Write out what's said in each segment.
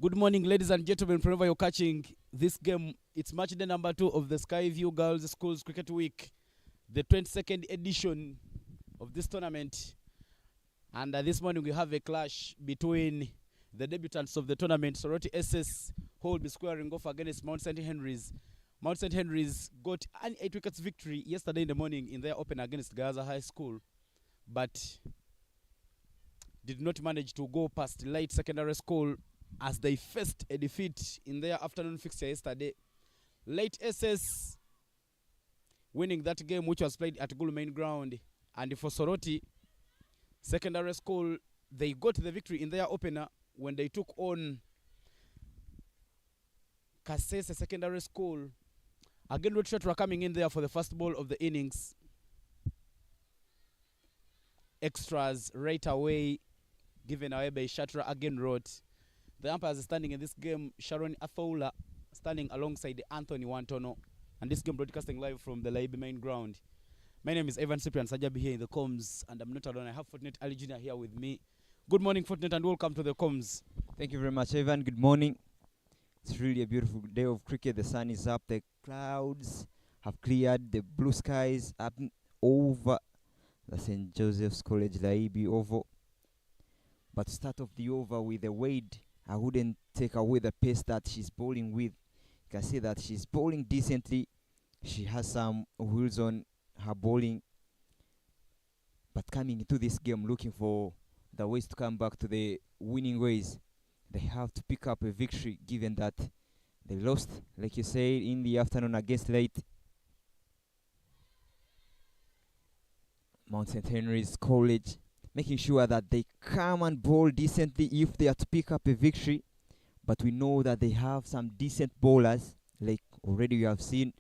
Good morning, ladies and gentlemen, wherever you're catching this game. It's match day number 2 of the Skyview Girls Schools Cricket Week, the 22nd edition of this tournament. And this morning we have a clash between the debutants of the tournament, Soroti SS, who will be squaring off against Mount St. Henry's. Mount St. Henry's got an 8 wickets victory yesterday in the morning in their opener against Gaza High School, but did not manage to go past Light Secondary School as they faced a defeat in their afternoon fixture yesterday. Light SS winning that game, which was played at Gulu Main Ground. And for Soroti Secondary School, they got the victory in their opener when they took on Kasese Secondary School. Again, Rotshot were coming in there for the first ball of the innings. Extras right away given away by Shatra again wrote. The umpires standing in this game, Sharon Athola standing alongside Anthony Wantono. And this game broadcasting live from the Layibi main ground. My name is Evan Cyprian Sajabi here in the comms, and I'm not alone. I have Fortnite Ali Jr. here with me. Good morning, Fortnite, and welcome to the comms. Thank you very much, Evan. Good morning. It's really a beautiful day of cricket. The sun is up, the clouds have cleared, the blue skies up over the St. Joseph's College Layibi Oval. But to start off the over with a Wade, I wouldn't take away the pace that she's bowling with. You can see that she's bowling decently. She has some wheels on her bowling. But coming into this game looking for the ways to come back to the winning ways, they have to pick up a victory given that they lost, like you said, in the afternoon against Late Mount St. Henry's College, making sure that they come and bowl decently if they are to pick up a victory. But we know that they have some decent bowlers, like already you have seen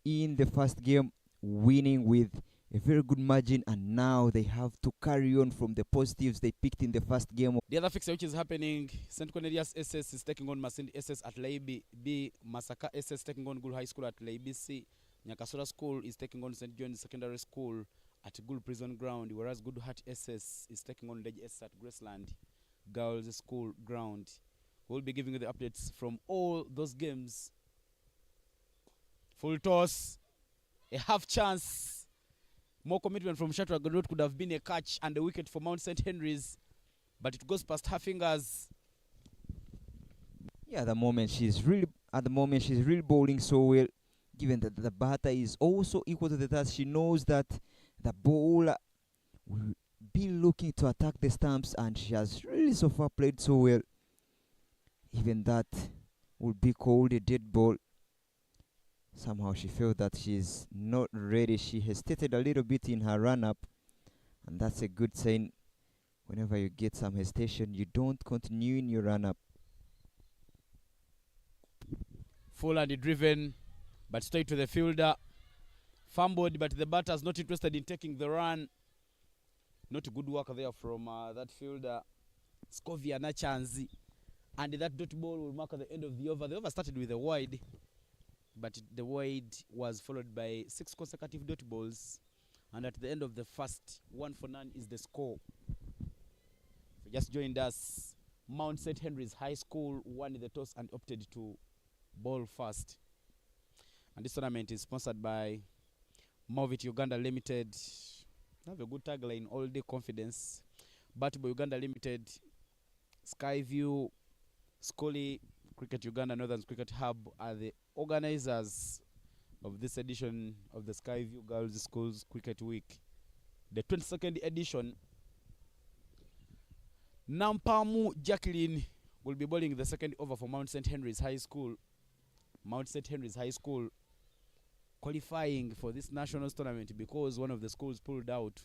in the first game, winning with a very good margin, and now they have to carry on from the positives they picked in the first game. The other fixture which is happening, St. Cornelius SS is taking on Masindi SS at Layibi B. Masaka SS taking on Gulu High School at Layibi C. Nyakasura School is taking on St. John's Secondary School at Gulu Prison Ground, whereas Good Heart SS is taking on Ledge SS at Graceland Girls School Ground. We'll be giving you the updates from all those games. Full toss, a half chance. More commitment from Shatra Godot could have been a catch and a wicket for Mount St. Henry's, but it goes past her fingers. Yeah, at the moment she's really bowling so well, given that the batter is also equal to the task. She knows that the bowler will be looking to attack the stumps, and she has really so far played so well. Even that would be called a dead ball. Somehow she felt that she's not ready. She hesitated a little bit in her run-up, and that's a good sign. Whenever you get some hesitation, you don't continue in your run-up. Full and driven, but straight to the fielder. Fumbled, but the batter's not interested in taking the run. Not good work there from that fielder, Scovia Nachanzi. And that dot ball will mark at the end of the over. The over started with a wide, but the wide was followed by 6 consecutive dot balls. And at the end of the first, 1-for-none is the score. So just joined us, Mount St. Henry's High School won the toss and opted to bowl first. And this tournament is sponsored by Movit Uganda Limited. They have a good tagline, all day confidence. Batbo Uganda Limited, Skyview, Scully, Cricket Uganda, Northern Cricket Hub are the organizers of this edition of the Skyview Girls Schools Cricket Week, the 22nd edition. Nampamu Jacqueline will be bowling the second over for Mount St. Henry's High School. Mount St. Henry's High School qualifying for this nationals tournament because one of the schools pulled out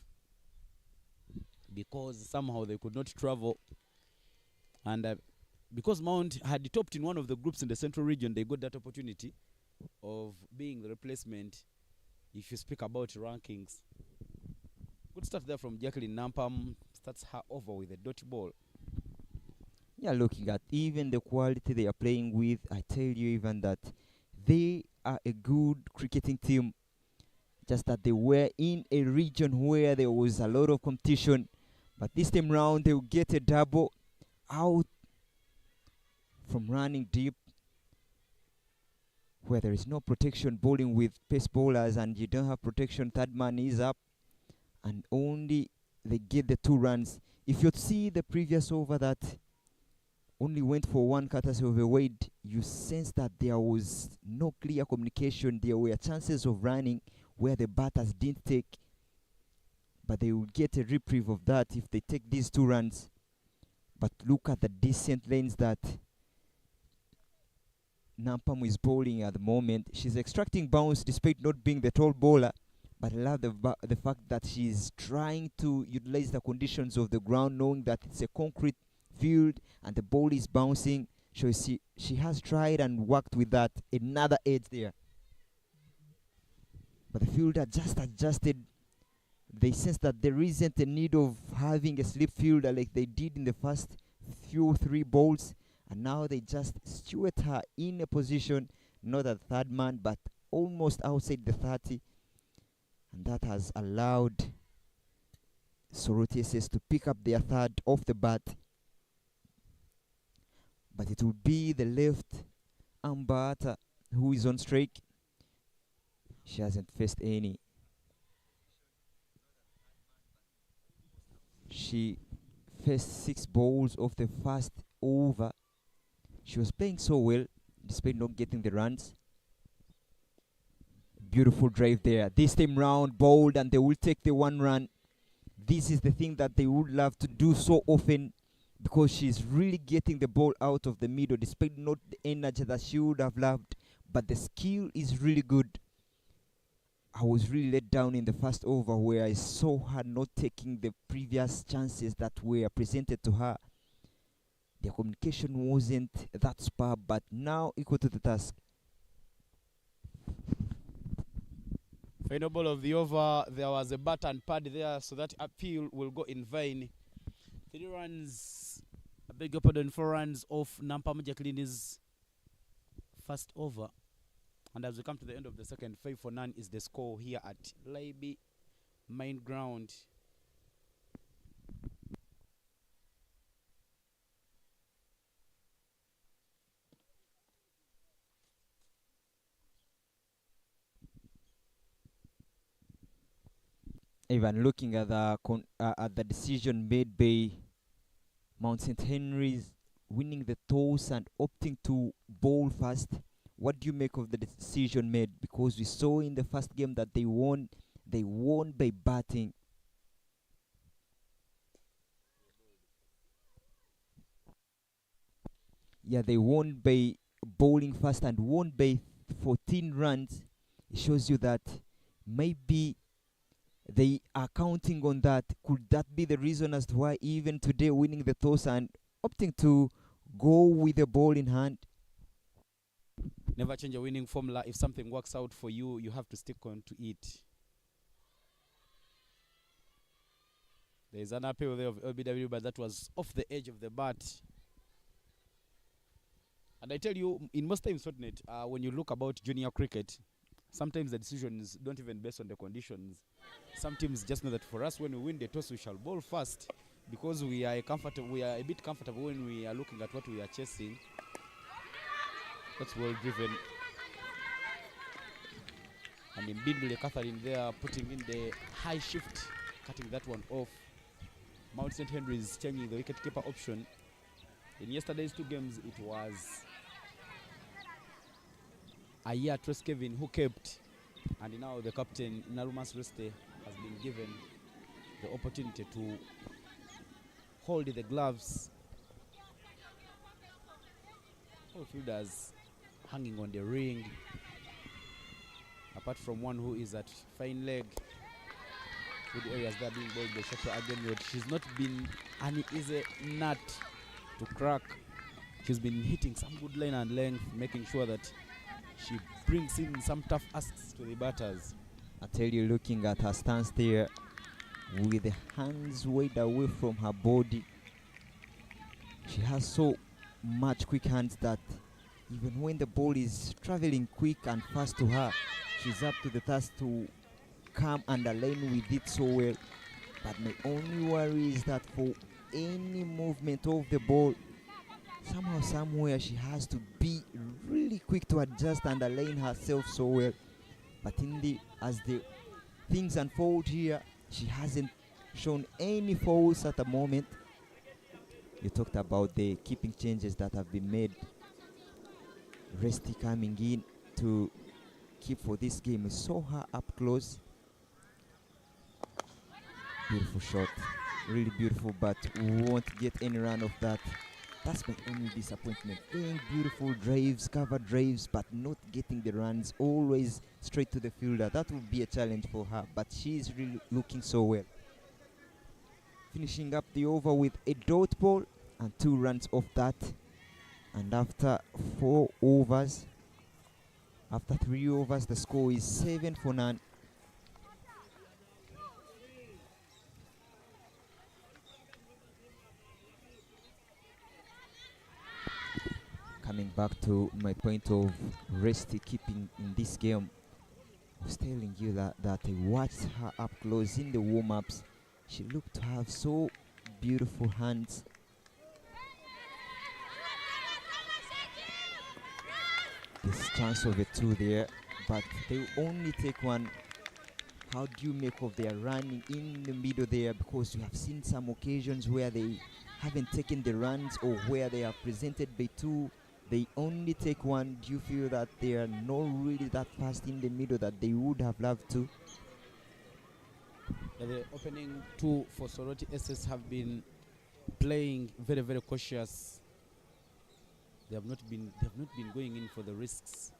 because somehow they could not travel, and because Mount had topped in one of the groups in the central region, they got that opportunity of being the replacement if you speak about rankings. Good stuff there from Jacqueline Nampam. Starts her over with a dot ball. Yeah, looking at even the quality they are playing with, I tell you even that they are a good cricketing team. Just that they were in a region where there was a lot of competition, but this time round they will get a double out from running deep where there is no protection, bowling with pace bowlers, and you don't have protection. Third man is up, and only they get the 2 runs. If you see the previous over that only went for 1 courtesy of a Wade, you sense that there was no clear communication. There were chances of running where the batters didn't take, but they would get a reprieve of that if they take these 2 runs. But look at the decent lanes that Nampam is bowling at the moment. She's extracting bounce despite not being the tall bowler, but I love the fact that she's trying to utilize the conditions of the ground, knowing that it's a concrete field and the ball is bouncing. So she has tried and worked with that. Another edge there. But the fielder just adjusted. They sense that there isn't a need of having a slip fielder like they did in the first few 3 balls. And now they just steward her in a position, not at third man, but almost outside the 30. And that has allowed Soroti SS to pick up their 3rd off the bat. But it will be the left arm batter who is on strike. She hasn't faced any. She faced 6 balls off the first over. She was playing so well, despite not getting the runs. Beautiful drive there. This time round, bowled, and they will take the 1 run. This is the thing that they would love to do so often, because she's really getting the ball out of the middle, despite not the energy that she would have loved. But the skill is really good. I was really let down in the first over where I saw her not taking the previous chances that were presented to her. Their communication wasn't that superb, but now equal to the task. Final ball of the over. There was a bat and pad there, so that appeal will go in vain. 3 runs, I beg your pardon, 4 runs off Nampam Jacqueline's first over. And as we come to the end of the second, 5 for none is the score here at Layibi main ground. Even looking at the decision made by Mount St. Henry's, winning the toss and opting to bowl first, what do you make of the decision made? Because we saw in the first game that they won by batting. Yeah, they won by bowling first and won by 14 runs. It shows you that maybe they are counting on that. Could that be the reason as to why even today winning the toss and opting to go with the ball in hand? Never change a winning formula. If something works out for you, you have to stick on to it. There is an appeal there of LBW, but that was off the edge of the bat. And I tell you, in most times, when you look about junior cricket, sometimes the decisions don't even based on the conditions. Some teams just know that for us, when we win the toss, we shall bowl first, because we are a bit comfortable when we are looking at what we are chasing. That's well driven. And indeed, Catherine there putting in the high shift, cutting that one off. Mount St. Henry is changing the wicket-keeper option. In yesterday's 2 games, it was Aya Tres Kevin who kept, and now the captain Narumas Reste has been given the opportunity to hold the gloves. All fielders hanging on the ring, apart from one who is at fine leg. Good areas there being bowled by Shopra Agenwood. She's not been an easy nut to crack. She's been hitting some good line and length, making sure that she brings in some tough asks to the batters. I tell you, looking at her stance there, with the hands way away from her body, she has so much quick hands that even when the ball is traveling quick and fast to her, she's up to the task to come and align with it so well. But my only worry is that for any movement of the ball, somehow, somewhere, she has to be really quick to adjust and align herself so well. But as the things unfold here, she hasn't shown any faults at the moment. You talked about the keeping changes that have been made. Resty coming in to keep for this game. We saw her up close. Beautiful shot, really beautiful, but we won't get any run of that. That's my only disappointment. Playing beautiful drives, cover drives, but not getting the runs, always straight to the fielder. That would be a challenge for her, but she's really looking so well. Finishing up the over with a dot ball and 2 runs off that. And after 4 overs, after 3 overs, the score is 7 for none. Coming back to my point of Resty keeping in this game, I was telling you that I watched her up close in the warm-ups. She looked to have so beautiful hands. There's chance of a 2 there, but they will only take 1. How do you make of their running in the middle there? Because you have seen some occasions where they haven't taken the runs or where they are presented by 2. They only take 1. Do you feel that they are not really that fast in the middle that they would have loved to? The opening 2 for Soroti SS have been playing very, very cautious. They have not been going in for the risks.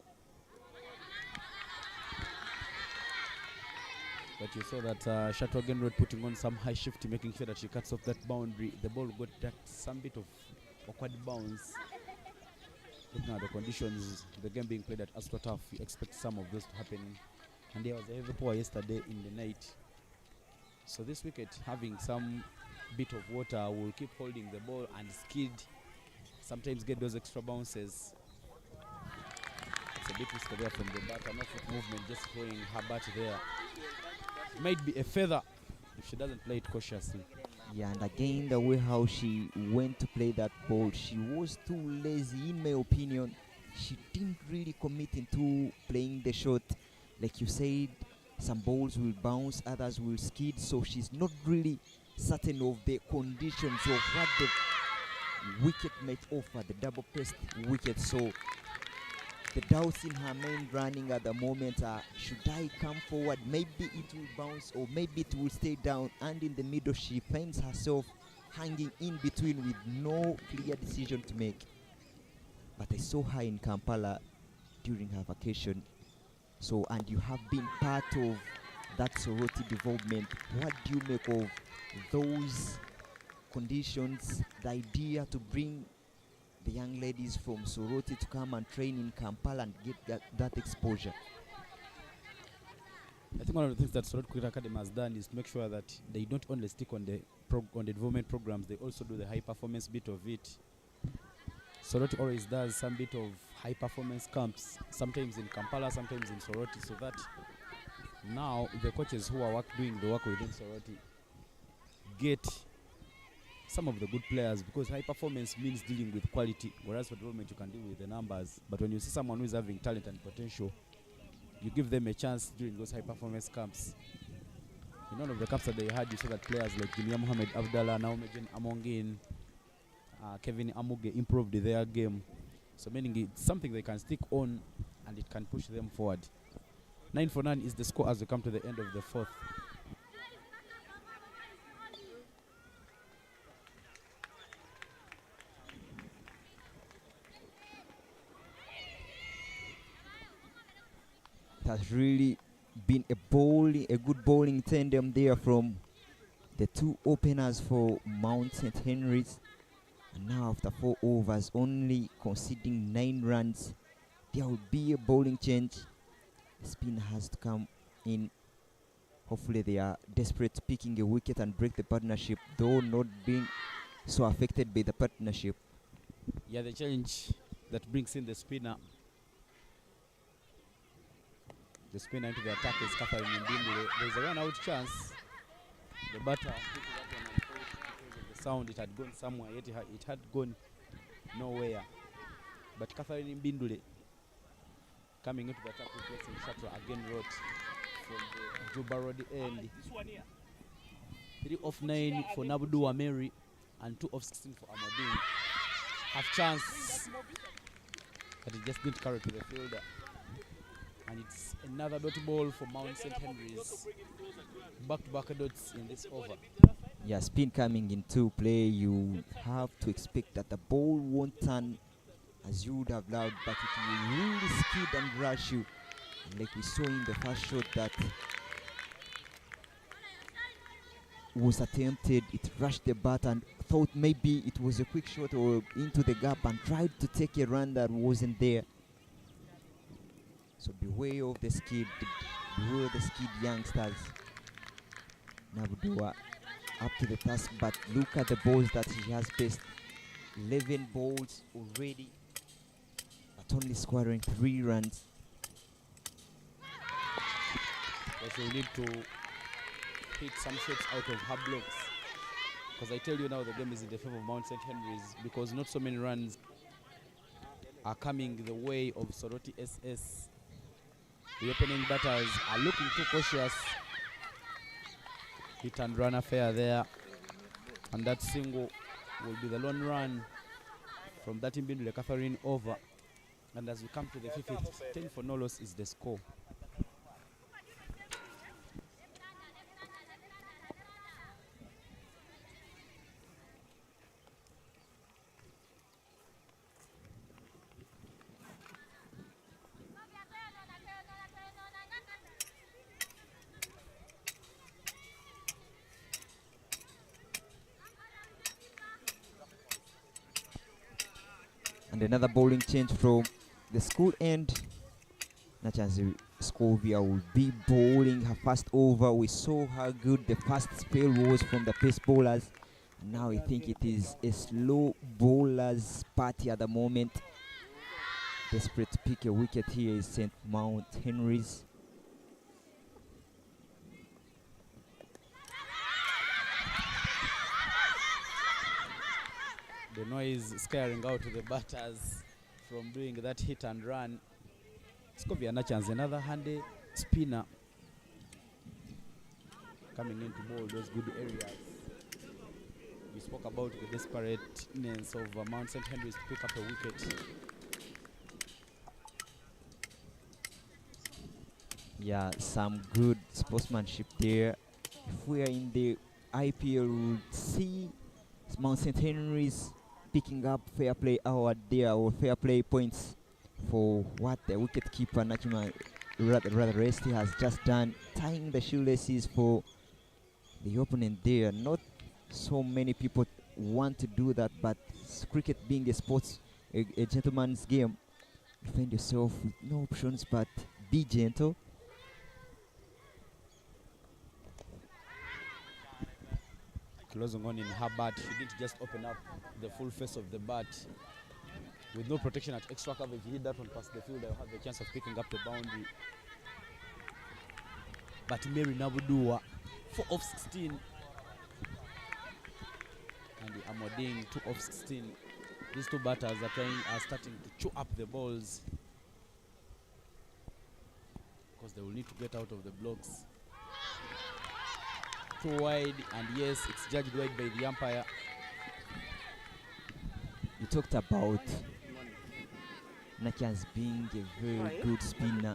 But you saw that Shatwagen Road putting on some high shift, making sure that she cuts off that boundary. The ball got that some bit of awkward bounce. Looking at the conditions, the game being played at AstroTurf, you expect some of those to happen. And there was a heavy pour yesterday in the night. So this wicket, having some bit of water, will keep holding the ball and skid. Sometimes get those extra bounces. It's a bit risky there from the batter. No foot movement, just throwing her bat there. Might be a feather if she doesn't play it cautiously. Yeah, and again, the way how she went to play that ball, she was too lazy, in my opinion. She didn't really commit into playing the shot. Like you said, some balls will bounce, others will skid, so she's not really certain of the conditions of what the wicket might offer, the double-pressed wicket. So the doubts in her mind running at the moment are, should I come forward? Maybe it will bounce or maybe it will stay down. And in the middle, she finds herself hanging in between with no clear decision to make. But I saw her in Kampala during her vacation. So, and you have been part of that Soroti development. What do you make of those conditions, the idea to bring the young ladies from Soroti to come and train in Kampala and get that exposure? I think one of the things that Soroti Cricket Academy has done is to make sure that they don't only stick on the development programs, they also do the high performance bit of it. Soroti always does some bit of high performance camps, sometimes in Kampala, sometimes in Soroti, so that now the coaches who are doing the work within Soroti get some of the good players, because high performance means dealing with quality, whereas for development you can deal with the numbers. But when you see someone who is having talent and potential, you give them a chance during those high performance camps. In one of the camps that they had, you saw that players like Jimia Mohamed Abdallah, Naomi Jane Amongin, Kevin Amuge improved their game. So meaning it's something they can stick on and it can push them forward. 9 for 9 is the score as we come to the end of the 4th. It has really been a good bowling tandem there from the 2 openers for Mount St. Henry's. And now after 4 overs, only conceding 9 runs, there will be a bowling change. The spin has to come in. Hopefully they are desperate to picking a wicket and break the partnership, though not being so affected by the partnership. Yeah, the challenge that brings in the spinner. The spinner into the attack is Catherine Mbindule. There's a run-out chance. The batter took that one and thought because of the sound it had gone somewhere, yet it had gone nowhere. But Catherine Mbindule coming into the attack, replacing Shatra again wrote from the Juba Road end. 3 off 9 for Nabudu Wameri and 2 off 16 for Amadou. Half chance. but it just didn't carry to the fielder. And it's another dot ball for Mount St. Henry's. Back-to-back dots in this over. Yeah, spin coming into play. You have to expect that the ball won't turn as you would have loved, but it will really skid and rush you. And like we saw in the first shot that was attempted, it rushed the bat and thought maybe it was a quick shot or into the gap and tried to take a run that wasn't there. So beware of the skid, beware of the skid youngsters. Nabudua up to the task, but look at the balls that he has faced. 11 balls already, but only scoring 3 runs. Yes, we need to hit some shots out of her blocks. Because I tell you now, the game is in the favor of Mount St. Henry's because not so many runs are coming the way of Soroti SS. The opening batters are looking too cautious. Hit and run affair there. And that single will be the lone run from that Imbindule Catherine over. And as we come to the 50th, 10 for no loss is the score. And another bowling change from the school end. Nachanzi Scovia will be bowling her first over. We saw how good the first spell was from the pace bowlers. And now I think it is a slow bowlers party at the moment. Desperate to pick a wicket here is St. Mount Henry's. The noise scaring out the batters from doing that hit and run. Scovia Nachans, another handy spinner coming in to bowl those good areas. We spoke about the desperateness of Mount St. Henry's to pick up a wicket. Yeah, some good sportsmanship there. If we are in the IPL, we would see Mount St. Henry's picking up fair play award there, or fair play points for what the wicketkeeper Nachima Resti has just done, tying the shoelaces for the opponent there. Not so many people want to do that, but cricket being a sports, a gentleman's game, you find yourself with no options but be gentle. Closing on in her bat, she didn't just open up the full face of the bat. With no protection at extra cover, if you hit that one past the field, they'll have the chance of picking up the boundary. But Mary Nabudua, 4 off 16. And the Amoding, 2 off 16. These two batters are starting to chew up the balls because they will need to get out of the blocks. Too wide, and yes, it's judged wide by the umpire. You talked about Nakians being a very good spinner.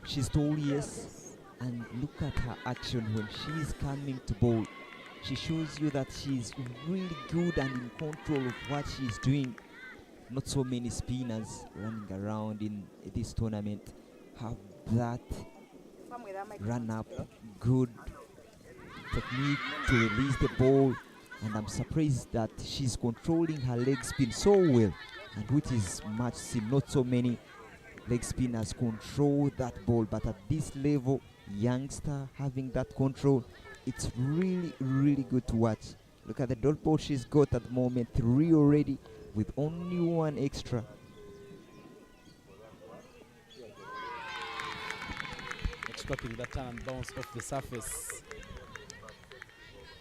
She's tall, yes, and look at her action when she's coming to bowl. She shows you that she's really good and in control of what she's doing. Not so many spinners running around in this tournament have that run up good technique to release the ball, and I'm surprised that she's controlling her leg spin so well, and which is much seen. Not so many leg spinners control that ball, but at this level, youngster having that control, it's really, really good to watch. Look at the dot ball she's got at the moment, 3 already with only 1 extra. Expecting that turn and bounce off the surface.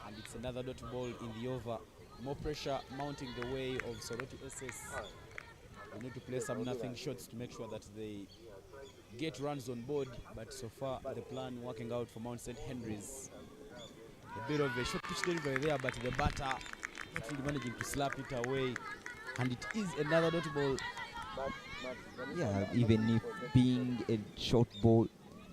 And it's another dot ball in the over. More pressure mounting the way of Soroti SS. They need to play some nothing shots to make sure that they get runs on board, but so far the plan working out for Mount St. Henry's. A bit of a short pitch delivery there, but the batter not really managing to slap it away. And it is another dot ball Yeah, even if being a short ball,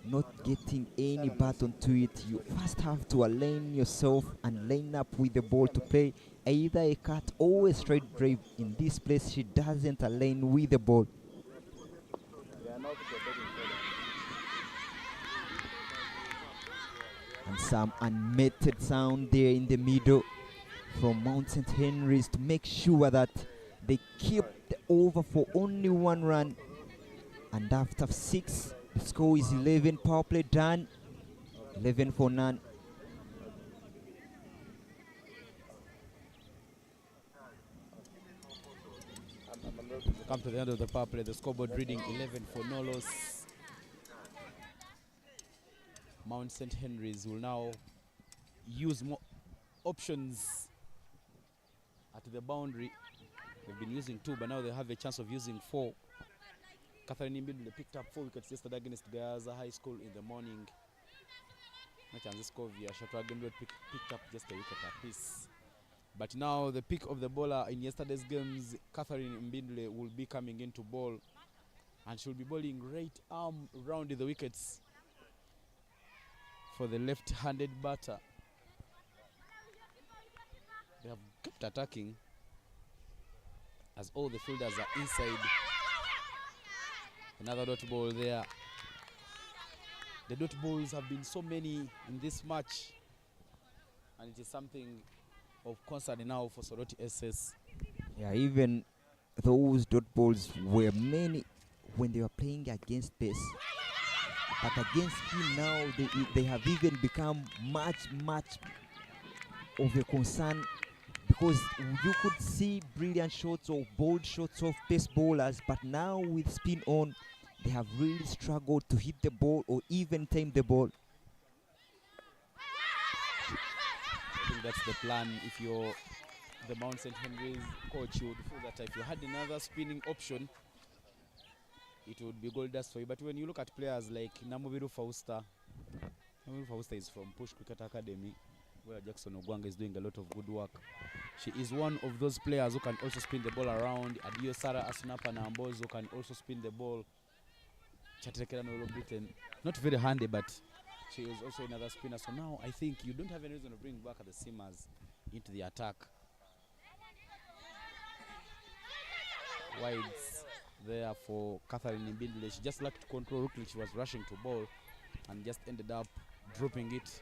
not getting any bat onto it, you first have to align yourself and line up with the ball to play either a cut or a straight drive. In this place, she doesn't align with the ball. And some unmated sound there in the middle from Mount St. Henry's to make sure that they keep the over for only 1 run. And after 6, the score is 11. Power play done. 11 for none. Come to the end of the power play. The scoreboard reading 11 for no loss. Mount St. Henry's will now use more options at the boundary. They've been using 2, but now they have a chance of using 4. Catherine Imbidule picked up 4 wickets yesterday against Gayaza High School in the morning. Shatwagendwe picked up just a wicket apiece. But now the pick of the bowler in yesterday's games, Catherine Imbidule, will be coming into ball. And she'll be bowling right arm round the wickets for the left-handed batter. They have kept attacking as all the fielders are inside. Another dot ball there. The dot balls have been so many in this match, and it is something of concern now for Soroti SS. Yeah, even those dot balls were many when they were playing against pace. But against him now, they have even become much of a concern, because you could see brilliant shots or bold shots of pace bowlers, but now with spin on, they have really struggled to hit the ball or even tame the ball. I think that's the plan. If you're the Mount St. Henry's coach, you would feel that if you had another spinning option, it would be gold dust for you. But when you look at players like Namubiru Fausta is from Push Cricket Academy, where Jackson Ogwanga is doing a lot of good work. She is one of those players who can also spin the ball around. Adio Sara Asunapa Nambozo can also spin the ball. Chatekera Nolo Britain, not very handy, but she is also another spinner. So now I think you don't have any reason to bring back the seamers into the attack. Wides there for Catherine Imbidule. She just lacked control. Looked like she was rushing to ball and just ended up dropping it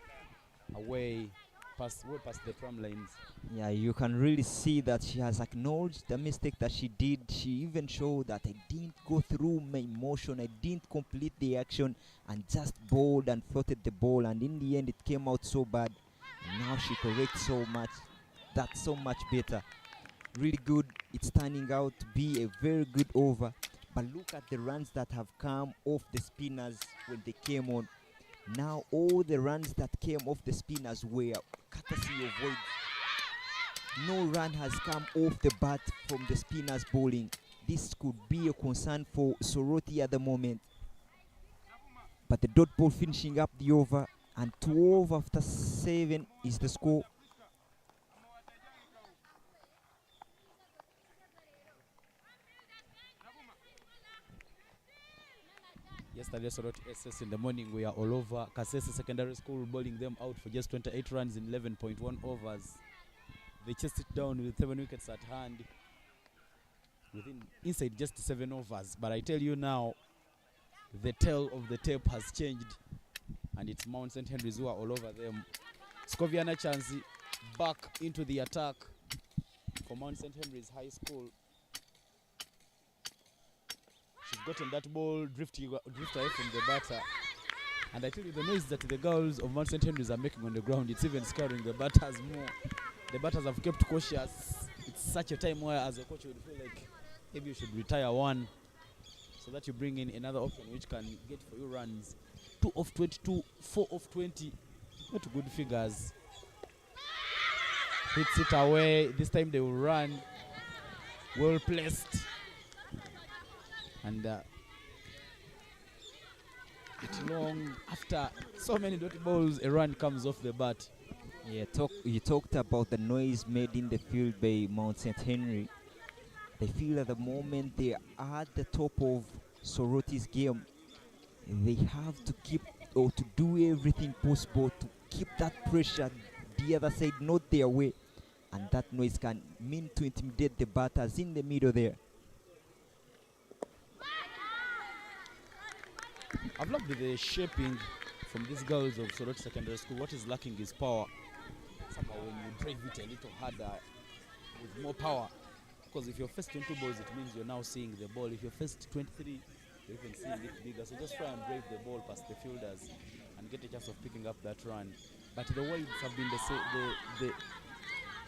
away past the tram lines. Yeah, you can really see that she has acknowledged the mistake that she did. She even showed that I didn't go through my motion, I didn't complete the action, and just bowled and floated the ball, and in the end it came out so bad. And now she corrects so much. That's so much better. Really good. It's turning out to be a very good over. But look at the runs that have come off the spinners when they came on. Now all the runs that came off the spinners were courtesy of Void. No run has come off the bat from the spinners bowling. This could be a concern for Soroti at the moment. But the dot ball finishing up the over, and 12 after 7 is the score. Yesterday, Soroti SS in the morning, we are all over Kasese Secondary School, bowling them out for just 28 runs in 11.1 overs. They chased it down with 7 wickets at hand, inside just 7 overs. But I tell you now, the tail of the tape has changed, and it's Mount St. Henry's who are all over them. Scoviana Chansi back into the attack for Mount St. Henry's High School. She's gotten that ball drift away from the batter. And I tell you, the noise that the girls of Mount St. Henry's are making on the ground, it's even scaring the batters more. The batters have kept cautious. It's such a time where, as a coach, you would feel like maybe you should retire one so that you bring in another option which can get for you runs. 2 of 22, 4 of 20. Not good figures. Hits it away. This time they will run. Well placed. And it's long after so many dot balls, a run comes off the bat. Yeah, you talked about the noise made in the field by Mount St. Henry. They feel at the moment they are at the top of Soroti's game. They have to keep or to do everything possible to keep that pressure the other side, not their way. And that noise can mean to intimidate the batters in the middle there. I've loved the shaping from these girls of Soroti Secondary School. What is lacking is power. Somehow when you drive it a little harder with more power, because if you're first 20 balls, it means you're now seeing the ball. If you're first 23, you're even seeing it bigger. So just try and drive the ball past the fielders and get a chance of picking up that run. But the wides have been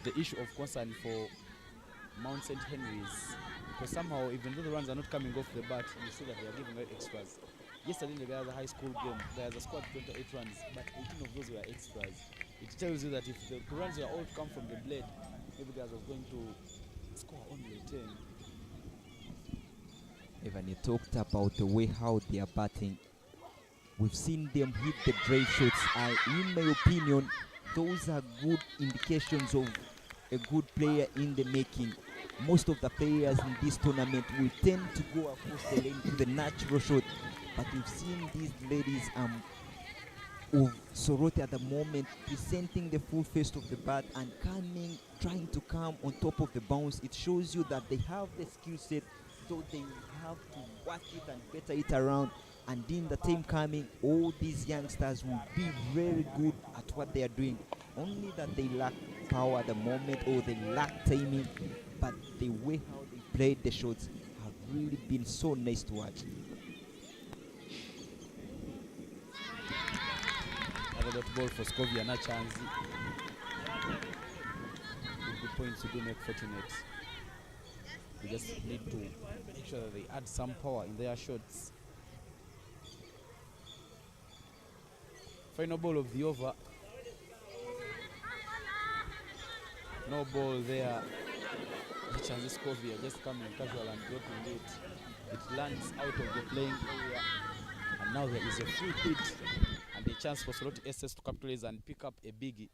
the issue of concern for Mount St. Henry's, because somehow even though the runs are not coming off the bat, you see that they are giving out extras. Yesterday in the other high school game, there's a squad 28 runs, but 18 of those were extras. It tells you that if the runs were all to come from the blade, maybe guys was going to score only 10. Evan, you talked about the way how they are batting. We've seen them hit the drive shots. In my opinion, those are good indications of a good player in the making. Most of the players in this tournament will tend to go across the lane to the natural shot, but we've seen these ladies of Soroti at the moment presenting the full face of the bat and coming, trying to come on top of the bounce. It shows you that they have the skill set, so they have to work it and better it around. And in the time coming, all these youngsters will be very good at what they are doing. Only that they lack power at the moment, or they lack timing, but the way how they played the shots have really been so nice to watch. Another dot ball for Scovia Nachanzi. Good points to do make fortunate. They just need to make sure that they add some power in their shots. Final ball of the over. No ball there. Nachanzi Scovia just coming casual and dropping it. It lands out of the playing area. And now there is a free hit and a chance for Soroti SS to capitalize and pick up a biggie.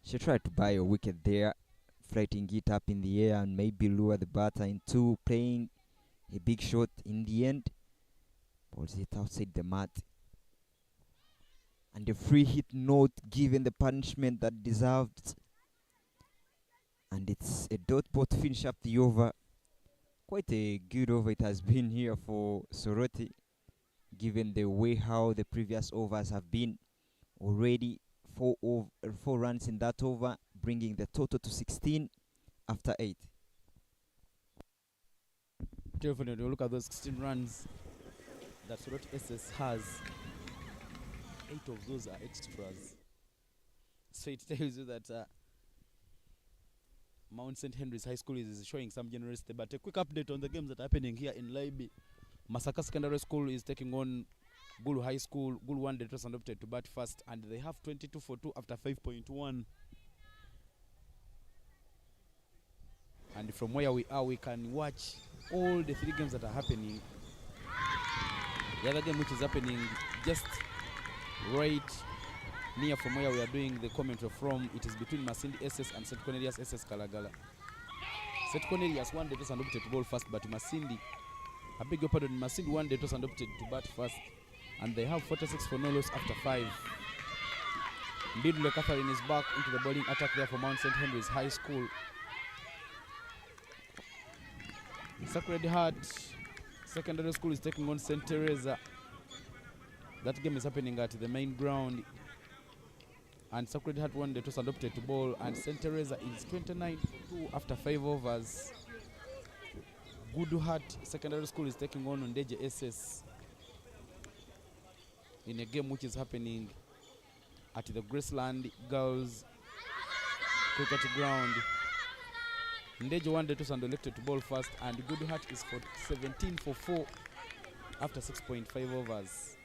She tried to buy a wicket there, flighting it up in the air and maybe lure the batter into playing a big shot. In the end, balls it outside the mat. And the free hit not given the punishment that deserved. And it's a dot ball to finish up the over. Quite a good over it has been here for Soroti, given the way how the previous overs have been. Already 4 runs in that over, bringing the total to 16 after 8. Definitely, look at those 16 runs that Soroti SS has. 8 of those are extras. So it tells you that Mount St. Henry's High School is showing some generosity. But a quick update on the games that are happening here in Layibi. Masaka Secondary School is taking on Gulu High School. Gulu 1 day was adopted to bat first, and they have 22 for 2 after 5.1. And from where we are, we can watch all the 3 games that are happening. The other game which is happening just right near from where we are doing the commentary from, it is between Masindi SS and St. Cornelius SS Kalagala. St. Cornelius 1 day was adopted to ball first, but Masindi, I beg your pardon, Masindi 1 day was adopted to bat first, and they have 46 for no loss after 5. Mbidule Catherine is back into the bowling attack there for Mount St. Henry's High School. Sacred Heart Secondary School is taking on St. Teresa. That game is happening at the main ground. And Sacred Heart 1 day was adopted to ball, and St. Teresa is 29 for 2 after 5 overs. Good Heart Secondary School is taking on Ndeje SS in a game which is happening at the Graceland Girls Cricket Ground. Ndeje 1 day was elected to ball first, and Good Heart is for 17 for 4 after 6.5 overs.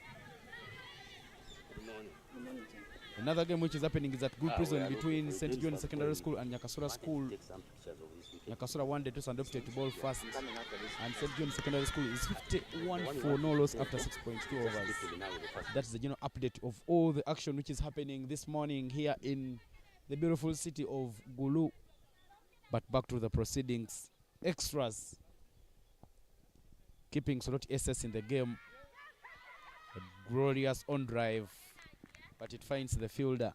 Another game which is happening is at Good Prison between St. John Secondary School and Nyakasura School. Nyakasura 1 day was adopted to ball first, and St. John Secondary School is 51 for no loss after 6.2 overs. That's the general update of all the action which is happening this morning here in the beautiful city of Gulu. But back to the proceedings. Extras. Keeping Soroti SS in the game. A glorious on drive. But it finds the fielder.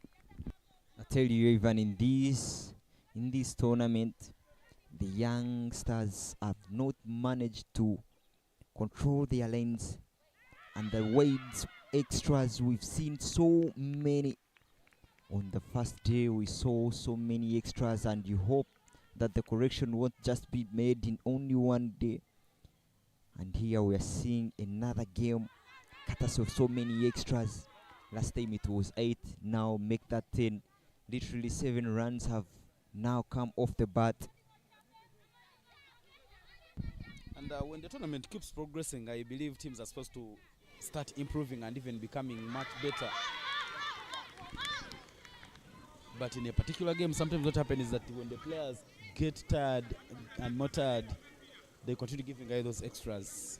I tell you, even in this tournament, the youngsters have not managed to control their lanes, and the wide extras, we've seen so many. On the first day we saw so many extras, and you hope that the correction won't just be made in only one day. And here we are seeing another game courtesy of so many extras. Last time it was 8, now make that 10. Literally 7 runs have now come off the bat. And when the tournament keeps progressing, I believe teams are supposed to start improving and even becoming much better. But in a particular game, sometimes what happens is that when the players get tired and more tired, they continue giving away those extras.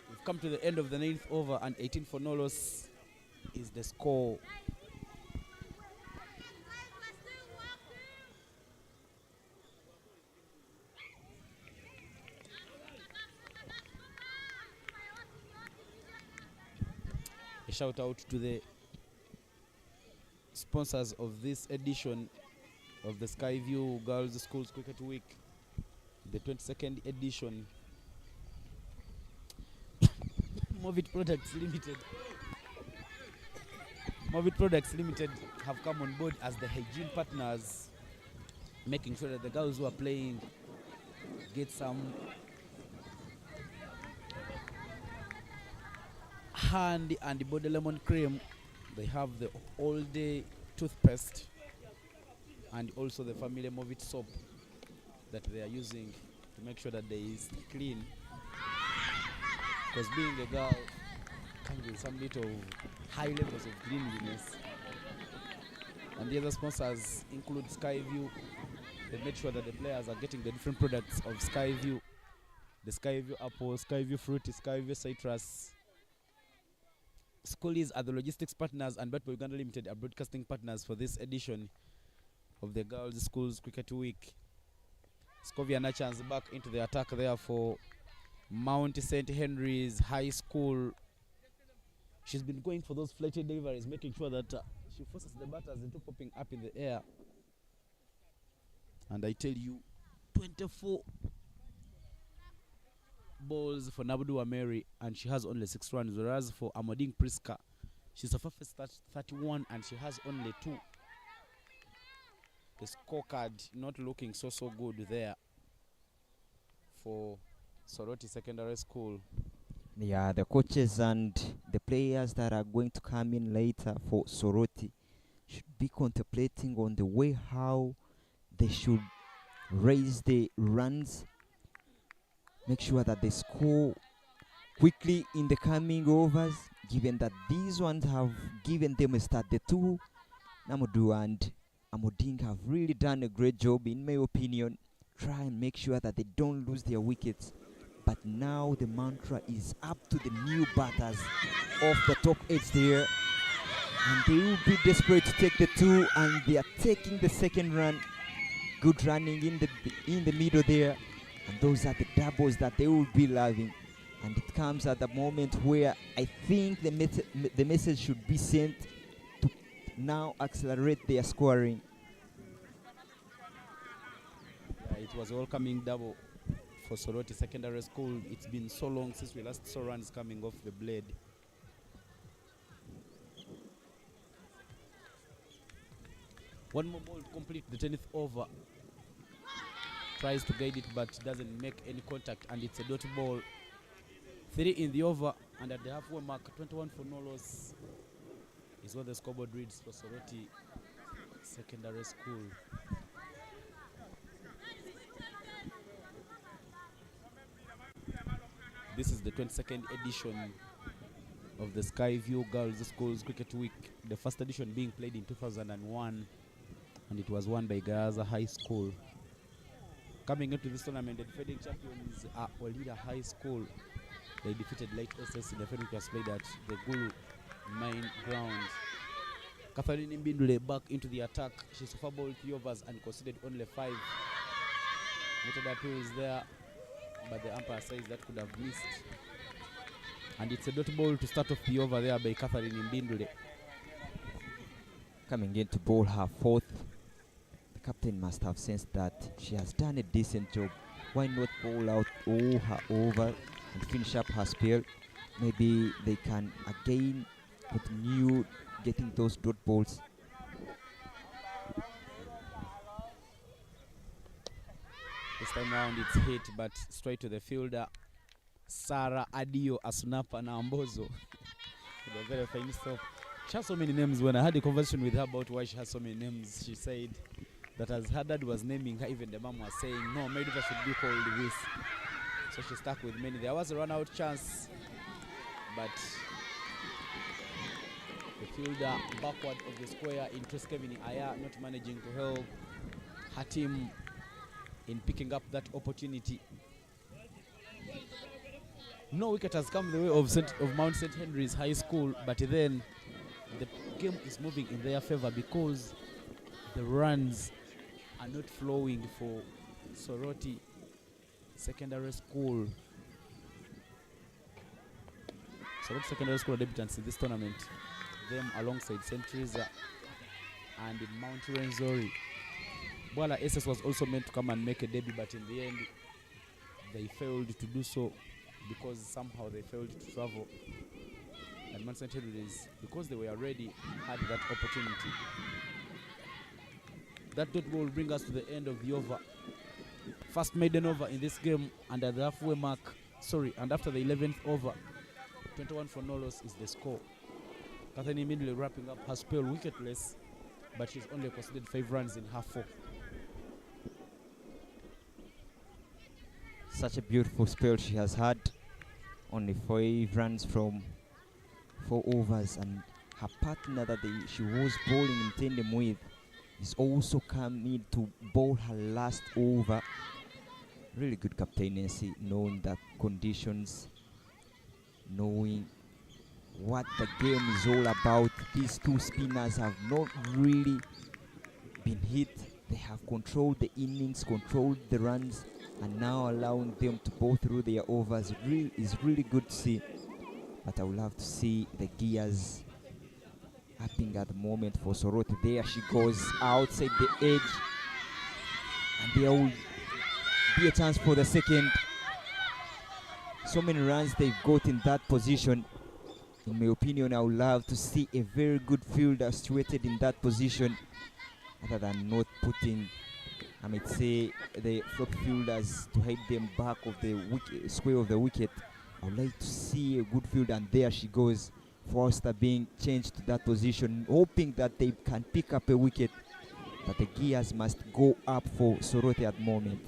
We've come to the end of the 9th over, and 18 for no loss is the score. A shout out to the sponsors of this edition of the Skyview Girls Schools Cricket Week, the 22nd edition. Movit Products Limited. Movit Products Limited have come on board as the hygiene partners, making sure that the girls who are playing get some hand and body lemon cream. They have the all-day toothpaste and also the family Movit soap that they are using to make sure that they is clean. Because being a girl comes with some bit of high levels of cleanliness. And the other sponsors include Skyview. They make sure that the players are getting the different products of Skyview. The Skyview apple, Skyview fruit, Skyview citrus. Schoolies are the logistics partners, and Batboy Uganda Limited are broadcasting partners for this edition of the Girls Schools Cricket Week. Scovia Nachans back into the attack there for Mount St. Henry's High School. She's been going for those flighted deliveries, making sure that she forces the batters into popping up in the air. And I tell you, 24 balls for Nabudu Ameri, and she has only 6 runs, whereas for Amadine Priska, she's a first 31 and she has only 2. The scorecard not looking so good there for Soroti Secondary School. Yeah, the coaches and the players that are going to come in later for Soroti should be contemplating on the way how they should raise the runs, make sure that they score quickly in the coming overs, given that these ones have given them a start. The two, Namudu and Amoding, have really done a great job, in my opinion. Try and make sure that they don't lose their wickets. But now the mantra is up to the new batters off the top edge there. And they will be desperate to take the 2, and they are taking the second run. Good running in the middle there. And those are the doubles that they will be loving. And it comes at the moment where I think the message should be sent to now accelerate their scoring. Yeah, it was all coming double for Soroti Secondary School. It's been so long since we last saw runs coming off the blade. One more ball to complete the 10th over. Tries to guide it but doesn't make any contact, and it's a dot ball. 3 in the over, and at the halfway mark, 21 for no loss is what the scoreboard reads for Soroti Secondary School. This is the 22nd edition of the Skyview Girls Schools Cricket Week, the first edition being played in 2001, and it was won by Gaza High School. Coming into this tournament, the defending champions are Olida High School. They defeated Light SS in the final, which was played at the Gulu Mine Ground. Catherine Mbindule back into the attack. She so far bowled 3 overs and conceded only 5. Method appeals there, but the umpire says that could have missed. And it's a dot ball to start off the over there by Catherine Mbindule. Coming in to bowl her fourth. The captain must have sensed that she has done a decent job. Why not bowl out all her over and finish up her spell? Maybe they can again continue getting those dot balls. This time around it's hit, but straight to the fielder. Sarah Adio Asunapa Nambozo. With a very fine stop. She has so many names. When I had a conversation with her about why she has so many names, she said that as her dad was naming her, even the mom was saying, no, maybe that should be called this. So she stuck with many. There was a run-out chance, but the fielder backward of the square, Interest Kevin Aya, not managing to help her team in picking up that opportunity. No wicket has come the way of Mount St. Henry's High School, but then the game is moving in their favor because the runs are not flowing for Soroti Secondary School. Soroti Secondary School are debutants in this tournament. Them alongside St. Teresa and Mount Renzori. Bwala SS was also meant to come and make a debut, but in the end they failed to do so because somehow they failed to travel. And Mount St. Henry's, because they were ready, had that opportunity. That dot ball will bring us to the end of the over. First maiden over in this game under the halfway mark. And after the 11th over, 21 for no loss is the score. Catherine immediately wrapping up her spell wicketless, but she's only conceded 5 runs in half 4. Such a beautiful spell she has had. Only 5 runs from 4 overs, and her partner that she was bowling in tandem with is also coming to bowl her last over. Really good captaincy, knowing the conditions, knowing what the game is all about. These two spinners have not really been hit. They have controlled the innings, controlled the runs, and now allowing them to bowl through their overs is really good to see. But I would love to see the gears upping at the moment for Soroti. There she goes outside the edge, and there will be a chance for the second. So many runs they've got in that position. In my opinion, I would love to see a very good fielder situated in that position, other than not putting, I might say, the flop fielders to hide them back of the square of the wicket. I would like to see a good field, and there she goes. Forster being changed to that position, hoping that they can pick up a wicket. But the gears must go up for Soroti at the moment.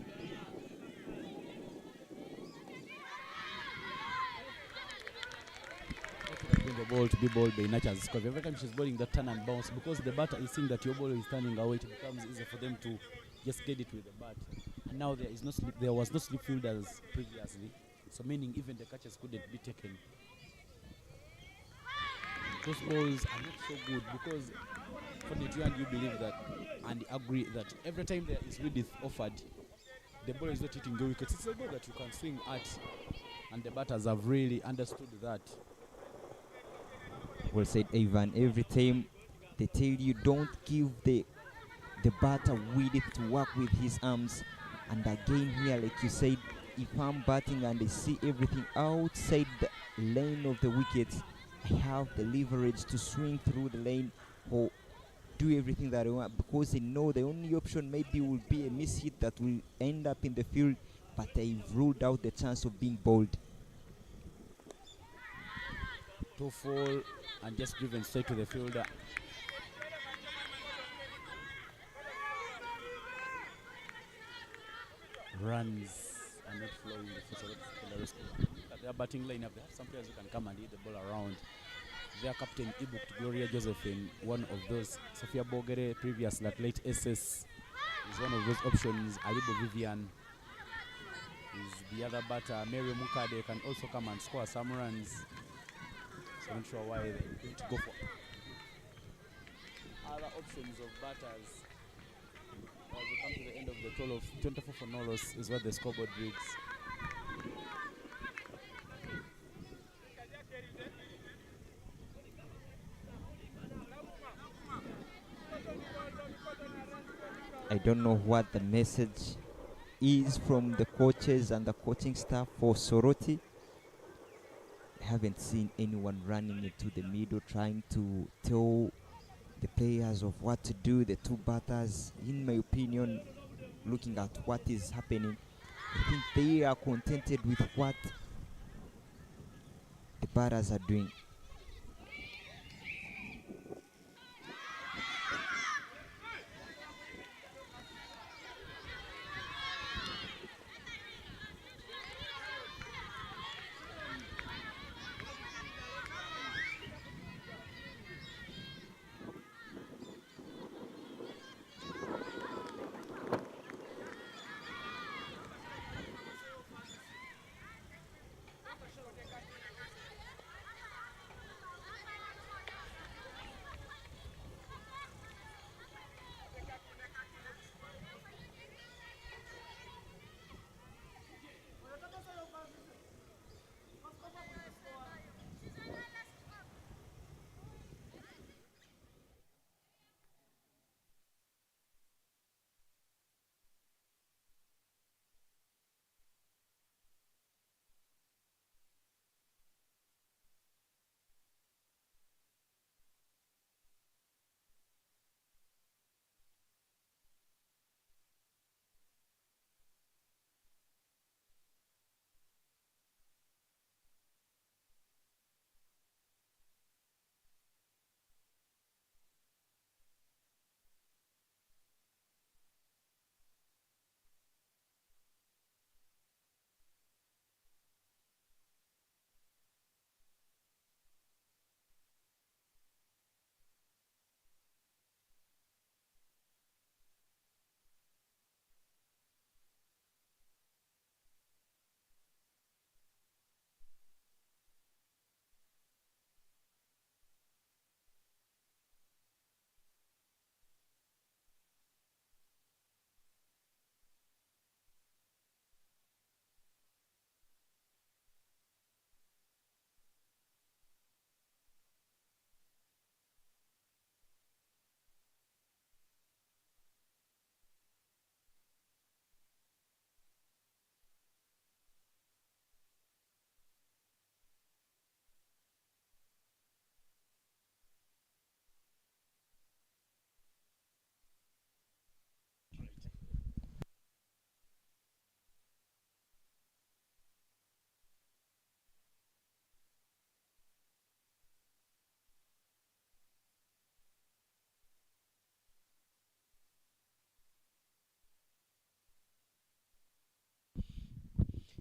The ball to be bowled by Natchez, because every time she's bowling that turn and bounce, because the batter is seeing that your ball is turning away, it becomes easier for them to just get it with the bat. And now there is no slip, there was no slip fielders previously, so meaning even the catches couldn't be taken. Those balls are not so good because, for and you believe that and agree that every time there is width offered, the ball is not hitting the wickets. It's a ball that you can swing at, and the batters have really understood that. Well said, Ivan. Every time they tell you don't give the batter width to work with his arms, and again here, like you said, if I'm batting and I see everything outside the lane of the wickets, I have the leverage to swing through the lane or do everything that I want, because I know the only option maybe will be a miss hit that will end up in the field, but I've ruled out the chance of being bowled. To fall and just driven straight to the fielder. Runs are not flowing for the their batting lineup. They have some players who can come and hit the ball around. Their captain Ibuked Gloria Josephine, one of those. Sophia Bogere, previous that late SS, is one of those options. Alibo Vivian is the other batter. Mary Mukade can also come and score some runs. So I'm not sure why they didn't go for other options of batters. As we come to the end of the 12 of 24 for no loss is what the scoreboard reads. I don't know what the message is from the coaches and the coaching staff for Soroti. I haven't seen anyone running into the middle trying to tell the players of what to do, the two batters. In my opinion, looking at what is happening, I think they are contented with what the batters are doing.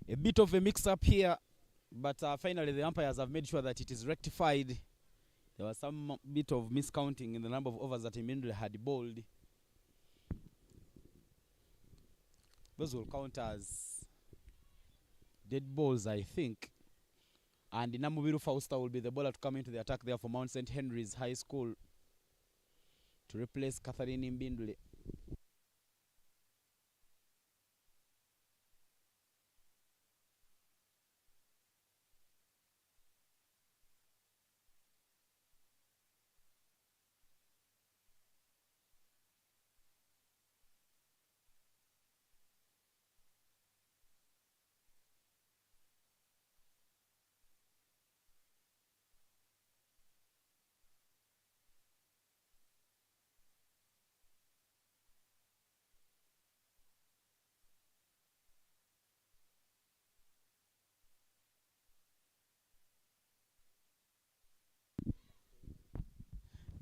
A bit of a mix-up here, but finally the umpires have made sure that it is rectified. There was some bit of miscounting in the number of overs that Imindle had bowled. Those will count as dead balls, I think. And Namubiru Fausta will be the bowler to come into the attack there for Mount St. Henry's High School to replace Catherine Imbindule.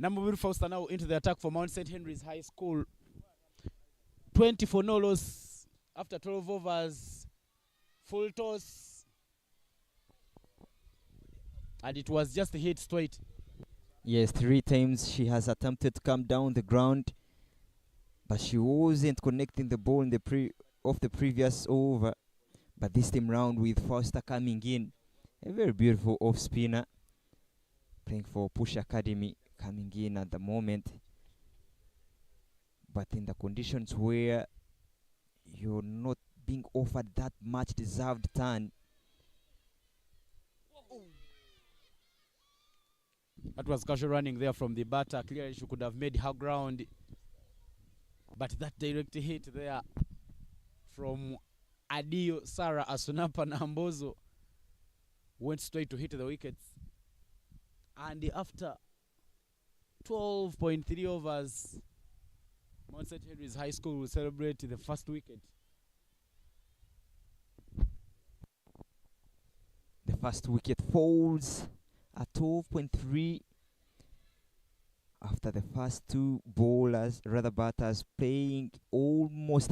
Namubiru Fausta now into the attack for Mount St. Henry's High School. 20 for no loss after 12 overs. Full toss. And it was just a hit straight. Yes, 3 times she has attempted to come down the ground, but she wasn't connecting the ball in the of the previous over. But this time round with Foster coming in, a very beautiful off spinner playing for Push Academy, coming in at the moment. But in the conditions where you're not being offered that much deserved turn, That was casual running there from the batter. Clearly she could have made her ground. But that direct hit there from Adio Sarah Asunapa Nambozo went straight to hit the wickets. And after 12.3 overs, Mount St. Henry's High School will celebrate the first wicket. the first wicket falls at 12.3 after the first two batters playing almost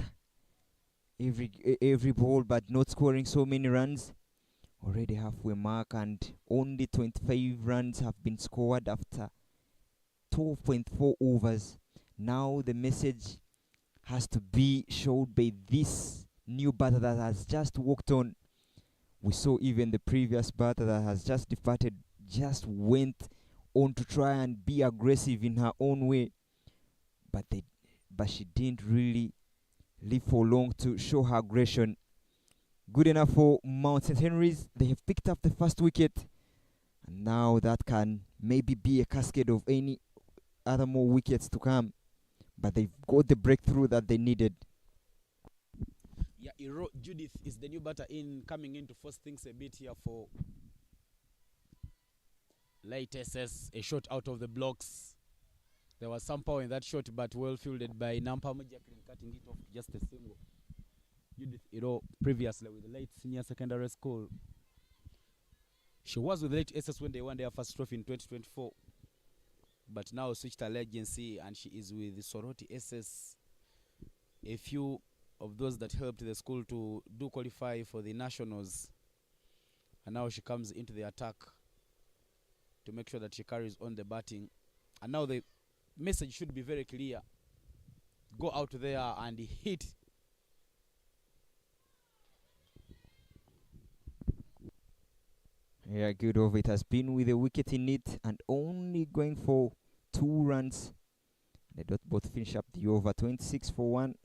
every ball but not scoring so many runs. Already halfway mark, and only 25 runs have been scored after 12.4 overs. Now the message has to be showed by this new batter that has just walked on. We saw even the previous batter that has just departed just went on to try and be aggressive in her own way, but she didn't really live for long to show her aggression. Good enough for Mount St. Henry's. They have picked up the first wicket, and now that can maybe be a cascade of any other more wickets to come, but they've got the breakthrough that they needed. Yeah, Judith is the new batter coming in to force things a bit here for Light SS. A shot out of the blocks. There was some power in that shot, but well fielded by Nampamu Jacqueline, cutting it off just a single. Judith previously with the Light Senior Secondary School. She was with Light SS when they won their first trophy in 2024, but now switched her agency and she is with Soroti SS. A few of those that helped the school to do qualify for the nationals, and now she comes into the attack to make sure that she carries on the batting. And now the message should be very clear: go out there and hit. Yeah, good over. It has been with a wicket in it and only going for 2 runs. They don't both finish up the over 26 for 1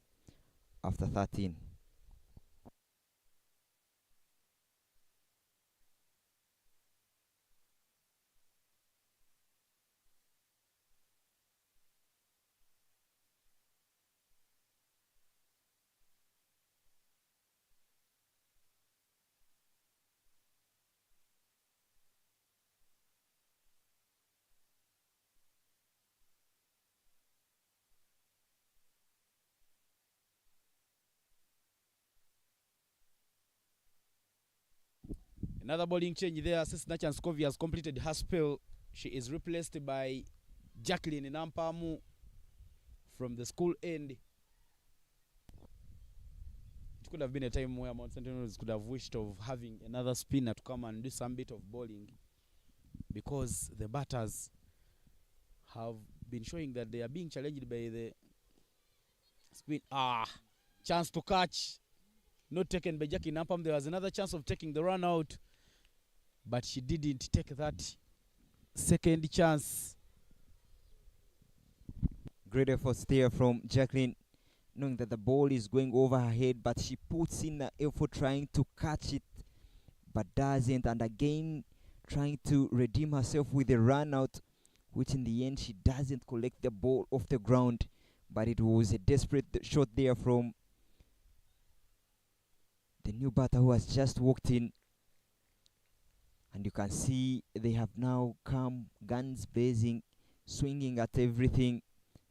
after 13. Another bowling change there. Since Nachan Scovey has completed her spell, she is replaced by Jacqueline Nampamu from the school end. It could have been a time where Mount St. Henry's could have wished of having another spinner to come and do some bit of bowling, because the batters have been showing that they are being challenged by the spin. Chance to catch, not taken by Jackie Nampam. There was another chance of taking the run out, but she didn't take that second chance. Great efforts there from Jacqueline, knowing that the ball is going over her head, but she puts in the effort trying to catch it, but doesn't, and again trying to redeem herself with a run out, which in the end she doesn't collect the ball off the ground. But it was a desperate shot there from the new batter who has just walked in, and you can see they have now come guns blazing, swinging at everything.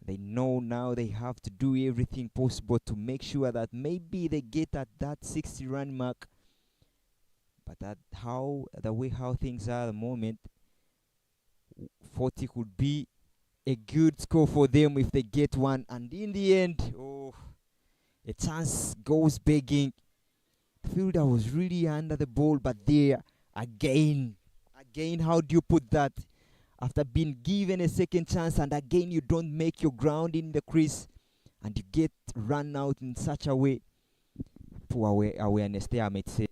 They know now they have to do everything possible to make sure that maybe they get at that 60-run mark. But the way how things are at the moment, 40 could be a good score for them if they get one. And in the end, a chance goes begging. The fielder was really under the ball, but there again, how do you put that? After being given a second chance, and again you don't make your ground in the crease, and you get run out in such a way. Poor awareness there, I might say.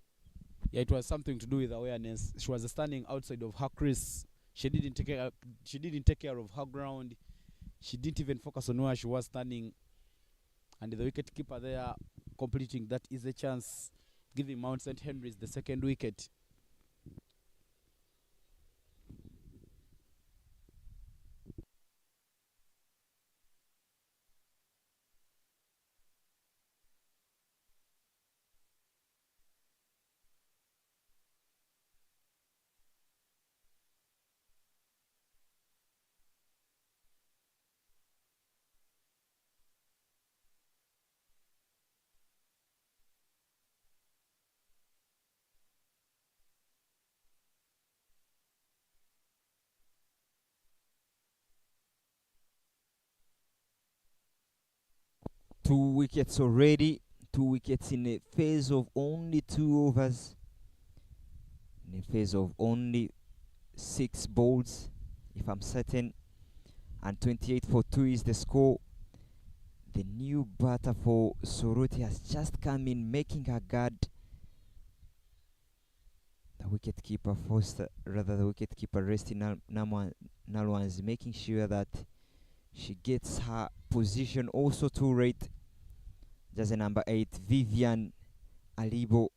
Yeah, it was something to do with awareness. She was standing outside of her crease. She didn't take care of her ground. She didn't even focus on where she was standing. and the wicket keeper there completing that is a chance, giving Mount St. Henry's the second wicket. Two wickets already. 2 wickets in a phase of only 2 overs. In a phase of only 6 balls, if I'm certain. And 28 for 2 is the score. The new batter for Soroti has just come in, making her guard. The wicketkeeper Foster, rather the wicketkeeper resting Nalwans, making sure that she gets her position also to rate. Jersey number 8, Vivian Alibo,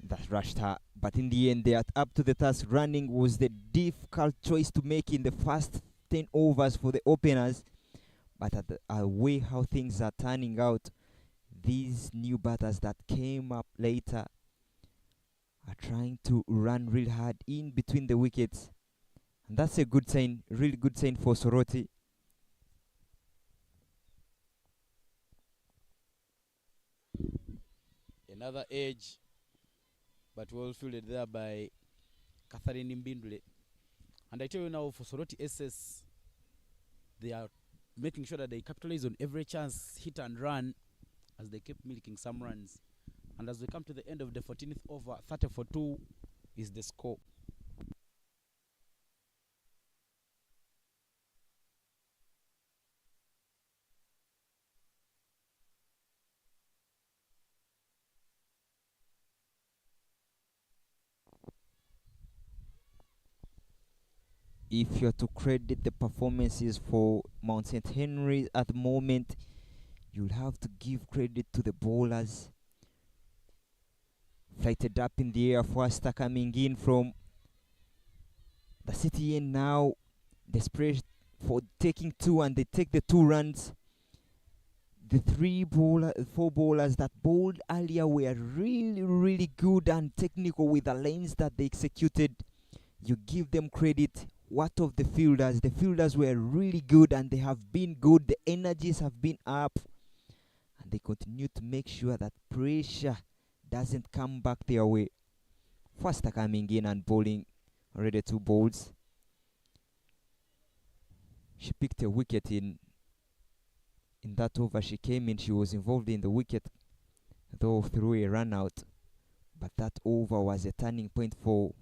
that rushed her, but in the end they are up to the task. Running was the difficult choice to make in the first 10 overs for the openers, but at the way how things are turning out, these new batters that came up later are trying to run real hard in between the wickets, and that's a good sign, really good sign for Soroti. Another edge, but well fielded there by Catherine Mbindule. And I tell you now, for Soroti SS, they are making sure that they capitalize on every chance, hit and run, as they keep milking some runs. And as we come to the end of the 14th over, 30 for 2 is the score. If you're to credit the performances for Mount St. Henry at the moment, you'll have to give credit to the bowlers. Flighted up in the air, Foster coming in from the city end now, desperate for taking 2, and they take the 2 runs. The 4 bowlers that bowled earlier were really good and technical with the lanes that they executed. You give them credit. What of the fielders? The fielders were really good, and they have been good. The energies have been up, and they continue to make sure that pressure doesn't come back their way. Foster coming in and bowling already 2 balls. She picked a wicket in that over. She came in, she was involved in the wicket, though through a run out. But that over was a turning point for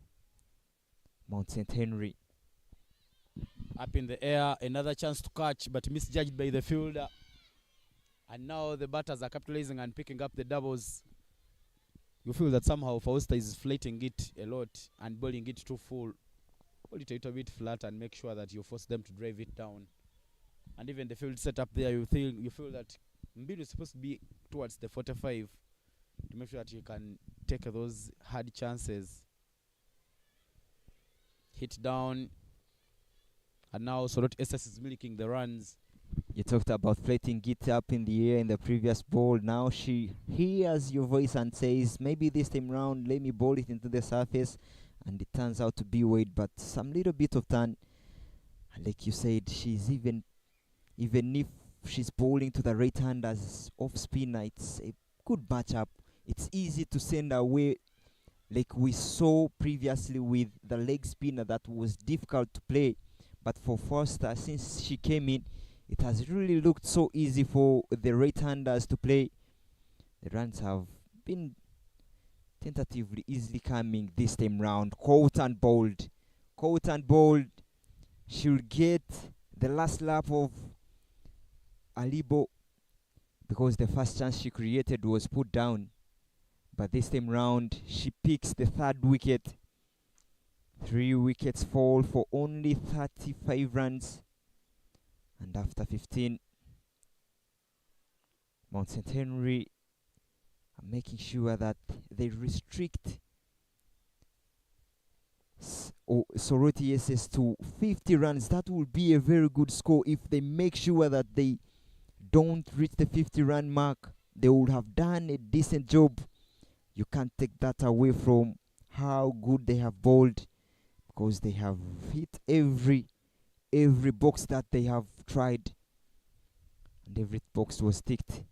Mount St. Henry. Up in the air, another chance to catch, but misjudged by the fielder. And now the batters are capitalizing and picking up the doubles. You feel that somehow Foster is flatting it a lot and bowling it too full. Hold it a little bit flat and make sure that you force them to drive it down. And even the field setup there, you feel that Mbidu is supposed to be towards the 45 to make sure that you can take those hard chances. Hit down. And now Soroti SS is milking the runs. You talked about flatting it up in the air in the previous ball. Now she hears your voice and says, maybe this time round, let me bowl it into the surface. And it turns out to be weight, but some little bit of turn. And like you said, she's even if she's bowling to the right-handers off spinner, it's a good matchup. It's easy to send away, like we saw previously with the leg spinner that was difficult to play. But for Foster, since she came in, it has really looked so easy for the right-handers to play. The runs have been tentatively easily coming this time round. Caught and bowled. She'll get the last lap of Alibo because the first chance she created was put down. But this time round, she picks the 3rd wicket. 3 wickets fall for only 35 runs. And after 15, Mount St. Henry are making sure that they restrict Soroti SS to 50 runs. That will be a very good score if they make sure that they don't reach the 50-run mark. They would have done a decent job. You can't take that away from how good they have bowled, because they have hit every box that they have tried, and every box was ticked.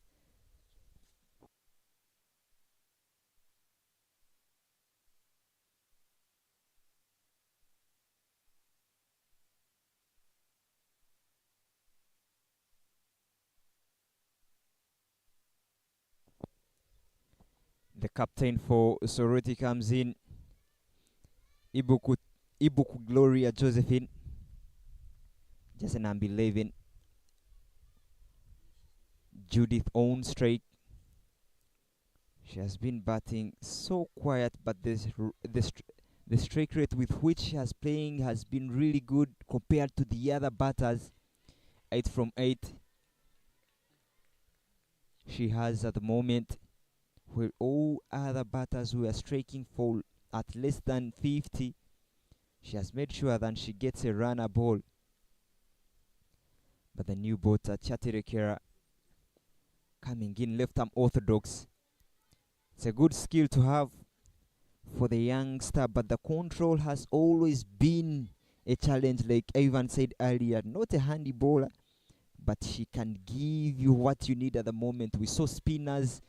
The captain for Soroti comes in, Ibuku Gloria Josephine, just an unbelieving. Judith Owen Straight. She has been batting so quiet, but the strike rate with which she has playing has been really good compared to the other batters. 8 from 8 she has at the moment, where all other batters who are striking for at less than 50, she has made sure that she gets a runner ball. But the new batter Chatirekera coming in, left arm orthodox. It's a good skill to have for the youngster, but the control has always been a challenge. Like Ivan said earlier, not a handy bowler, but she can give you what you need at the moment. We saw spinners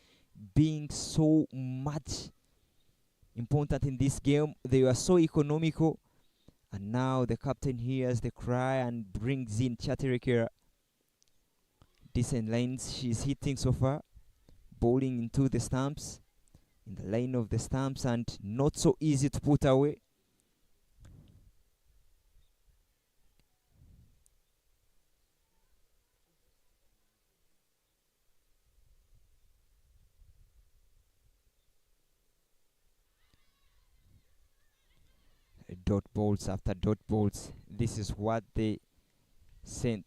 being so much important in this game. They were so economical, and now the captain hears the cry and brings in Chatirekera. Decent lines she's hitting so far, bowling into the stumps, in the line of the stumps, and not so easy to put away. Dot balls after dot balls. This is what the St.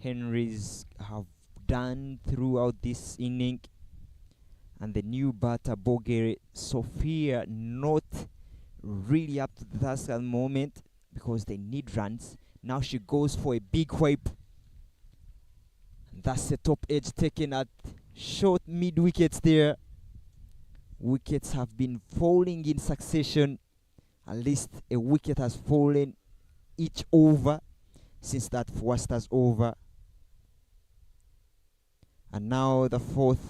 Henry's have done throughout this inning. And the new batter Bogere Sophia not really up to the task at the moment, because they need runs. Now she goes for a big wipe. That's the top edge taken at short mid wickets there. Wickets have been falling in succession. At least a wicket has fallen each over since that first has over. And now the fourth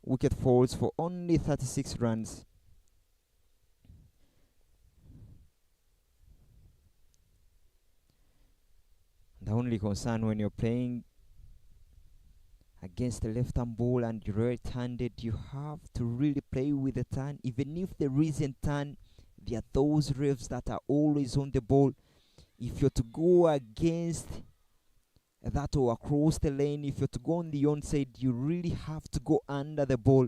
wicket falls for only 36 runs. The only concern when you're playing against the left-arm ball and you're right-handed, you have to really play with the turn. Even if there isn't turn, there are those revs that are always on the ball. If you're to go against that or across the lane, if you're to go on the onside, you really have to go under the ball.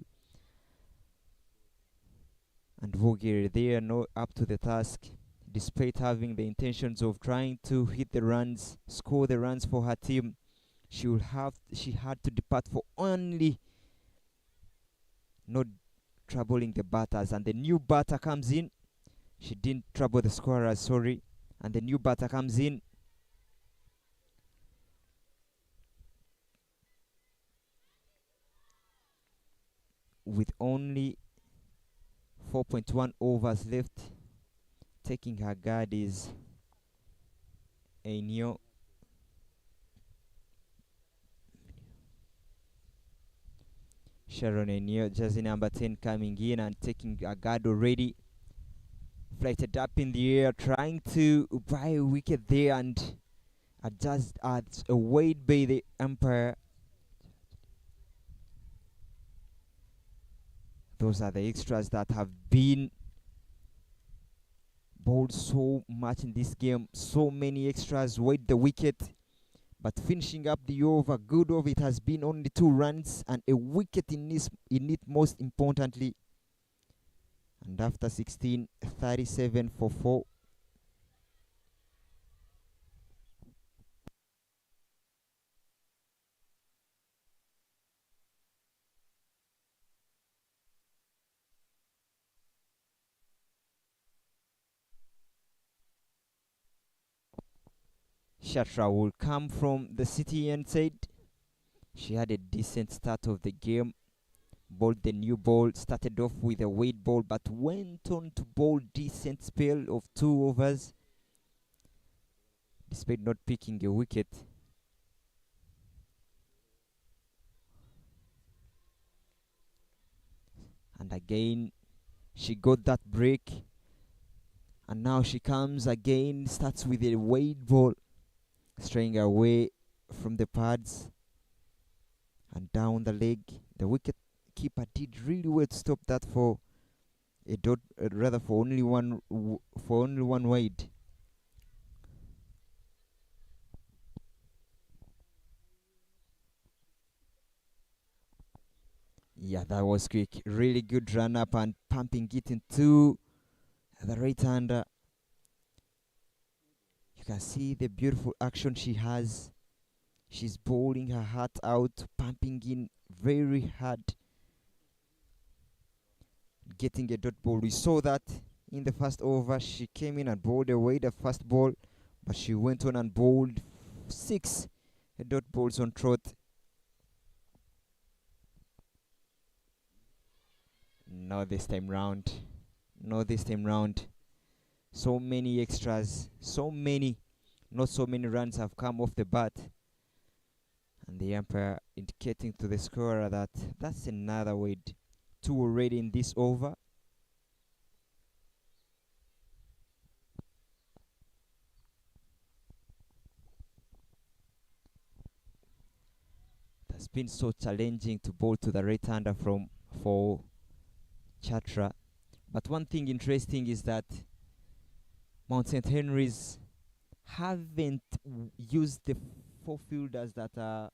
And Vogel, they are not up to the task, despite having the intentions of trying to hit the runs, score the runs for her team. She had to depart for only not troubling the batters. And the new batter comes in. She didn't trouble the scorers, sorry. And the new batter comes in. With only 4.1 overs left, taking her guard is Enyo. Sharon Enyo, jersey number 10, coming in and taking a guard already. Flighted up in the air, trying to buy a wicket there and adjust at a weight by the umpire. Those are the extras that have been bowled so much in this game. So many extras weight the wicket. But finishing up the over, good of it has been only 2 runs and a wicket in it most importantly. And after 16, 37 for 4. Shatra will come from the city end side. She had a decent start of the game. Bowled the new ball, started off with a weight ball, but went on to bowl decent spell of 2 overs, despite not picking a wicket. And again, she got that break. And now she comes again, starts with a weight ball, straying away from the pads and down the leg. The wicket keeper did really well to stop that for a dot, rather for only one wide. Yeah, that was quick. Really good run up and pumping it into the right hander. You can see the beautiful action she has. She's bowling her heart out, pumping in very hard, getting a dot ball. We saw that in the first over. She came in and bowled away the first ball, but she went on and bowled 6 dot balls on trot. Not this time round. Not this time round. So many extras. Not so many runs have come off the bat. And the umpire indicating to the scorer that that's another weight. 2 already in this over. It has been so challenging to bowl to the right-hander for Chatra. But one thing interesting is that Mount St. Henry's haven't used the 4 fielders that are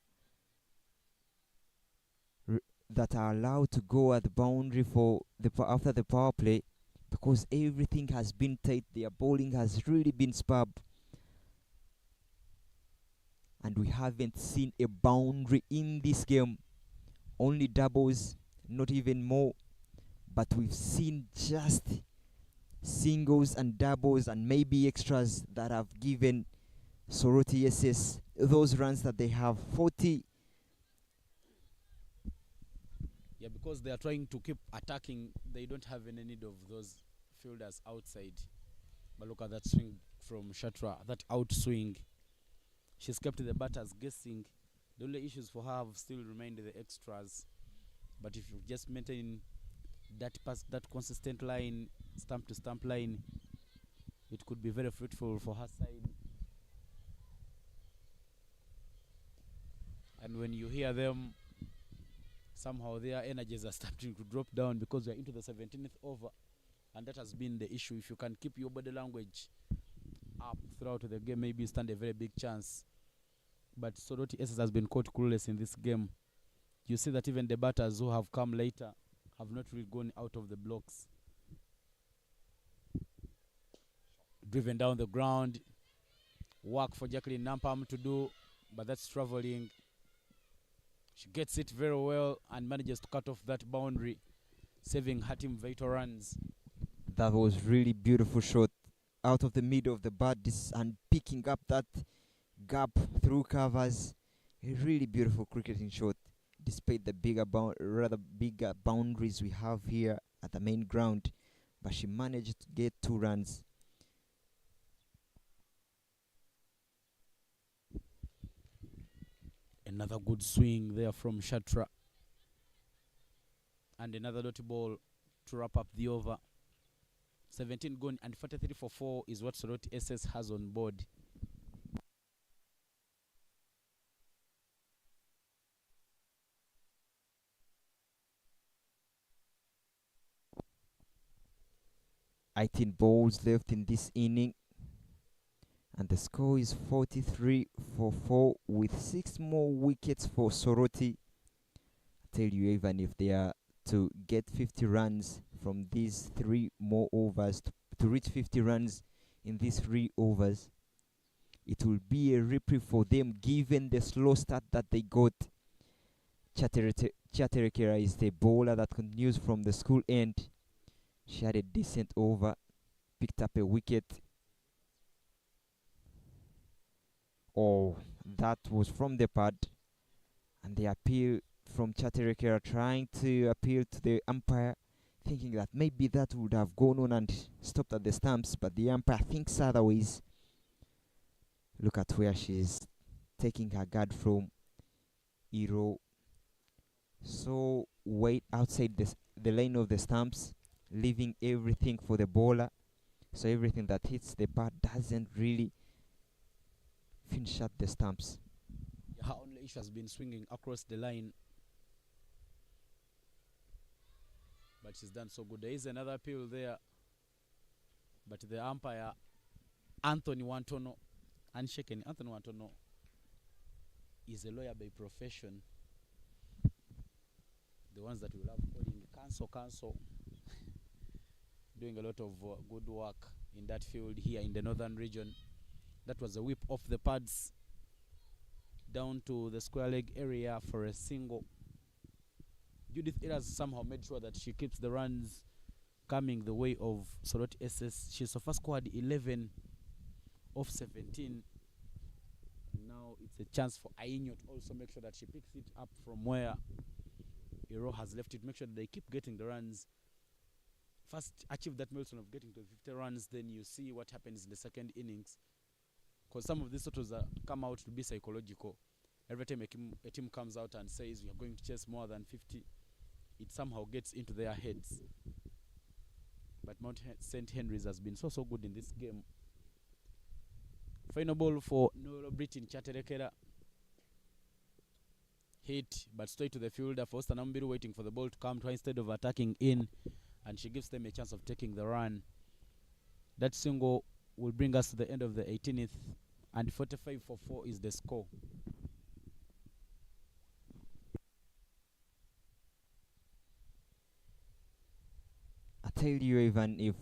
allowed to go at the boundary for after the power play, because everything has been tight. Their bowling has really been superb, and we haven't seen a boundary in this game. Only doubles, not even more, but we've seen just singles and doubles and maybe extras that have given Soroti SS those runs that they have. 40. Yeah, because they are trying to keep attacking, they don't have any need of those fielders outside. But look at that swing from Shatra, that outswing. She's kept the batters guessing. The only issues for her have still remained the extras. But if you just maintain that consistent line, stump to stump line, it could be very fruitful for her side. And when you hear them, somehow their energies are starting to drop down because we're into the 17th over, and that has been the issue. If you can keep your body language up throughout the game, maybe you stand a very big chance. But Soroti SS has been caught clueless in this game. You see that even the batters who have come later have not really gone out of the blocks. Driven down the ground. Work for Jacqueline Nampam to do, but that's traveling. She gets it very well and manages to cut off that boundary, saving her team vital runs. That was really beautiful shot out of the middle of the bat and picking up that gap through covers. A really beautiful cricketing shot, despite the bigger boundaries we have here at the main ground. But she managed to get 2 runs. Another good swing there from Shatra. And another dot ball to wrap up the over. 17 gone and 43 for 4 is what Soroti SS has on board. Eighteen balls left in this inning, and the score is 43 for 4 with 6 more wickets for Soroti. I tell you, even if they are to get 50 runs from these 3 more overs, to reach 50 runs in these 3 overs, it will be a reprieve for them given the slow start that they got. Chaterekera is the bowler that continues from the school end. She had a decent over, picked up a wicket. Oh, that was from the pad, and the appeal from Chaterekera trying to appeal to the umpire, thinking that maybe that would have gone on and stopped at the stumps, but the umpire thinks otherwise. Look at where she's taking her guard from Iro. So wait outside the lane of the stumps, leaving everything for the bowler. So everything that hits the pad doesn't really finish at the stumps. Her only issue has been swinging across the line, but she's done so good. There is another appeal there, but the umpire, Anthony Wantono, unshaken. Anthony Wantono is a lawyer by profession. The ones that we love calling counsel, doing a lot of good work in that field here in the northern region. That was a whip off the pads down to the square leg area for a single. Judith Eras somehow made sure that she keeps the runs coming the way of Soroti SS. She so far scored 11 off 17. And now it's a chance for Ainyo to also make sure that she picks it up from where Iro has left it. Make sure that they keep getting the runs. First achieve that milestone of getting to 50 runs, then you see what happens in the second innings. Because some of these totals come out to be psychological. Every time a team comes out and says we are going to chase more than 50, it somehow gets into their heads. But Mount St. Henry's has been so good in this game. Final ball for Nolo Britain Chaterekera. Hit, but straight to the fielder. Foster Nambiru waiting for the ball to come to her instead of attacking in, and she gives them a chance of taking the run. That single will bring us to the end of the 18th, and 45 for 4 is the score. I tell you, even if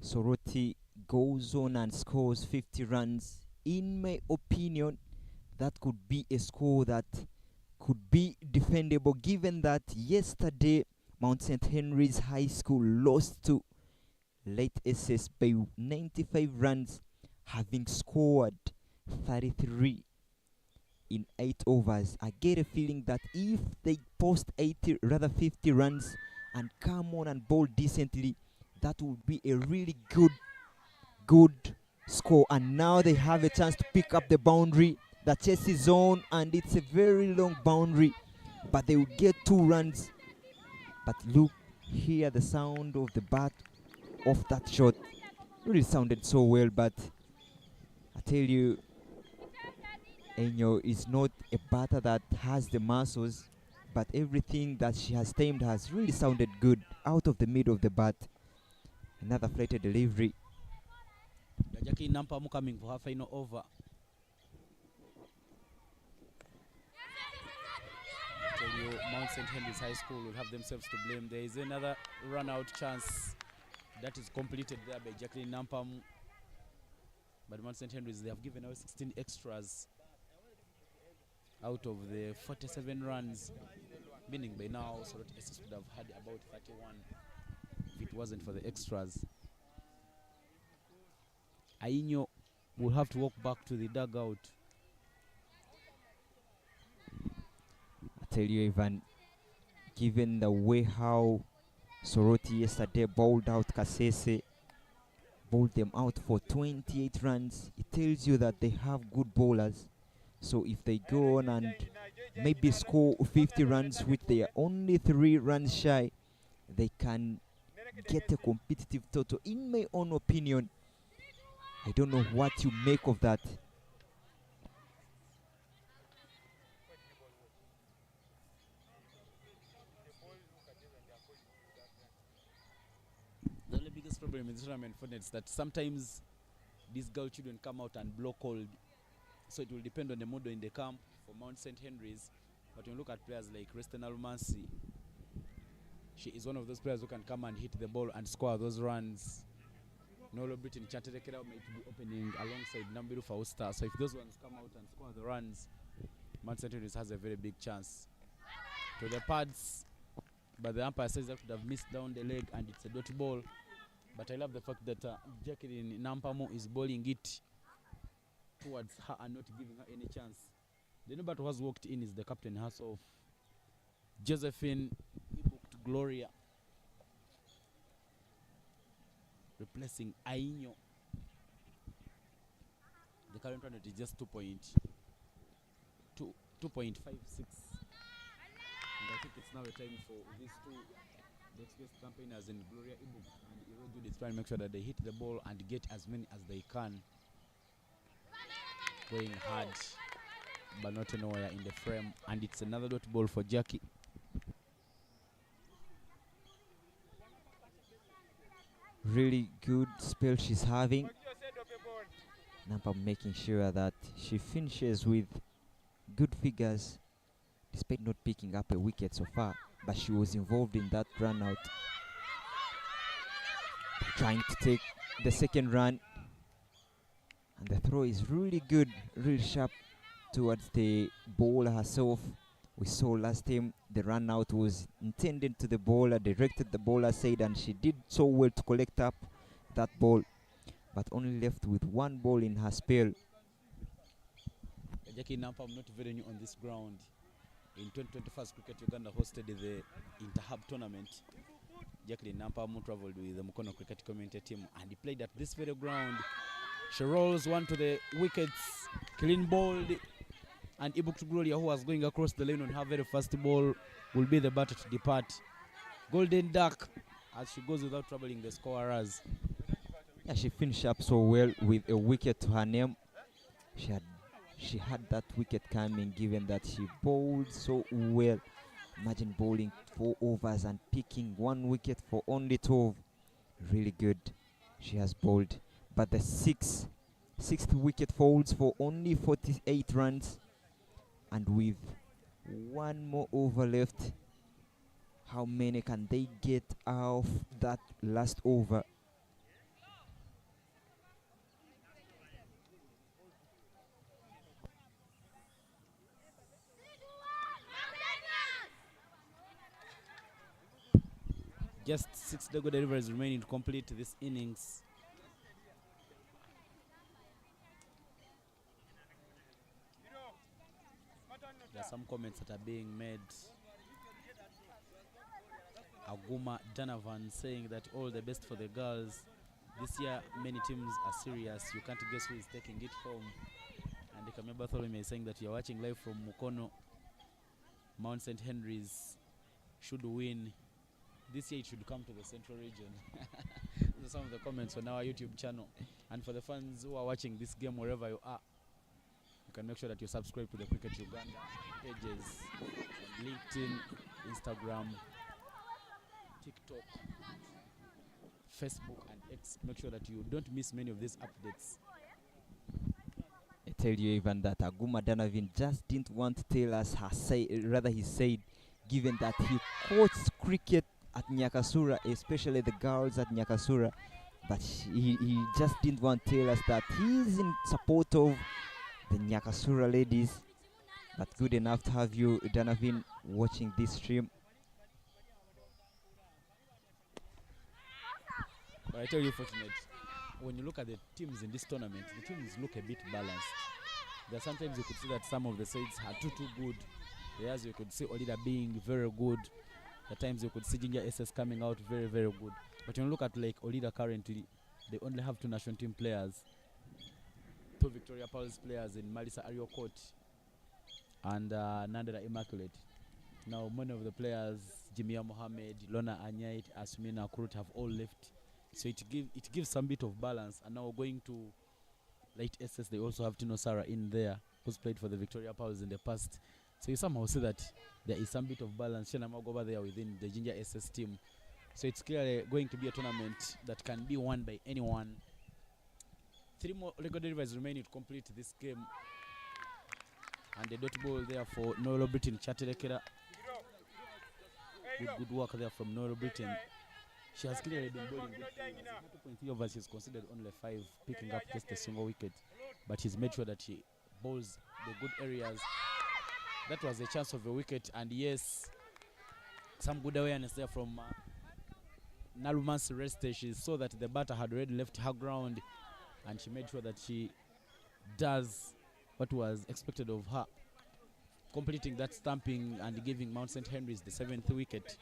Soroti goes on and scores 50 runs, in my opinion, that could be a score that could be defendable, given that yesterday Mount St. Henry's High School lost to Late SS by 95 runs, having scored 33 in 8 overs. I get a feeling that if they post 50 runs and come on and bowl decently, that would be a really good score. And now they have a chance to pick up the boundary. The chase is on, and it's a very long boundary, but they will get 2 runs. But look, hear the sound of the bat of that shot. Really sounded so well, but I tell you, Enyo is not a batter that has the muscles, but everything that she has tamed has really sounded good out of the middle of the bat. Another flighted delivery. Jackie Nampamu coming for her final over. I tell you, Mount St. Henry's High School will have themselves to blame. There is another run-out chance that is completed there by Jacqueline Nampamu. But Mount St. Henry's, they have given away 16 extras out of the 47 runs, meaning by now Soroti SS would have had about 31 if it wasn't for the extras. Ainyo will have to walk back to the dugout. I tell you, Ivan, given the way how Soroti yesterday bowled out Kasese, bowled them out for 28 runs, it tells you that they have good bowlers. So if they go on and maybe score 50 runs, which they are only 3 runs shy, they can get a competitive total. In my own opinion, I don't know what you make of that. The only biggest problem in this tournament is that sometimes these girl children come out and blow cold. So it will depend on the mood in the camp for Mount St. Henry's. But when you look at players like Reston Alumansi, she is one of those players who can come and hit the ball and score those runs. Nolo Britain Chaterekera might be opening alongside Nambiru Fausta. So if those ones come out and score the runs, Mount St. Henry's has a very big chance. To the pads, but the umpire says that could have missed down the leg and it's a dot ball. But I love the fact that Jacqueline Nampamu is bowling it towards her and not giving her any chance. The number who has walked in is the captain herself, Josephine Ibuked Gloria, replacing Ainyo. The current run rate is just 2.56. And I think it's now a time for these two next campaigners in Gloria Ibuk and Iro Judith try and make sure that they hit the ball and get as many as they can. Going hard, but not anywhere in the frame. And it's another dot ball for Jackie. Really good spell she's having. Nampa making sure that she finishes with good figures despite not picking up a wicket so far, but she was involved in that run out, trying to take the second run, and the throw is really good, really sharp towards the bowler herself. We saw last time the run out was intended to the bowler, directed the bowler side, and she did so well to collect up that ball, but only left with one ball in her spell. Jackie Nampam not very new on this ground. In 2021 Cricket Uganda hosted the Interhub tournament. Jackie Nampam traveled with the Mukono Cricket community team and he played at this very ground. She rolls one to the wickets, clean bowled, and Ibuked Gloria, who was going across the lane on her very first ball, will be the batter to depart. Golden Duck, as she goes without troubling the scorers. Yeah, she finished up so well with a wicket to her name. She had that wicket coming, given that she bowled so well. Imagine bowling 4 overs and picking 1 wicket for only 12. Really good. She has bowled. But the sixth wicket falls for only 48 runs. And with 1 more over left, how many can they get off that last over? Just 6 Dago deliveries remaining to complete this innings. There are some comments that are being made. Aguma Donovan saying that all the best for the girls. This year, many teams are serious. You can't guess who is taking it home. And Kameba Bartholomew is saying that you're watching live from Mukono. Mount St. Henry's should win. This year it should come to the central region. Those are some of the comments on our YouTube channel. And for the fans who are watching this game wherever you are, you can make sure that you subscribe to the Cricket Uganda pages on LinkedIn, Instagram, TikTok, Facebook, and X. Make sure that you don't miss many of these updates. I tell you even that Aguma Donovan just didn't want to tell us he said, given that he coached cricket at Nyakasura, especially the girls at Nyakasura, but he just didn't want to tell us that he's in support of the Nyakasura ladies. But good enough to have you, Donovan, watching this stream. But I tell you, Fortunate, when you look at the teams in this tournament, the teams look a bit balanced. There are sometimes you could see that some of the sides are too good. Whereas you could see Olida being very good. At times you could see Ginger SS coming out very, very good. But when you look at like Olida currently, they only have 2 national team players. 2 Victoria Pulse players in Malisa Ario Court and Nandera Immaculate. Now many of the players, Jimia Mohammed, Lona Anyait, Asmina Kurut have all left. So it gives some bit of balance. And now going to late SS, they also have Tino Sara in there, who's played for the Victoria Pulse in the past. So you somehow see that there is some bit of balance. Shenamog over there within the Ginger SS team. So it's clearly going to be a tournament that can be won by anyone. 3 more Lego deliveries remaining to complete this game. And the dot ball there for Noro Britain Chatelekera. Good work there from Noro Britain. She has clearly been bowling good. 2.3 overs, she's considered only 5, picking up just a single wicket. But she's made sure that she bowls the good areas. That was a chance of a wicket, and yes, some good awareness there from Nalumansi Reste. She saw that the batter had already left her ground, and she made sure that she does what was expected of her, completing that stamping and giving Mount St. Henry's the 7th wicket.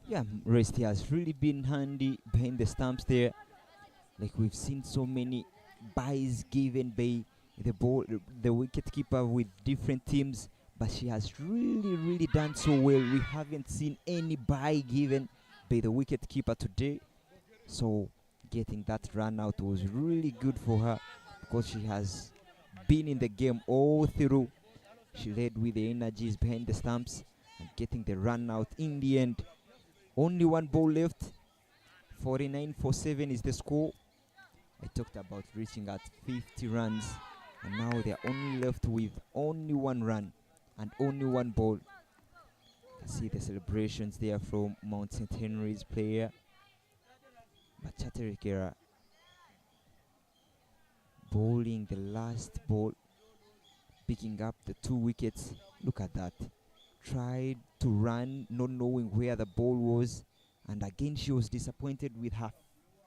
Yeah, Resty has really been handy behind the stumps there. Like we've seen so many buys given by the wicket keeper with different teams, but she has really done so well. We haven't seen any buy given by the wicket keeper today, so getting that run out was really good for her because she has been in the game all through. She led with the energies behind the stumps and getting the run out in the end. Only one ball left. 49 for 7 is the score. I talked about reaching at 50 runs, and now they are only left with only one run and only one ball. You can see the celebrations there from Mount St. Henry's player. But Chaterekera bowling the last ball, picking up the 2 wickets. Look at that. Tried to run, not knowing where the ball was, and again she was disappointed with her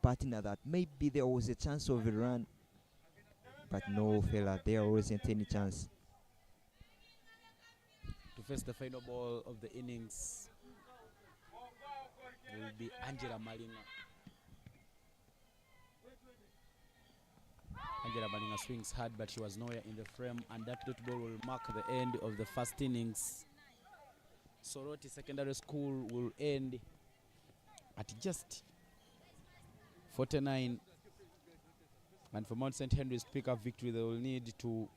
partner that maybe there was a chance of a run, but no fella, there wasn't any chance. To face the final ball of the innings will be Angela Malinga. Angela Malinga swings hard, but she was nowhere in the frame, and that dot ball will mark the end of the first innings. Soroti Secondary School will end at just 49, and for Mount St. Henry's to pick up victory, they will need to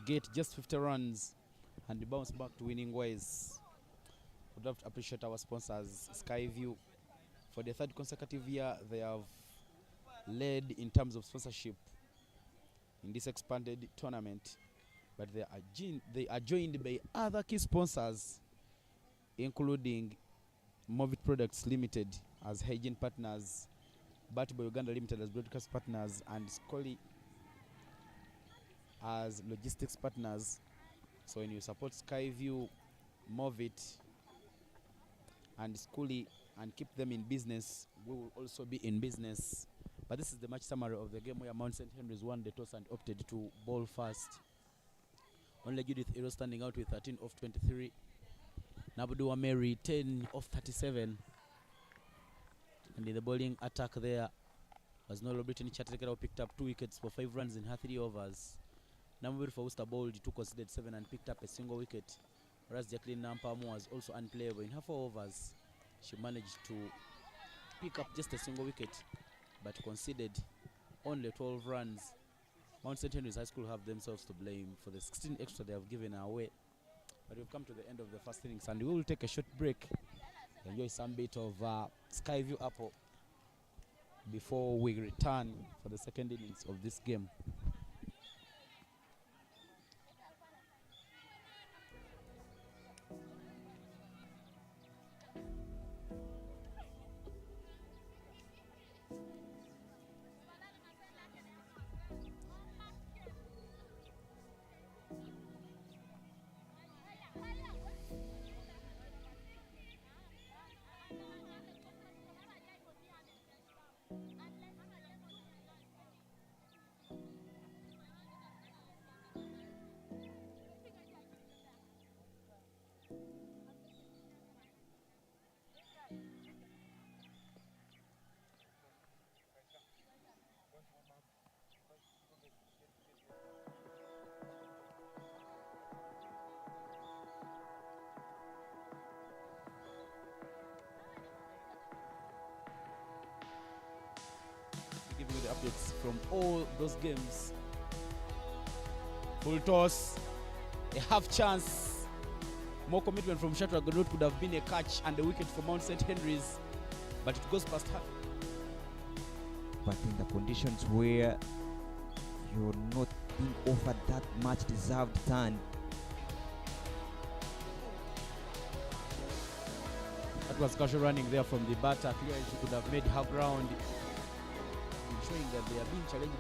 get just 50 runs and bounce back to winning ways. Would love to appreciate our sponsors, Skyview. For the 3rd consecutive year, they have led in terms of sponsorship in this expanded tournament, but they are joined by other key sponsors, including Movit Products Limited as hygiene partners, Batboy Uganda Limited as broadcast partners, and Scully as logistics partners. So when you support Skyview, Movit, and Scully and keep them in business, we will also be in business. But this is the match summary of the game where Mount St. Henry's won the toss and opted to bowl first. Only Judith Iro standing out with 13 off 23. Nabudua Mary 10 off 37. And in the bowling attack there was Nolo Brittany Chatekera, who picked up 2 wickets for 5 runs in her 3 overs. Namubiri for Worcester bowled 2 conceded 7 and picked up a single wicket. Whereas Jacqueline Nampamu was also unplayable. In her 4 overs, she managed to pick up just a single wicket, but conceded only 12 runs. Mount St. Henry's High School have themselves to blame for the 16 extra they have given away. But we've come to the end of the first innings, and we will take a short break, enjoy some bit of Skyview Apple before we return for the second innings of this game. Giving you the updates from all those games. Full toss, a half chance, more commitment from Shatra Godot could have been a catch and a wicket for Mount St. Henry's, but it goes past her. But in the conditions where you're not being offered that much deserved turn, that was casual running there from the batter. Clearly she could have made her ground, showing that they are being challenged.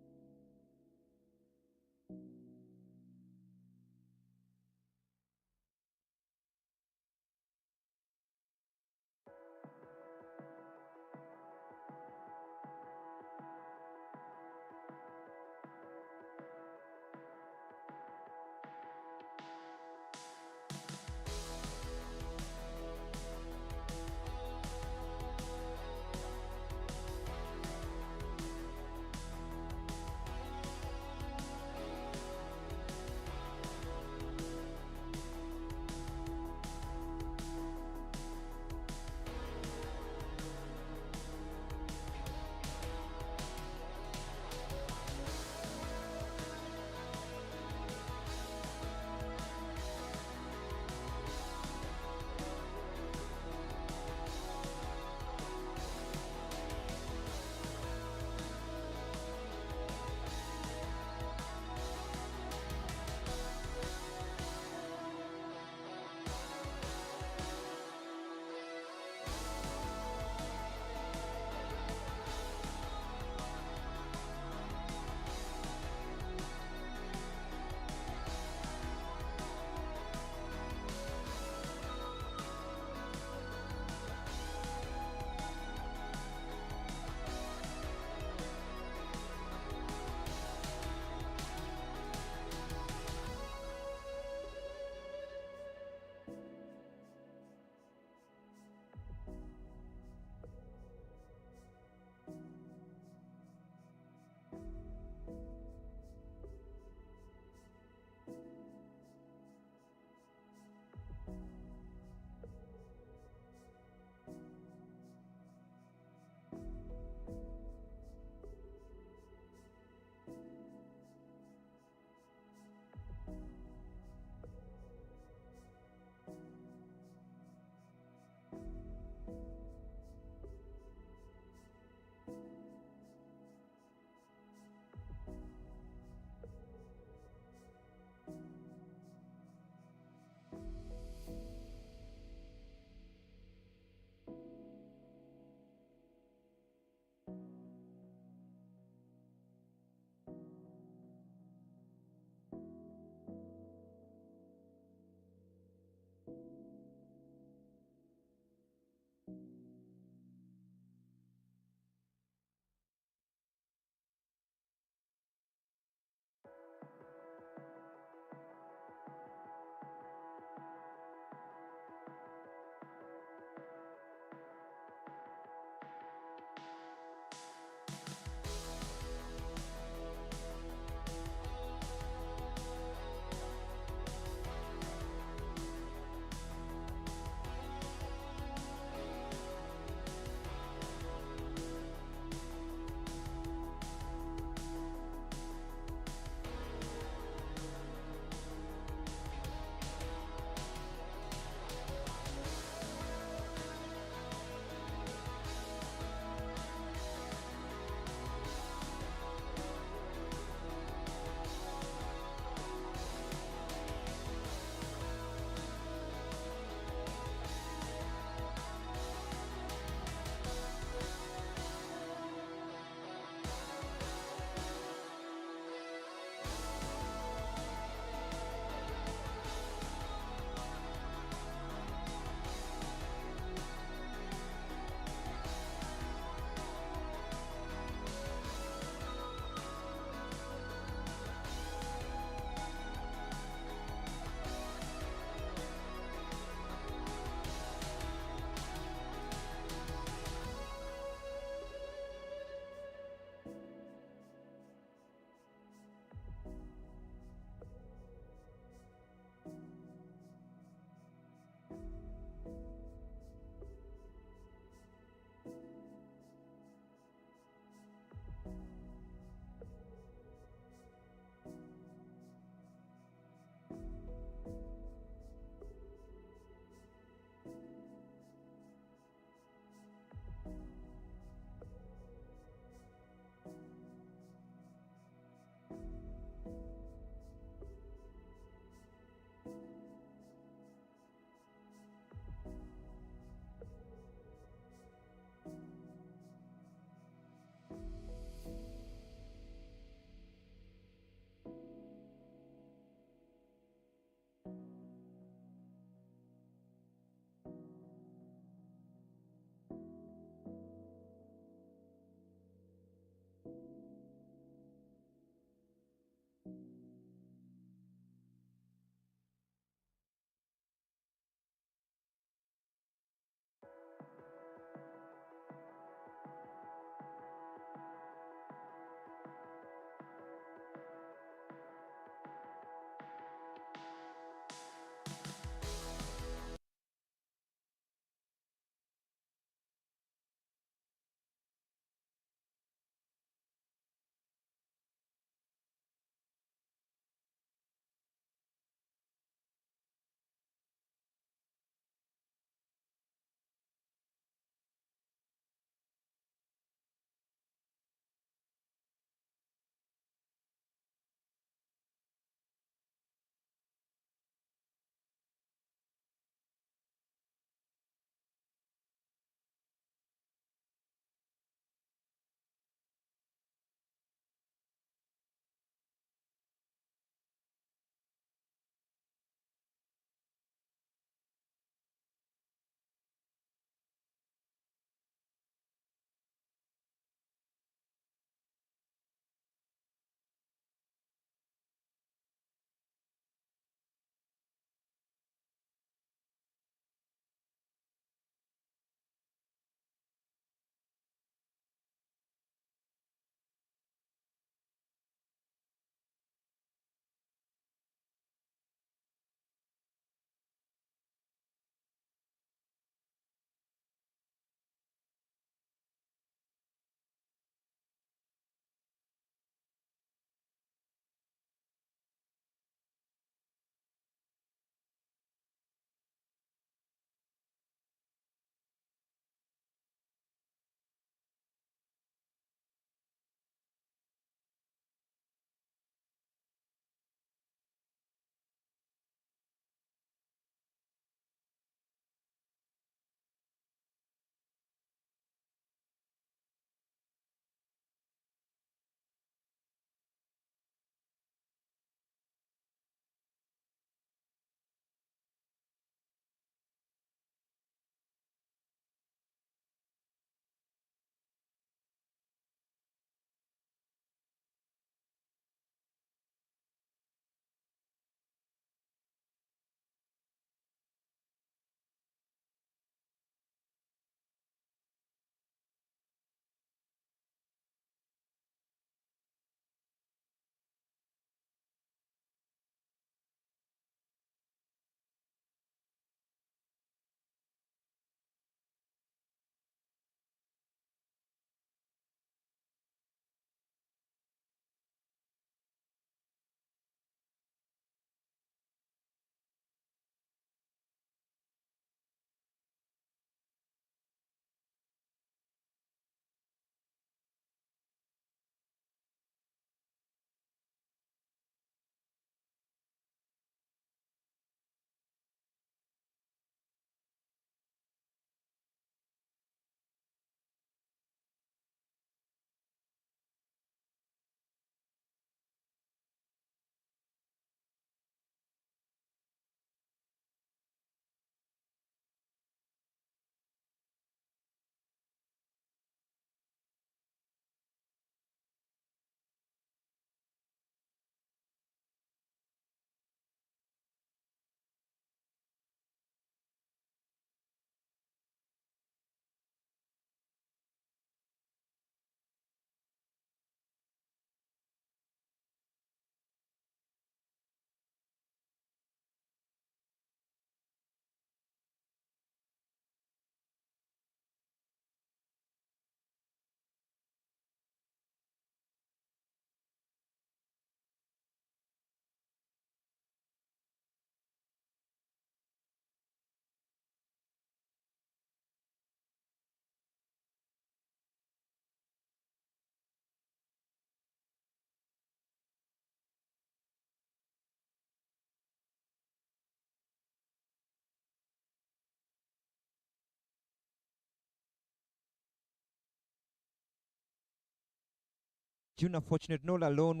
Juna Fortunate, not alone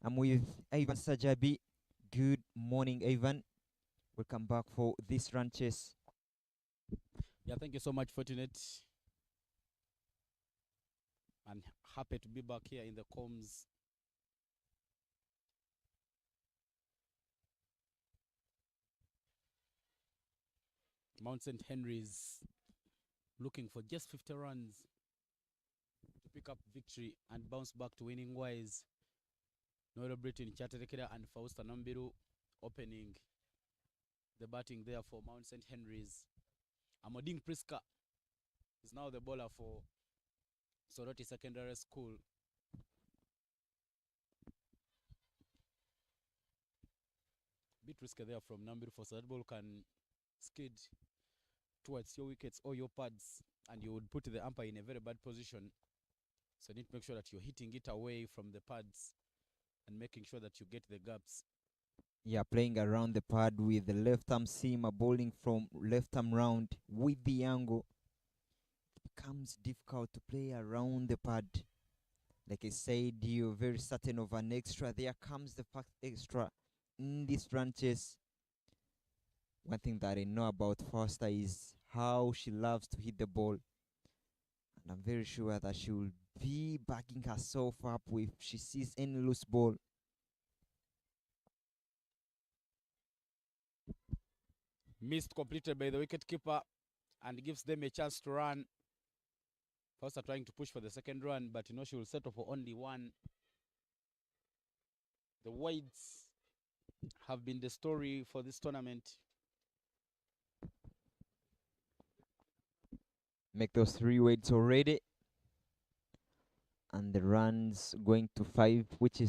I'm with Ivan Sajabi. Good morning, Ivan. Welcome back for this run chase. Yeah, thank you so much, Fortunate. And happy to be back here in the comms. Mount St. Henry's looking for just 50 runs to pick up victory and bounce back to winning ways. Noel Britain, Chaterekera and Fausta Nambiru opening the batting there for Mount St. Henry's. Amoding Priska is now the bowler for Soroti Secondary School. Bit risky there from Nambiru for so that ball can skid towards your wickets or your pads, and you would put the umpire in a very bad position. So you need to make sure that you're hitting it away from the pads and making sure that you get the gaps. Yeah, playing around the pad with the left arm seamer, bowling from left arm round with the angle. It becomes difficult to play around the pad. Like I said, you're very certain of an extra. There comes the first extra in this run chase. One thing that I know about Foster is how she loves to hit the ball. And I'm very sure that she will be backing herself up if she sees any loose ball. Missed completed by the wicketkeeper and gives them a chance to run. Foster trying to push for the second run, but you know she will settle for only one. The wides have been the story for this tournament. Make those 3 wides already. And the runs going to 5, which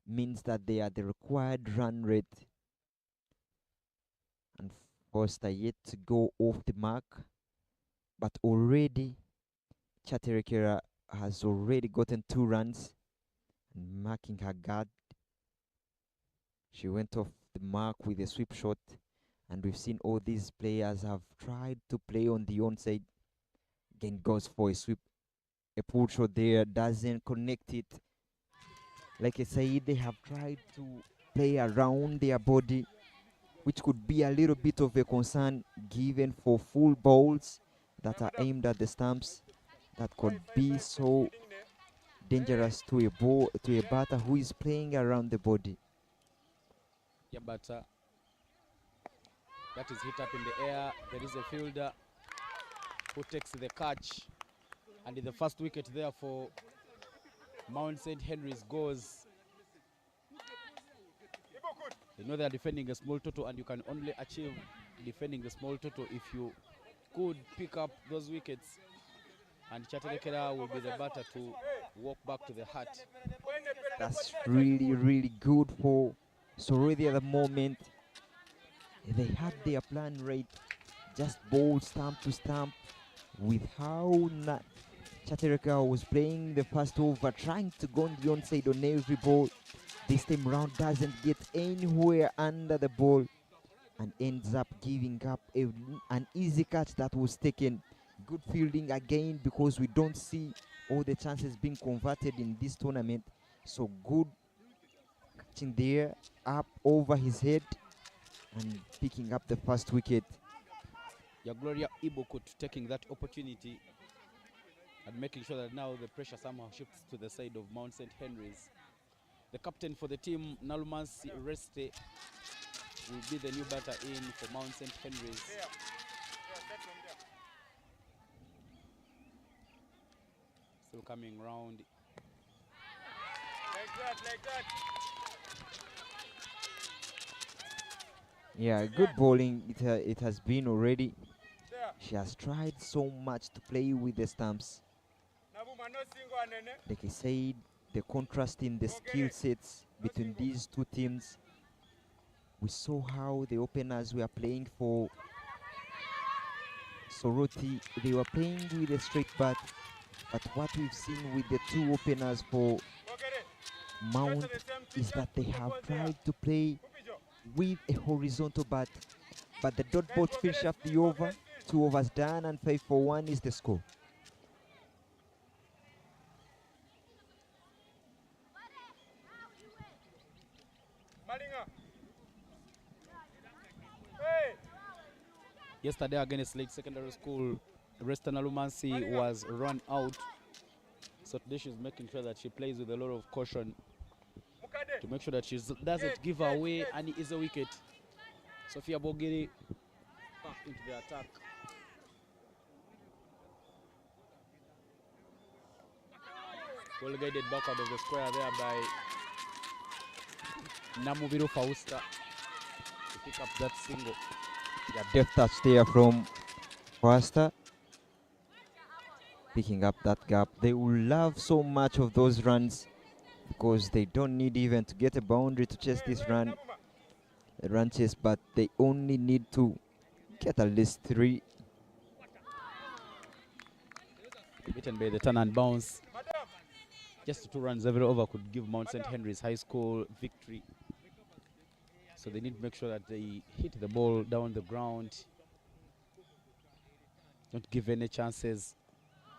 means that they are the required run rate. And Foster yet to go off the mark, but already Chaterekera has already gotten 2 runs and marking her guard. She went off the mark with a sweep shot, and we've seen all these players have tried to play on the onside. Again goes for a sweep. A pull shot there, doesn't connect it. Like I said, they have tried to play around their body, which could be a little bit of a concern given for full balls that are aimed at the stumps. That could be so dangerous to a batter who is playing around the body. Yeah, but that is hit up in the air. There is a fielder who takes the catch, and in the first wicket there for Mount St. Henry's goes. You know they are defending a small total, and you can only achieve defending the small total if you could pick up those wickets. And Chaterekera will be the batter to walk back to the hut. That's really, really good for Soroti at the moment. They had their plan right, just bowl stump to stump, with how Chaterekera was playing the first over, trying to go on the onside on every ball. This time round doesn't get anywhere under the ball and ends up giving up an easy catch that was taken. Good fielding again, because we don't see all the chances being converted in this tournament. So good catching there, up over his head and picking up the first wicket. Yeah, Gloria Ibokut taking that opportunity and making sure that now the pressure somehow shifts to the side of Mount St. Henry's. The captain for the team, Nalumansi Reste, will be the new batter in for Mount St. Henry's. Still coming round. Like that. Yeah, good bowling it has been already. She has tried so much to play with the stumps. Like I said, the contrast in the skill sets between these two teams. We saw how the openers were playing for Soroti. They were playing with a straight bat, but what we've seen with the 2 openers for Mount is that they have tried to play with a horizontal bat, but the dot ball finish up the over. 2 overs done, and 5 for 1 is the score. Yesterday against Lake Secondary School, Reston Alumansi was run out. So today she's making sure that she plays with a lot of caution to make sure that she doesn't give away any easy wicket. Sophia Bogiri back into the attack. Well guided backward of the square there by Namubiru Fausta to pick up that single. Yeah, deft touch there from Foster. Picking up that gap. They will love so much of those runs because they don't need even to get a boundary to chase this run chase, but they only need to get at least 3. Beaten by the turn and bounce. Just 2 runs every over could give Mount St. Henry's High School victory. So they need to make sure that they hit the ball down the ground. Don't give any chances.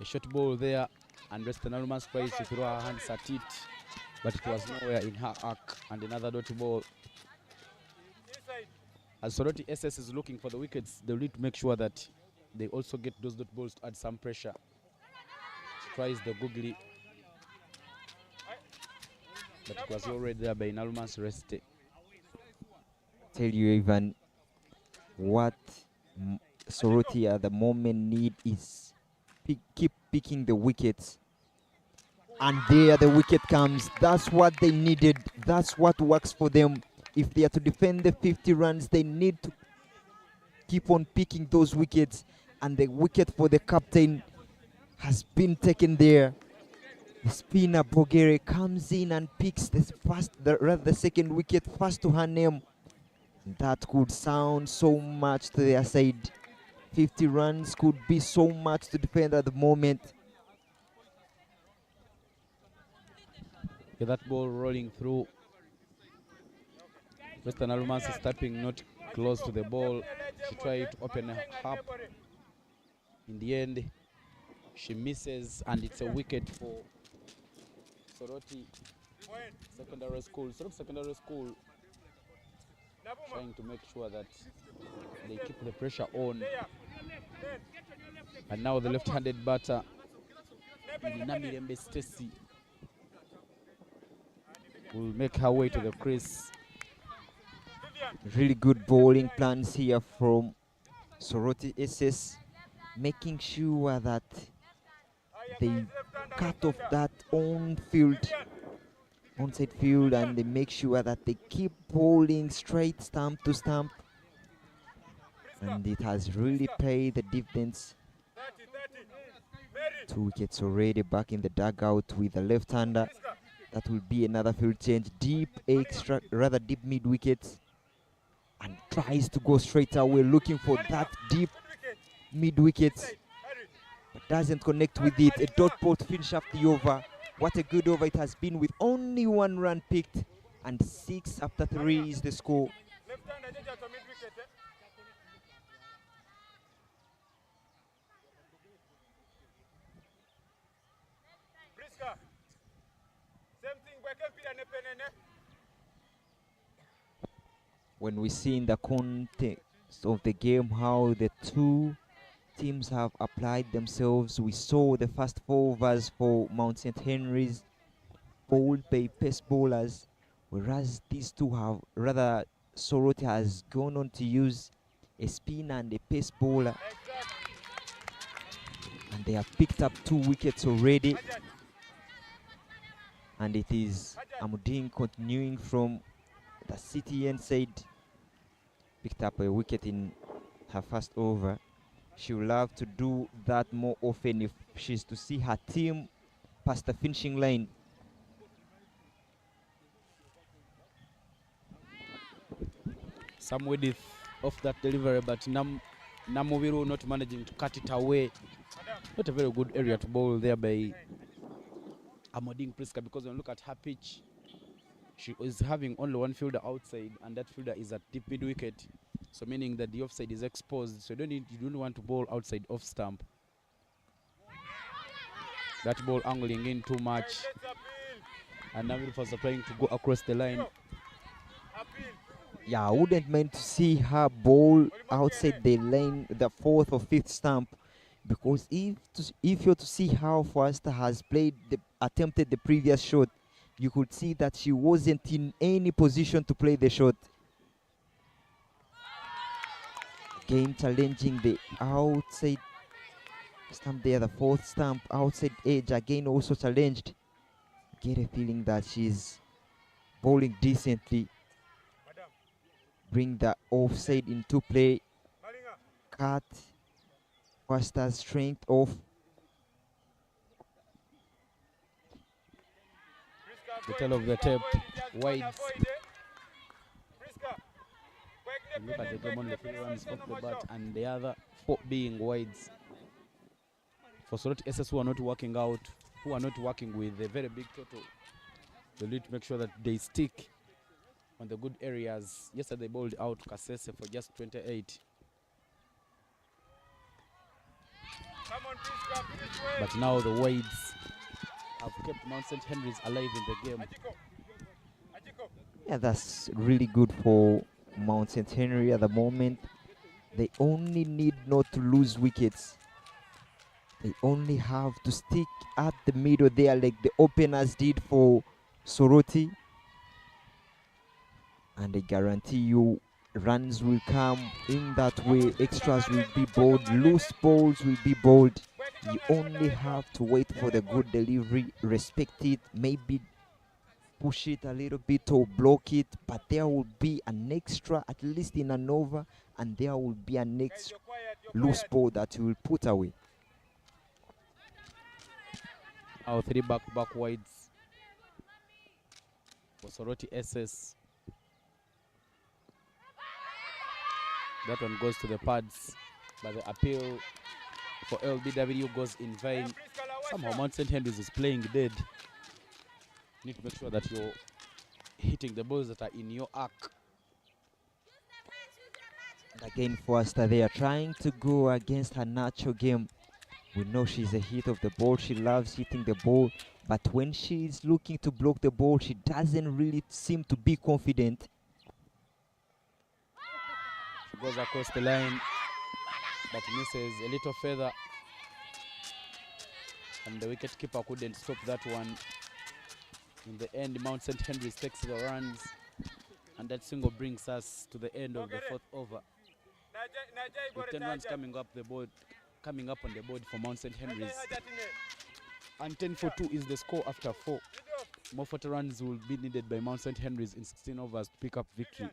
A short ball there, and Reston Alumansi tries to throw her hands at it, but it was nowhere in her arc. And another dot ball. As Soroti SS is looking for the wickets, they need to make sure that they also get those dot balls to add some pressure. She tries the googly, but it was already there by Alumansi Reste. Tell you even what Soroti at the moment need is keep picking the wickets, and there the wicket comes. That's what they needed. That's what works for them. If they are to defend the 50 runs, they need to keep on picking those wickets, and the wicket for the captain has been taken there. The spinner Bogere comes in and picks the second wicket first to her name. That could sound so much to their side. 50 runs could be so much to defend at the moment. Yeah, that ball rolling through. Reston Alumansi stepping not close to the ball. She tried to open her up. In the end, she misses, and it's a wicket for Soroti Secondary School. Soroti Secondary School trying to make sure that they keep the pressure on. And now the left-handed batter, Namirembe Stacy, will make her way to the crease. Really good bowling plans here from Soroti SS, making sure that they cut off that onside field, and they make sure that they keep bowling straight stump to stump. And it has really paid the dividends. 2 wickets already back in the dugout with the left-hander. That will be another field change. Deep mid wickets, and tries to go straight away looking for that deep mid wickets, but doesn't connect with it. A dot ball to finish up the over. What a good over it has been, with only 1 run picked, and 6 after 3 is the score. When we see in the context of the game how the 2 teams have applied themselves, we saw the first 4 overs for Mount St. Henry's bowled by pace bowlers, whereas these 2 have, rather Soroti has gone on to use a spinner and a pace bowler, and they have picked up 2 wickets already. And it is Amudin continuing from the CTN side. Picked up a wicket in her first over. She will love to do that more often if she's to see her team past the finishing line. Some width off that delivery, but Namubiru not managing to cut it away. Not a very good area to bowl there by Amodine Priska, because when you look at her pitch, she is having only 1 fielder outside, and that fielder is at deep mid wicket. So meaning that the offside is exposed. So you don't want to bowl outside off stump. That ball angling in too much, and Namubiru was trying to go across the line. Yeah, I wouldn't meant to see her bowl outside the lane, the fourth or fifth stump, because if you're to see how Foster has attempted the previous shot, you could see that she wasn't in any position to play the shot. Again, challenging the outside stump there, the fourth stump, outside edge, again also challenged. Get a feeling that she's bowling decently. Bring the offside into play. Cut Foster's strength off. The tail of the tape, wides. Look at the game, only 3 runs off the bat, and the other 4 being wides. For Soroti SS who are not working out, who are not working with a very big total, they need to make sure that they stick on the good areas. Yesterday they bowled out Kasese for just 28. But now the wides have kept Mount St. Henry's alive in the game. Yeah, that's really good for Mount St. Henry at the moment. They only need not to lose wickets. They only have to stick at the middle there like the openers did for Soroti. And I guarantee you runs will come in that way. Extras will be bowled. Loose balls will be bowled. You only have to wait for the good delivery, respect it, maybe push it a little bit or block it, but there will be an extra, at least in an over, and there will be an next loose ball that you will put away. Our 3 back wides for Soroti SS. That one goes to the pads, but the appeal for LBW goes in vain. Somehow Mount St. Henry's is playing dead. You need to make sure that you're hitting the balls that are in your arc. And again, Foster, they are trying to go against her natural game. We know she's a hit of the ball. She loves hitting the ball. But when she's looking to block the ball, she doesn't really seem to be confident. She goes across the line, but misses a little further. And the wicket keeper couldn't stop that one. In the end, Mount St. Henry's takes the runs. And that single brings us to the end of the 4th over. With 10 runs coming up on the board for Mount St. Henry's. And 10 for 2 is the score after 4. More 40 runs will be needed by Mount St. Henry's in 16 overs to pick up victory.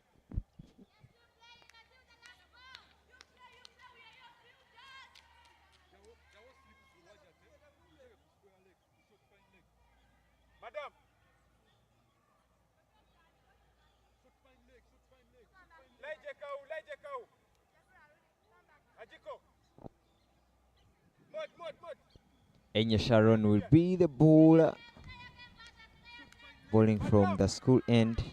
Enya Sharon will be the bowler, bowling from the school end.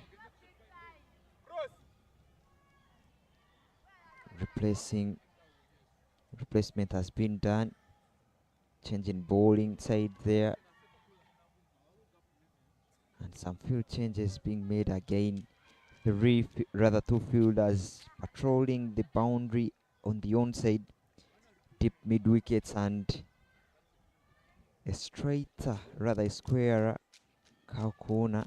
Replacement has been done. Changing bowling side there. And some field changes being made again. Two fielders patrolling the boundary on the onside. Deep mid wickets and a straighter, rather a square cow corner.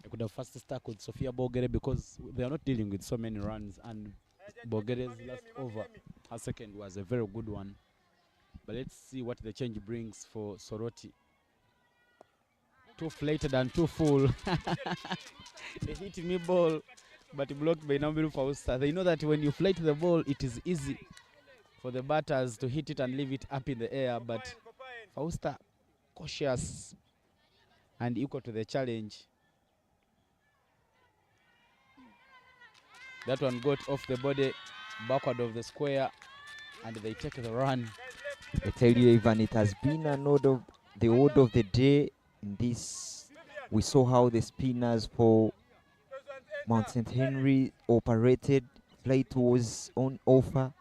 I could have first stuck with Sophia Bogere because they are not dealing with so many runs, and Bogere's last over, her second, was a very good one. But let's see what the change brings for Soroti. Too flated and too full. They hit me ball, but blocked by Nambiru Fausta. They know that when you flight the ball, it is easy for the batters to hit it and leave it up in the air, but Fausta cautious and equal to the challenge. That one got off the body, backward of the square, and they take the run. I tell you, Ivan, it has been the order of the day in this. We saw how the spinners for Mount St. Henry operated. Flight was on offer.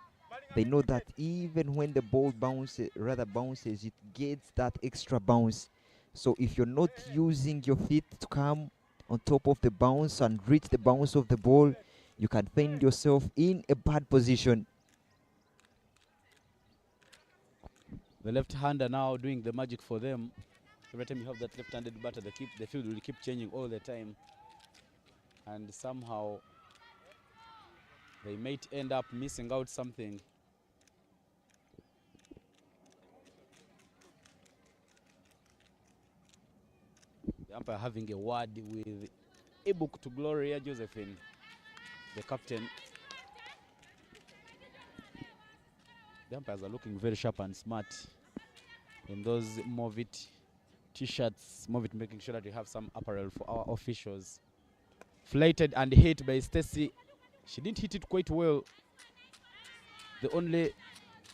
They know that even when the ball bounces, it gets that extra bounce. So if you're not using your feet to come on top of the bounce and reach the bounce of the ball, you can find yourself in a bad position. The left-hander now doing the magic for them. Every time you have that left-handed batter, the field will keep changing all the time. And somehow they might end up missing out something. The umpire having a word with Ebook to Gloria Josephine, the captain. The umpires are looking very sharp and smart in those Movit t-shirts. Movit making sure that we have some apparel for our officials. Flighted and hit by Stacy. She didn't hit it quite well. The only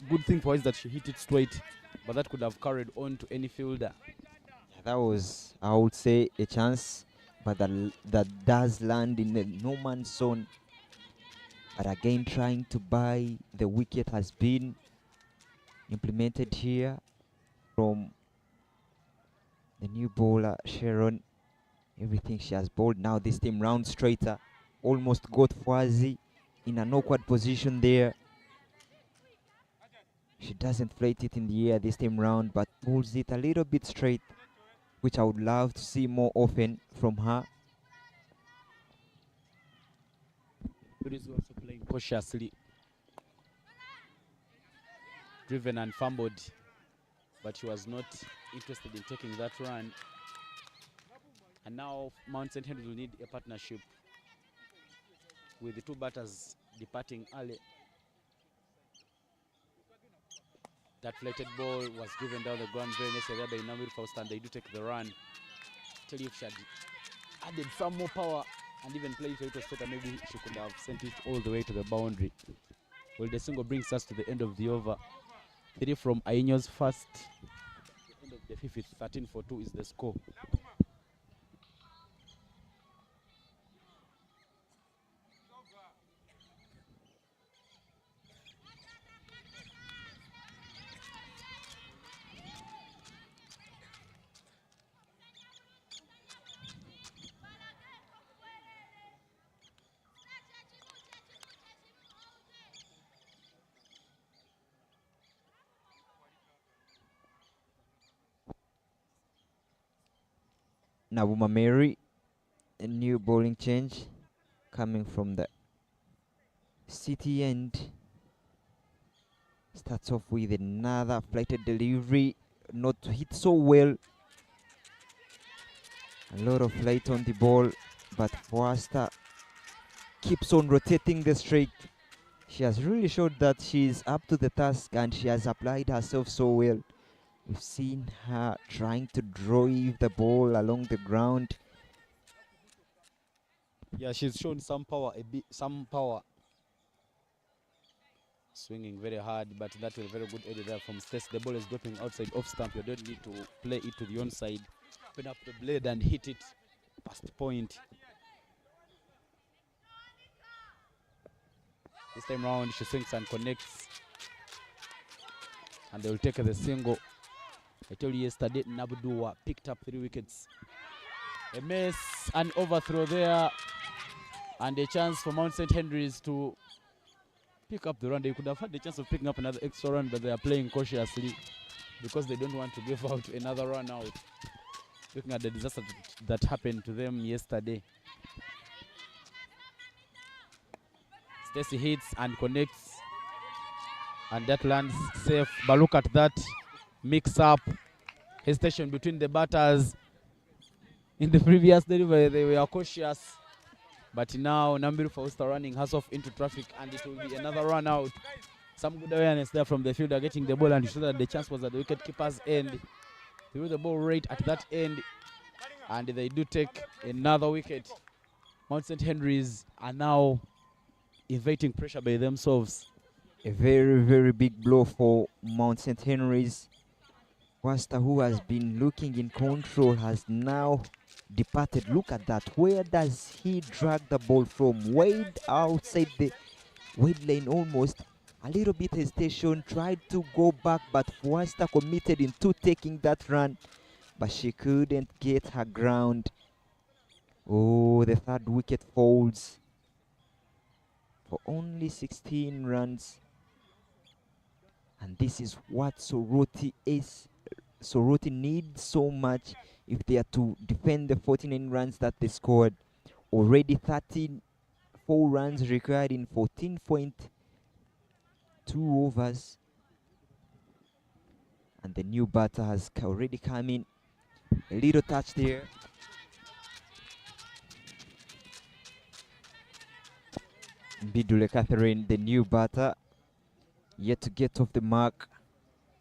good thing for her is that she hit it straight, but that could have carried on to any fielder. That was, I would say, a chance, but that does land in the no man's zone. But again, trying to buy the wicket has been implemented here from the new bowler, Sharon. Everything she has bowled now this time round straighter. Almost got Fwazi in an awkward position there. She doesn't flight it in the air this time round, but pulls it a little bit straight, which I would love to see more often from her. But is also playing cautiously. Driven and fumbled, but she was not interested in taking that run. And now Mount St. Henry will need a partnership with the two batters departing early. That flighted ball was given down the ground very nicely there by Namir Faust, and they do take the run. Tell you if she had added some more power and even played for it was better, maybe she could have sent it all the way to the boundary. Well, the single brings us to the end of the over. 3 from Ainyo's first. The end of the fifth is 13-4-2 is the score. Nabuma Mary, a new bowling change coming from the city end. Starts off with another flighted delivery, not hit so well. A lot of flight on the ball, but Foster keeps on rotating the strike. She has really showed that she's up to the task and she has applied herself so well. We've seen her trying to drive the ball along the ground. Yeah, she's shown some power, some power. Swinging very hard, but that's a very good edge there from Stace. The ball is dropping outside off stump. You don't need to play it to the onside. Open up the blade and hit it past point. This time round, she swings and connects. And they will take the single. I told you yesterday, Nabudua picked up 3 wickets. A miss, an overthrow there. And a chance for Mount St. Henry's to pick up the run. They could have had the chance of picking up another extra run, but they are playing cautiously because they don't want to give out another run out. Looking at the disaster that happened to them yesterday. Stacy hits and connects, and that lands safe. But look at that mix-up, hesitation between the batters. In the previous delivery, they were cautious. But now Nambiru Fausta running herself into traffic, and it will be another run out. Some good awareness there from the fielder getting the ball, and so that the chance was at the wicket keeper's end. They threw the ball right at that end, and they do take another wicket. Mount St. Henry's are now evading pressure by themselves. A very, very big blow for Mount St. Henry's. Wasta, who has been looking in control, has now departed. Look at that. Where does he drag the ball from? Wide outside the wide lane almost. A little bit hesitation, tried to go back, but Wasta committed into taking that run. but she couldn't get her ground. Oh, the third wicket falls for only 16 runs. And this is what Soroti needs so much if they are to defend the 49 runs that they scored. Already 34 runs required in 14.2 overs. And the new batter has already come in. A little touch there. Bidule Catherine, the new batter, yet to get off the mark,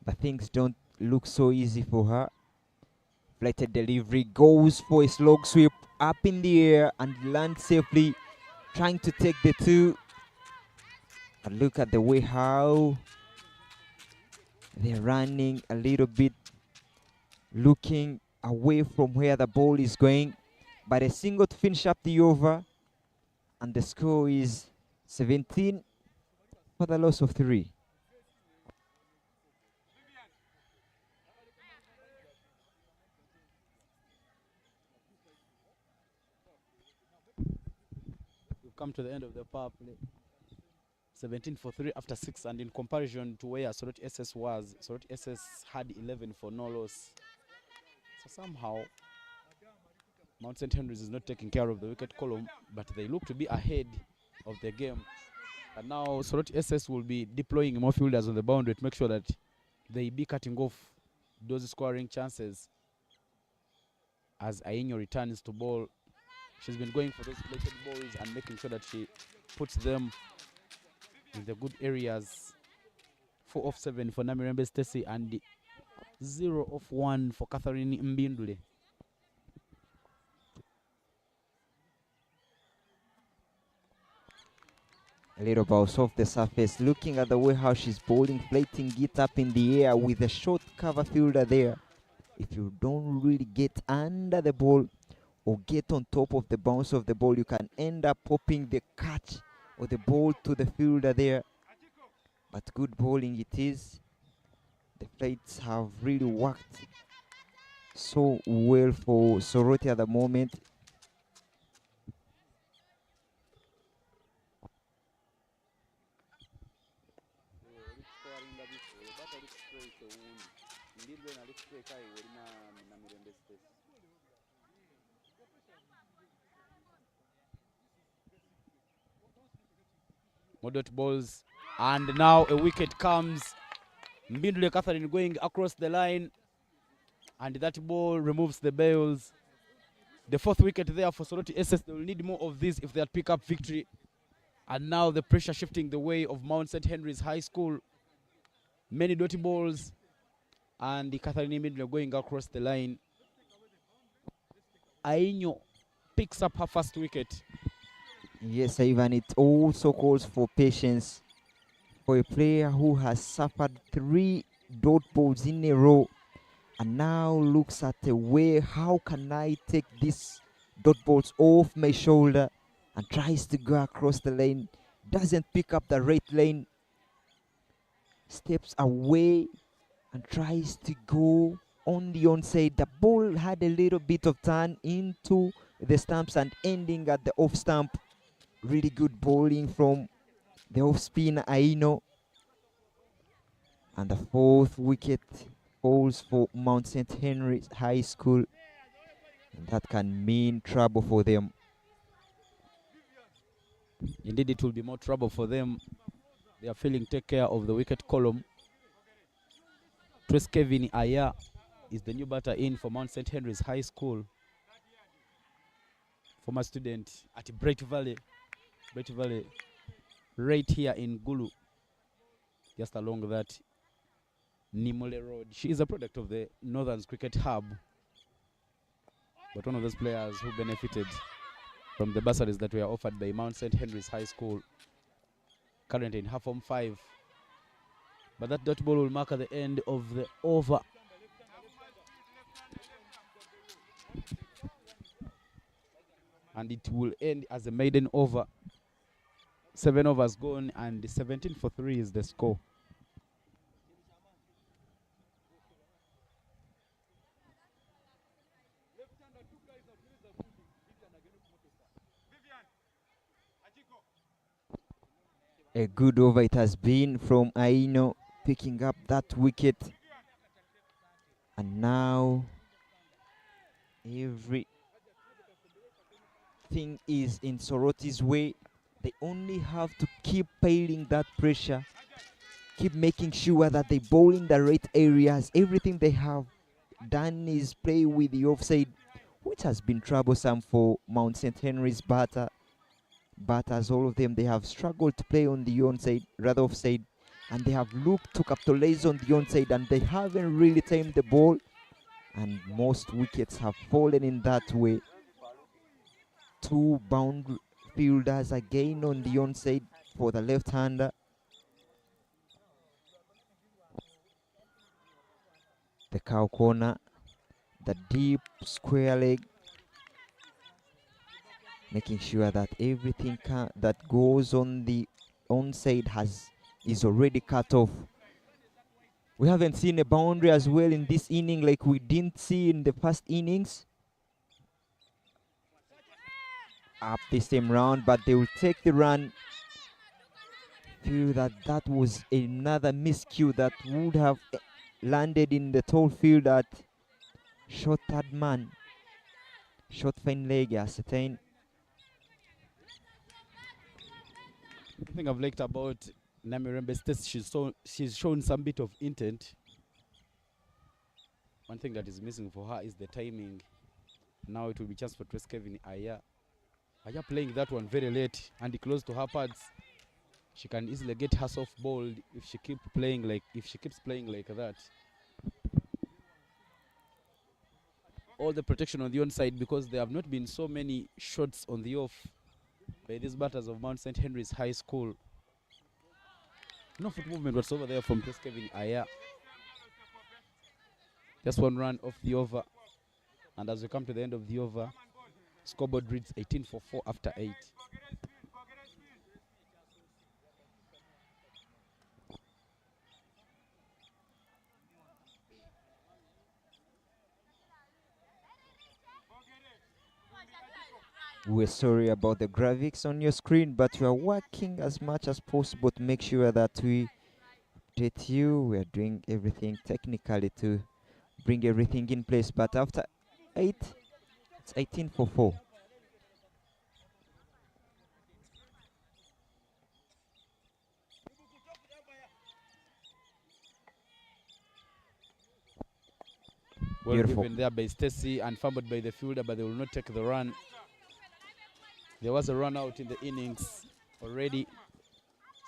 but things don't look so easy for her. Flighted delivery, goes for a slog sweep up in the air and lands safely, trying to take the two. But look at the way how they're running a little bit, looking away from where the ball is going. But a single to finish up the over, and the score is 17 for the loss of 3. We've come to the end of the power play. 17 for 3 after 6, and in comparison to where Soroti SS was, Soroti SS had 11 for no loss. So somehow, Mount St. Henry's is not taking care of the wicket column, but they look to be ahead of the game. And now Soroti SS will be deploying more fielders on the boundary to make sure that they be cutting off those scoring chances as Ainyo returns to bowl. She's been going for those plated balls and making sure that she puts them in the good areas. 4 off 7 for Namirembe Stacy and 0 off 1 for Catherine Mbindule. A little bounce off the surface, looking at the way how she's bowling, plating it up in the air with a short cover fielder there. If you don't really get under the ball or get on top of the bounce of the ball, you can end up popping the catch or the ball to the fielder there. But good bowling it is. The plates have really worked so well for Soroti at the moment. Moderate balls, and now a wicket comes. Mbindule Catherine going across the line, and that ball removes the bails. The 4th wicket there for Soroti SS. They will need more of these if they pick up victory. And now the pressure shifting the way of Mount St. Henry's High School. Many dotty balls, and the Catherine Mbindule going across the line. Ainyo picks up her 1st wicket. Yes, Ivan, it also calls for patience for a player who has suffered 3 dot balls in a row and now looks at a way, how can I take these dot balls off my shoulder, and tries to go across the lane, doesn't pick up the right lane, steps away and tries to go on the onside. The ball had a little bit of turn into the stumps and ending at the off stump. Really good bowling from the off spinner Aino. And the 4th wicket falls for Mount St. Henry's High School. And that can mean trouble for them. Indeed, it will be more trouble for them. They are failing to take care of the wicket column. Trace Kevin Aya is the new batter in for Mount St. Henry's High School. Former student at Bright Valley, right here in Gulu, just along that Nimule Road. She is a product of the Northern Cricket Hub, but one of those players who benefited from the bursaries that were offered by Mount St. Henry's High School, currently in half form 5. But that dot ball will mark at the end of the over. And it will end as a maiden over. 7 overs gone, and 17 for 3 is the score. A good over it has been from Aino, picking up that wicket. And now everything is in Soroti's way. They only have to keep piling that pressure, keep making sure that they bowl in the right areas. Everything they have done is play with the offside, which has been troublesome for Mount St. Henry's batter. But as all of them, they have struggled to play on the onside, rather offside, and they have looked to capitalize on the onside, and they haven't really timed the ball, and most wickets have fallen in that way. Two bound fielders again on the onside for the left-hander. The cow corner, the deep square leg, making sure that everything that goes on the onside is already cut off. We haven't seen a boundary as well in this inning like we didn't see in the first innings. Up this time round, but they will take the run. Feel that that was another miscue that would have landed in the tall field at short third man. Short fine leg, ascertain. The thing I've liked about Namirembe's test, she's shown some bit of intent. One thing that is missing for her is the timing. Now it will be chance for Trace Kevin Aya. Aya playing that one very late and close to her pads. She can easily get her soft balled if she keeps playing like that. All the protection on the onside, because there have not been so many shots on the off by these batters of Mount St. Henry's High School. No foot movement whatsoever there from Trace Kevin Aya. Just one run off the over. And as we come to the end of the over, scoreboard reads 18 for 4 after 8. We're sorry about the graphics on your screen, but we are working as much as possible to make sure that we update you. We are doing everything technically to bring everything in place, but after 8, it's 18 for 4. Well Beautiful. given there by Stacy and fumbled by the fielder, but they will not take the run. There was a run out in the innings already.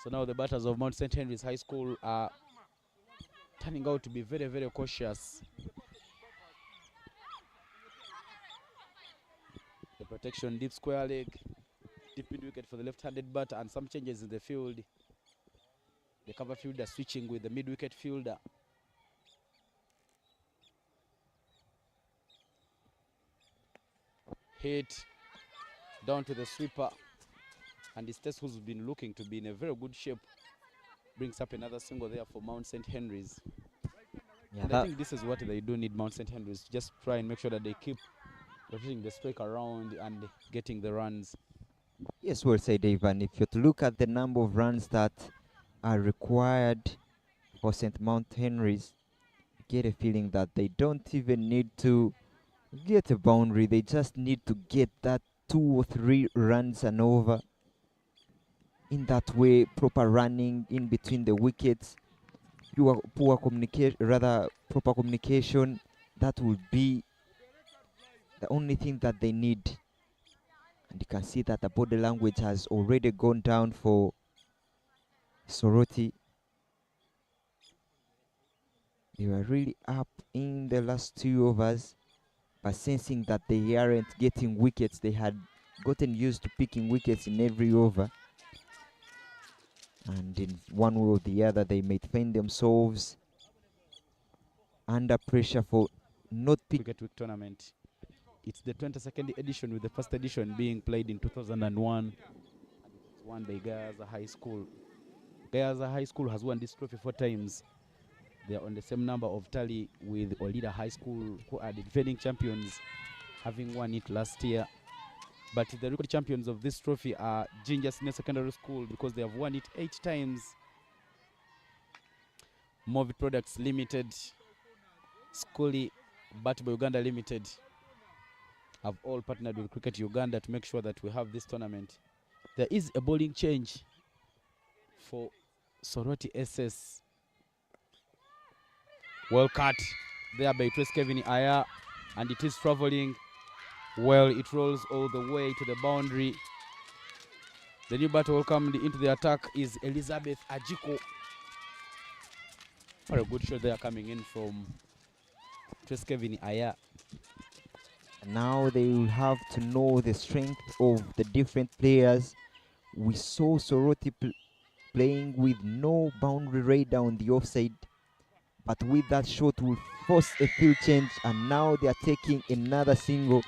So now the batters of Mount St. Henry's High School are turning out to be very, very cautious. The protection, deep square leg, deep mid wicket for the left-handed batter, and some changes in the field. The cover fielder switching with the mid wicket fielder. Hit down to the sweeper, and it's Tess who's been looking to be in a very good shape. Brings up another single there for Mount St. Henry's. Yeah, And I think this is what they do need Mount St. Henry's. Just try and make sure that they keep rotating the strike around and getting the runs. yes, well said, Dave. And if you're to look at the number of runs that are required for St. Mount Henry's, you get a feeling that they don't even need to get a boundary. They just need to get that 2 or 3 runs and over. In that way, proper running in between the wickets, poor communication, rather proper communication, that will be the only thing that they need. And you can see that the body language has already gone down for Soroti. They were really up in the last 2 overs, but sensing that they aren't getting wickets, they had gotten used to picking wickets in every over. And in one way or the other, they might find themselves under pressure for not picking. Cricket Week tournament. It's the 22nd edition, with the first edition being played in 2001. And it's won by Gayaza High School. Gayaza High School has won this trophy 4 times. They are on the same number of tally with Olida High School, who are the defending champions, having won it last year. But the record champions of this trophy are Ginger Senior Secondary School because they have won it 8 times. Movit Products Limited, Schooly, Batbo Uganda Limited have all partnered with Cricket Uganda to make sure that we have this tournament. There is a bowling change for Soroti SS. Well cut there by Trace Kevin Aya, and it is traveling well. It rolls all the way to the boundary. The new batter welcomed into the attack is Elizabeth Ajiko. What a good shot there coming in from Trace Kevin Aya. Now they will have to know the strength of the different players. We saw Soroti playing with no boundary radar on the offside, but with that shot will force a field change, and now they are taking another single.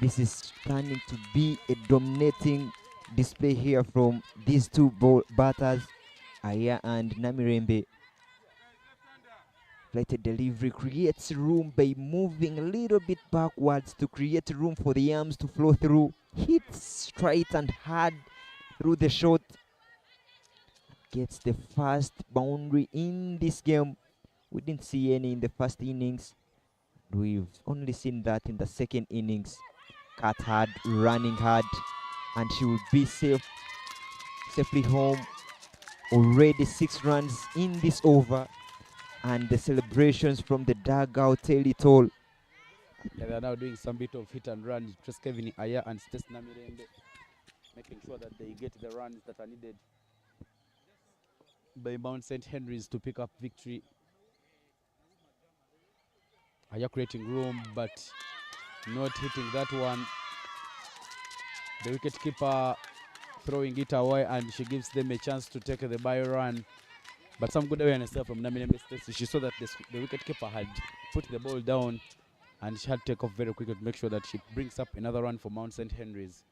This is turning to be a dominating display here from these two batters, Aya and Namirembe. Flighted delivery creates room by moving a little bit backwards to create room for the arms to flow through. Hits straight and hard through the shot. Gets the first boundary in this game. We didn't see any in the first innings. We've only seen that in the second innings. Cut hard, running hard, and she will be safely home. Already 6 runs in this over, and the celebrations from the dugout tell it all. Yeah, they are now doing some bit of hit and run. Just Kevin Aya and Stace Namirembe, making sure that they get the runs that are needed by Mount St. Henry's to pick up victory. Aya creating room, but not hitting that one. The wicket keeper throwing it away, and she gives them a chance to take the by run. But some good awareness there from Namirembe Stacy. She saw that the wicket keeper had put the ball down, and she had to take off very quickly to make sure that she brings up another run for Mount St. Henry's.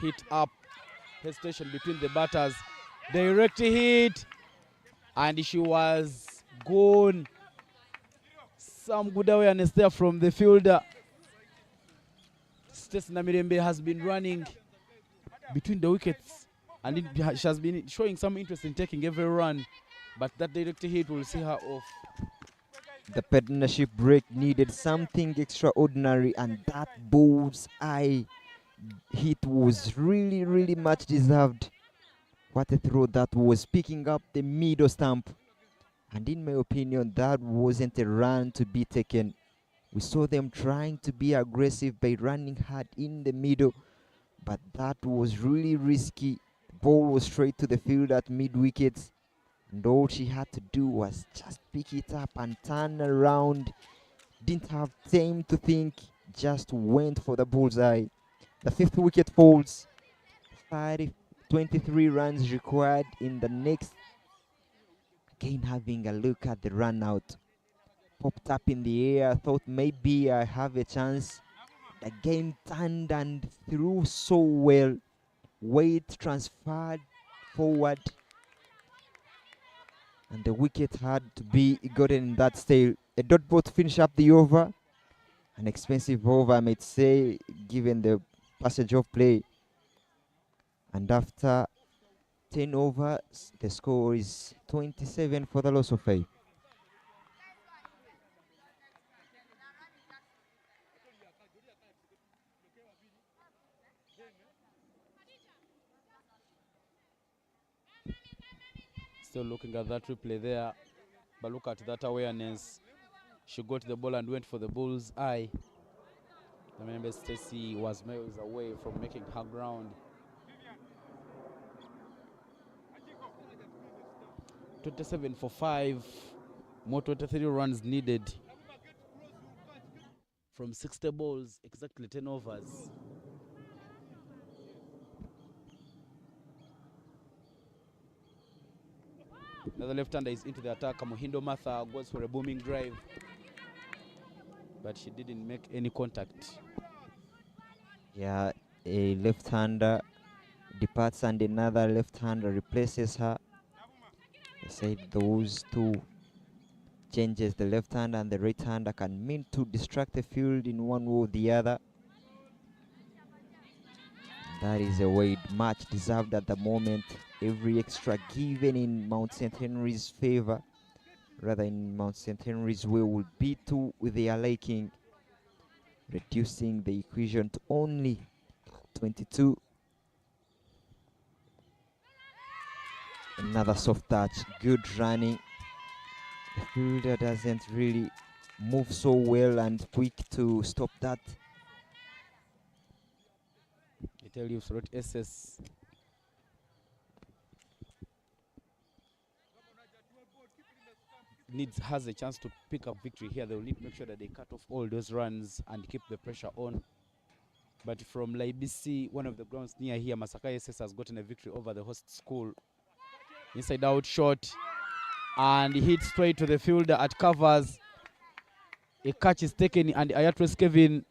Hit up, hesitation between the batters, direct hit, and she was gone. Some good awareness there from the fielder. Stacy Namirembe has been running between the wickets, and she has been showing some interest in taking every run, but that direct hit will see her off. The partnership break needed something extraordinary, and that bull's eye hit was really much deserved. What a throw that was, picking up the middle stump. And in my opinion, that wasn't a run to be taken. We saw them trying to be aggressive by running hard in the middle, but that was really risky. The ball was straight to the field at mid-wickets, and all she had to do was just pick it up and turn around. Didn't have time to think, just went for the bullseye. The 5th wicket falls. 23 runs required in the next. Again, having a look at the run out. Popped up in the air, thought maybe I have a chance. The game turned and threw so well. Weight transferred forward, and the wicket had to be gotten in that stage. A dot ball to finish up the over. An expensive over, I might say, given the passage of play. And after 10 overs, the score is 27 for the loss of 5. Still looking at that replay there, but look at that awareness. She got the ball and went for the bull's eye. I remember Stacy was miles away from making her ground. 27 for 5, more 23 runs needed from 60 balls, exactly 10 overs. Another left-hander is into the attack. Muhindo Martha goes for a booming drive, but she didn't make any contact. Yeah, a left-hander departs and another left-hander replaces her. I said those two changes. The left hand and the right hander can mean to distract the field in one way or the other. That is a way much deserved at the moment. Every extra given in Mount St. Henry's favor, rather in Mount St. Henry's way, will be to their liking, reducing the equation to only 22. Another soft touch, good running. The fielder doesn't really move so well and quick to stop that. I tell you, Sorot SS has a chance to pick up victory here. They will need to make sure that they cut off all those runs and keep the pressure on. But from Layibi, one of the grounds near here, Masaka SS has gotten a victory over the host school. Inside out shot, and he hits straight to the fielder at covers. A catch is taken, and Ayatres Kevin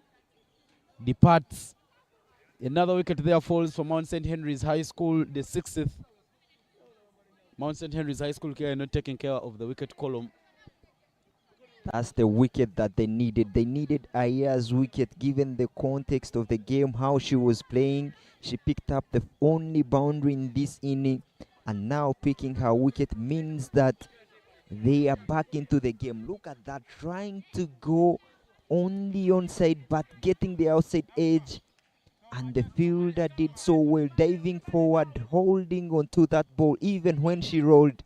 departs. Another wicket there falls for Mount St. Henry's High School, the 60th. Mount St. Henry's High School care not taking care of the wicket column. That's the wicket that they needed. They needed Aya's wicket given the context of the game, how she was playing. She picked up the only boundary in this inning, and now picking her wicket means that they are back into the game. Look at that, trying to go only onside but getting the outside edge, and the fielder did so well, diving forward, holding onto that ball even when she rolled.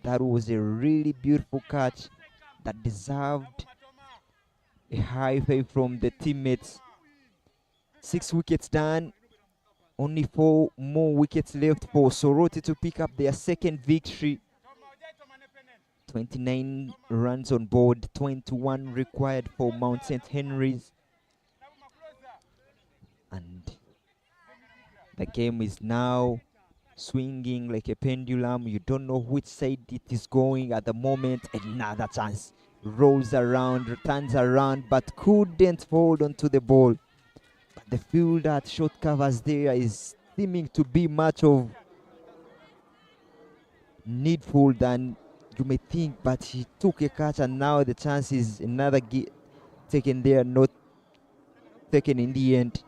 That was a really beautiful catch that deserved a high five from the teammates. 6 wickets done, only 4 more wickets left for Soroti to pick up their second victory. 29 runs on board, 21 required for Mount St. Henry's. And the game is now swinging like a pendulum. You don't know which side it is going at the moment. Another chance. Rolls around, turns around, but couldn't hold onto the ball. But the fielder at short covers there is seeming to be much of needful than you may think, but he took a catch, and now the chance is another taken there, not taken in the end.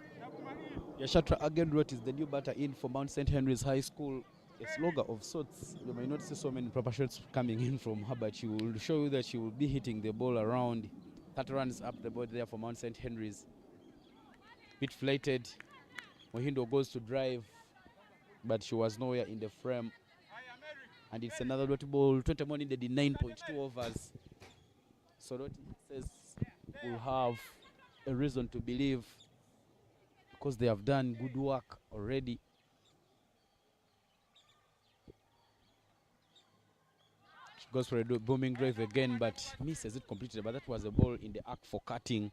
Yashatra Agenrot is the new batter in for Mount St. Henry's High School. A slogger of sorts. You may not see so many proper shots coming in from her, but she will show you that she will be hitting the ball around. 30 runs up the board there for Mount St. Henry's. Bit flighted. Mohindo goes to drive, but she was nowhere in the frame. And it's another dot ball. 20 more needed in 9.2 overs. Soroti says will have a reason to believe, because they have done good work already. She goes for a booming drive again, but misses it completely. But that was a ball in the arc for cutting.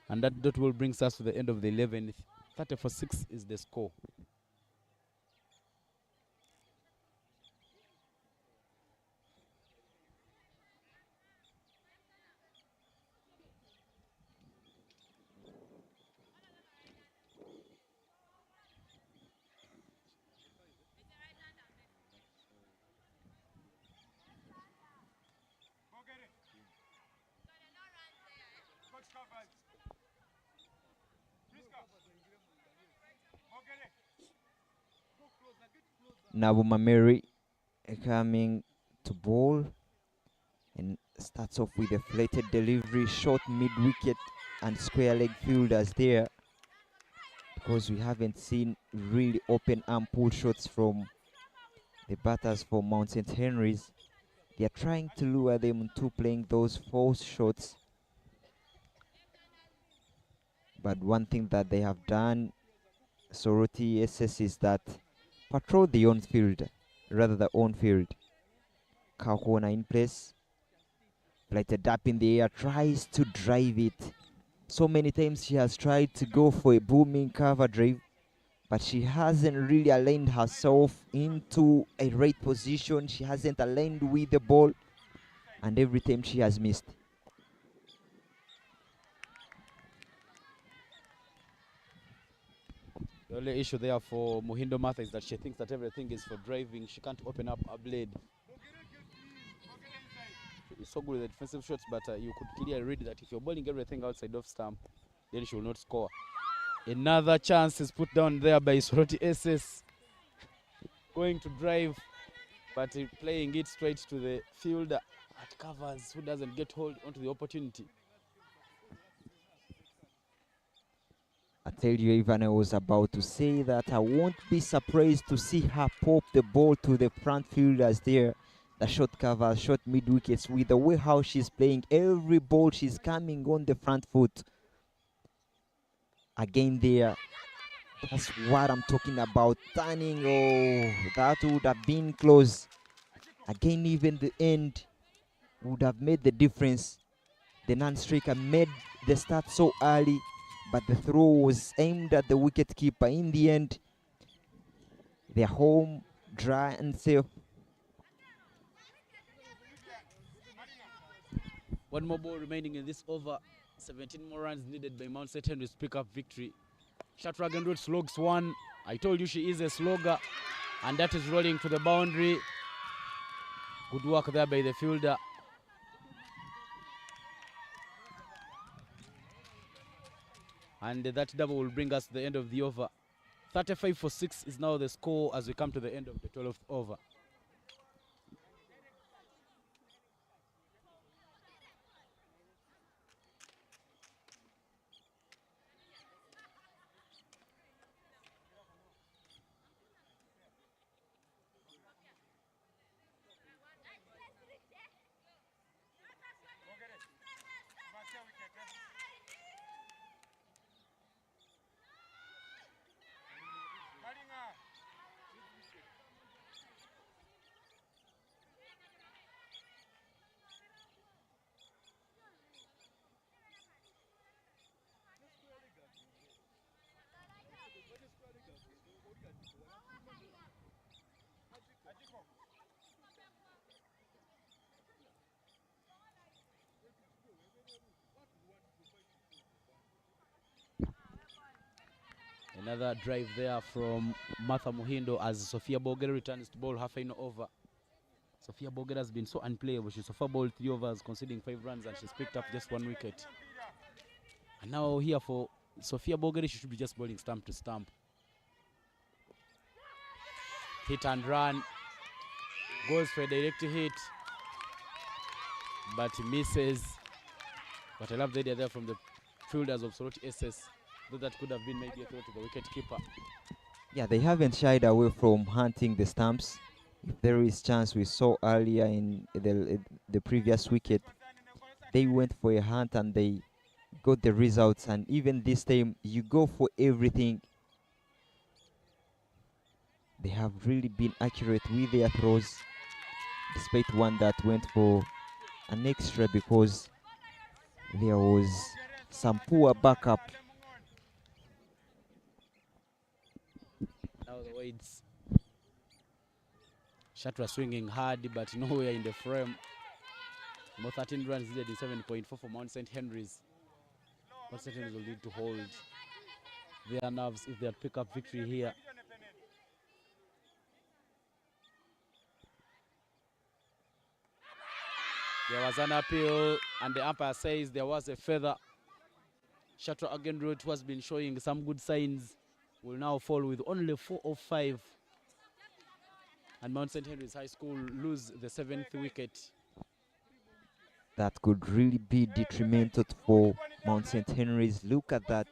And that dot ball brings us to the end of the 11th. 30 for 6 is the score. Nabuma Mary coming to bowl and starts off with a flatted delivery, short mid-wicket and square leg fielders there, because we haven't seen really open arm pull shots from the batters for Mount St. Henry's. They are trying to lure them into playing those false shots. But one thing that they have done, Soroti SS, is that patrol the on-field rather the on-field. Kahona in place, lighted up in the air, tries to drive it. So many times she has tried to go for a booming cover drive, but she hasn't really aligned herself into a right position. She hasn't aligned with the ball, and every time she has missed. The only issue there for Mohindo Martha is that she thinks that everything is for driving. She can't open up a blade. so good with the defensive shots, but you could clearly read that if you're bowling everything outside of stump, then she will not score. Another chance is put down there by Soroti SS. Going to drive, but playing it straight to the fielder at covers, who doesn't get hold onto the opportunity. I tell you, Ivan, I was about to say that I won't be surprised to see her pop the ball to the front fielders there. The short cover, short mid wickets, with the way how she's playing. Every ball she's coming on the front foot. Again there, that's what I'm talking about. Turning, oh, that would have been close. Again, even the end would have made the difference. The non-striker made the start so early, but the throw was aimed at the wicket keeper. In the end, they're home, dry and safe. One more ball remaining in this over. 17 more runs needed by Mount St. Henry's pick up victory. Shatragan Road slogs one. I told you she is a slogger, and that is rolling to the boundary. Good work there by the fielder. And that double will bring us to the end of the over. 35 for 6 is now the score as we come to the end of the 12th over. Another drive there from Martha Muhindo as Sophia Bogere returns to bowl her final over. Sophia Bogere has been so unplayable. She's so far bowled 3 overs, conceding 5 runs, and she's picked up just 1 wicket. And now here for Sophia Bogere, she should be just bowling stump to stump. Hit and run. Goes for a direct hit, but misses. But I love the idea there from the fielders of Soroti SS. Though that could have been maybe a throw to the wicket keeper. Yeah, they haven't shied away from hunting the stumps. If there is chance, we saw earlier in the previous wicket, they went for a hunt and they got the results. And even this time, you go for everything. They have really been accurate with their throws, despite one that went for an extra because there was some poor backup. Now the weights. Shatra swinging hard, but nowhere in the frame. More 13 runs needed in 7.4 for Mount St. Henry's. Mount St. Henry's will need to hold their nerves if they'll pick up victory here. There was an appeal, and the umpire says there was a feather. Shatra Agenroot, who has been showing some good signs, will now fall with only 4 of 5. And Mount St. Henry's High School lose the 7th wicket. That could really be detrimental for Mount St. Henry's. Look at that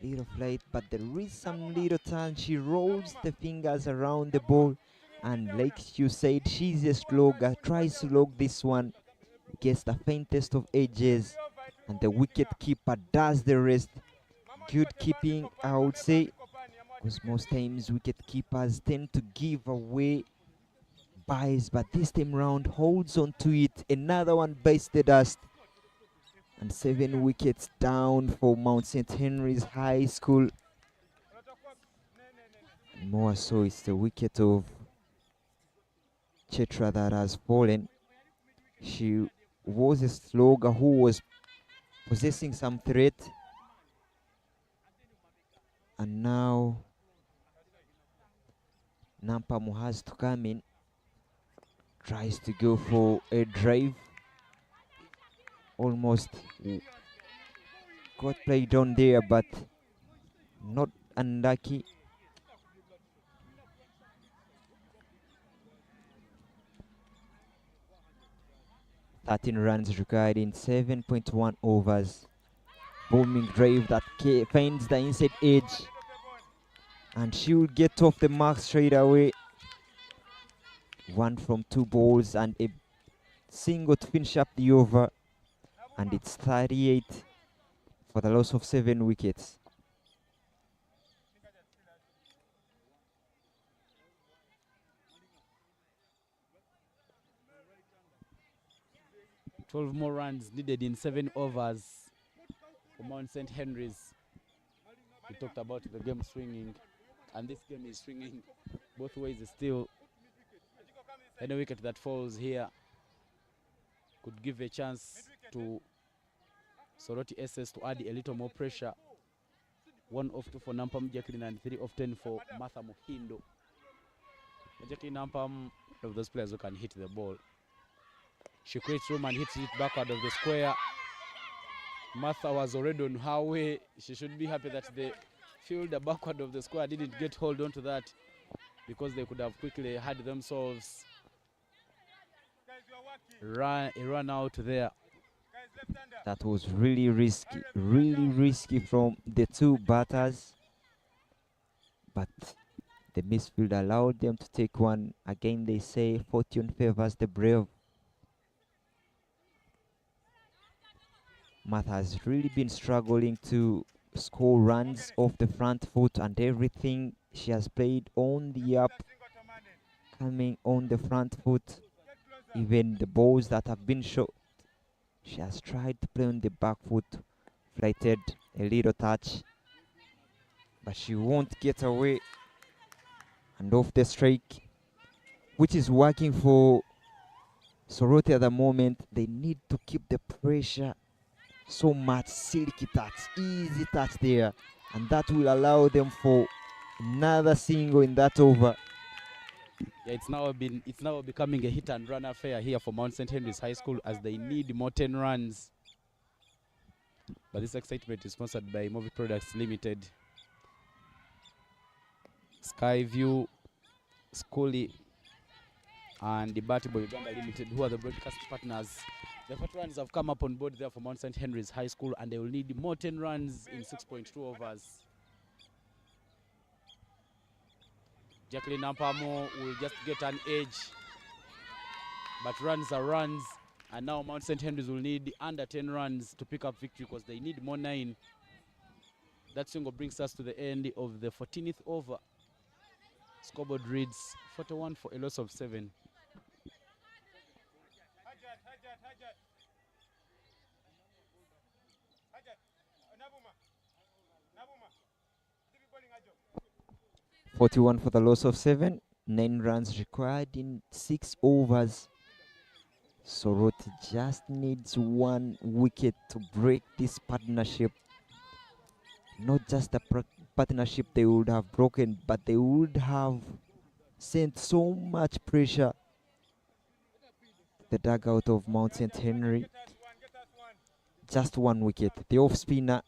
little flight, but there is some little turn. She rolls the fingers around the ball, and like you said, she's a slogger. Tries to log this one, gets the faintest of edges, and the wicket keeper does the rest. Good keeping, I would say, because most times wicket keepers tend to give away buys, but this time round holds on to it. Another one bites the dust, and 7 wickets down for Mount St. Henry's High School. And more so, it's the wicket of Chetra that has fallen. She was a slogger who was possessing some threat, and now Nampamu has to come in, tries to go for a drive, almost got played on there, but not unlucky. Thirteen runs required in 7.1 overs. Booming drive that finds the inside edge, and she will get off the mark straight away. One from two balls and a single to finish up the over, and it's 38 for the loss of 7 wickets. "12 more runs needed in 7 overs for Mount St. Henry's." We talked about the game swinging, and this game is swinging both ways. Still, any wicket that falls here could give a chance to Soroti SS to add a little more pressure. 1 off 2 for Nampam Jacqueline and 3 off 10 for Martha Muhindo. Jacqueline Nampam, one of those players who can hit the ball. She creates room and hits it backward of the square. Martha was already on her way. She should be happy that the fielder backward of the square didn't get hold on to that, because they could have quickly had themselves a run out there. That was really risky from the two batters, but the midfield allowed them to take one. Again, they say fortune favors the brave. Martha has really been struggling to score runs off the front foot, and everything she has played on the up, coming on the front foot. Even the balls that have been shot, she has tried to play on the back foot, flighted a little touch, but she won't get away. And off the strike, which is working for Soroti at the moment. They need to keep the pressure so much. Silky touch, easy touch there, and that will allow them for another single in that over. Yeah, it's now becoming a hit and run affair here for Mount St. Henry's High School, as they need more 10 runs. But this excitement is sponsored by Movie Products Limited, Skyview, Schoolie, and the Batibo Uganda Limited, who are the broadcast partners. The veterans have come up on board there for Mount St. Henry's High School, and they will need more 10 runs in 6.2 overs. Jacqueline Nampamo will just get an edge, but runs are runs, and now Mount St. Henry's will need under 10 runs to pick up victory, because they need more 9. That single brings us to the end of the 14th over. Scoreboard reads 41 for a loss of 7. $41 for the loss of 7. 9 runs required in 6 overs. Soroti just needs 1 wicket to break this partnership. Not just the partnership they would have broken, but they would have sent so much pressure the dugout of Mount St. Henry. Just 1 wicket. The off spinner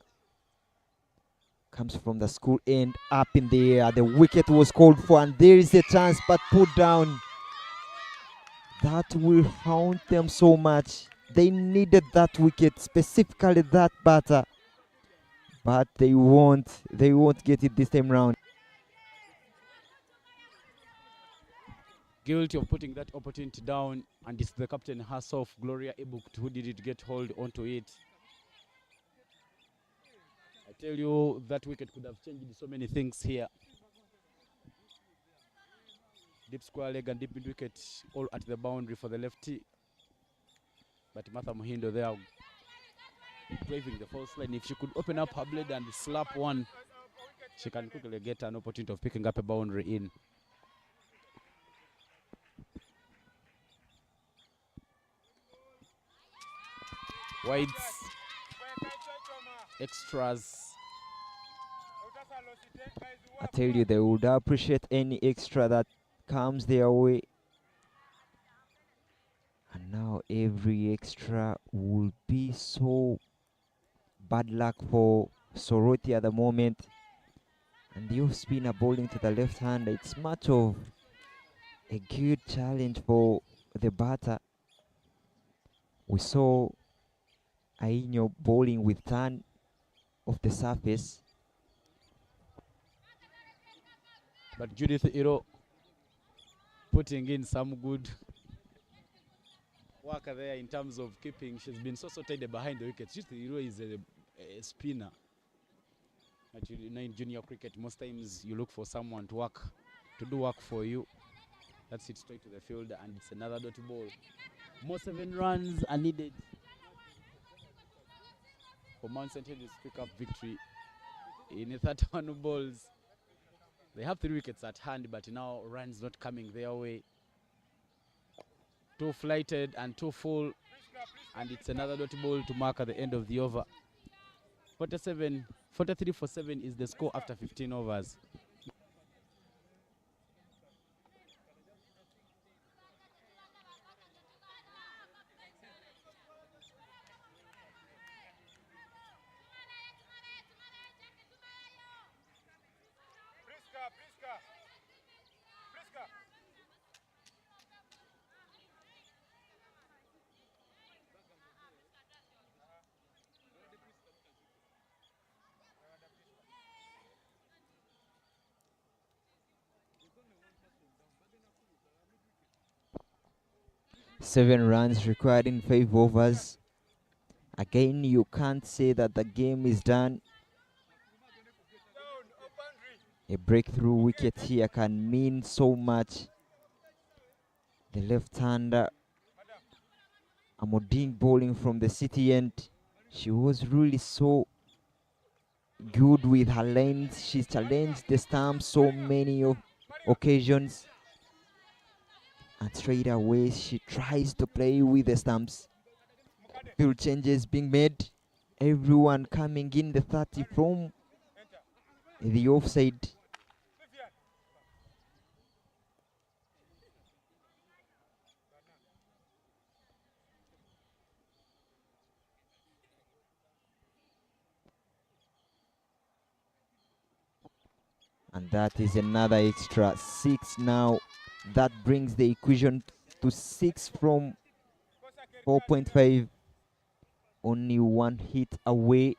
comes from the school end, up in the air. The wicket was called for, and there is a chance, but put down. That will haunt them so much. They needed that wicket, specifically that batter, but they won't get it this time round. Guilty of putting that opportunity down, and it's the captain herself, Gloria Ebuk, who did it get hold onto it. I tell you, that wicket could have changed so many things here. Deep square leg and deep mid wicket, all at the boundary for the lefty. But Martha Muhindo there, braving the false line. If she could open up her blade and slap one, she can quickly get an opportunity of picking up a boundary in. Wides, extras. I tell you, they would appreciate any extra that comes their way. And now every extra will be so bad luck for Soroti at the moment. And the off spinner bowling to the left hand. It's much of a good challenge for the batter. We saw Aino bowling with turn off the surface. But Judith Iro putting in some good work there in terms of keeping. She's been so tight behind the wickets. Judith Iro is a spinner. But you know, in junior cricket, most times you look for someone to do work for you. That's it straight to the field, and it's another dot ball. More 7 runs are needed for Mount St. Helens to pick up victory in the 31 balls. They have 3 wickets at hand, but now runs not coming their way. 2 flighted and 2 full, and it's another dot ball to mark at the end of the over. 43 for 7 is the score after 15 overs. Seven runs required in 5 overs. Again, you can't say that the game is done. A breakthrough wicket here can mean so much. The left-hander Amodine bowling from the city end. She was really so good with her lanes. She challenged the stumps so many occasions. And straight away she tries to play with the stumps. Field changes being made. Everyone coming in the 30 from the offside. And that is another extra 6 now. That brings the equation to 6 from 4.5. Only 1 hit away.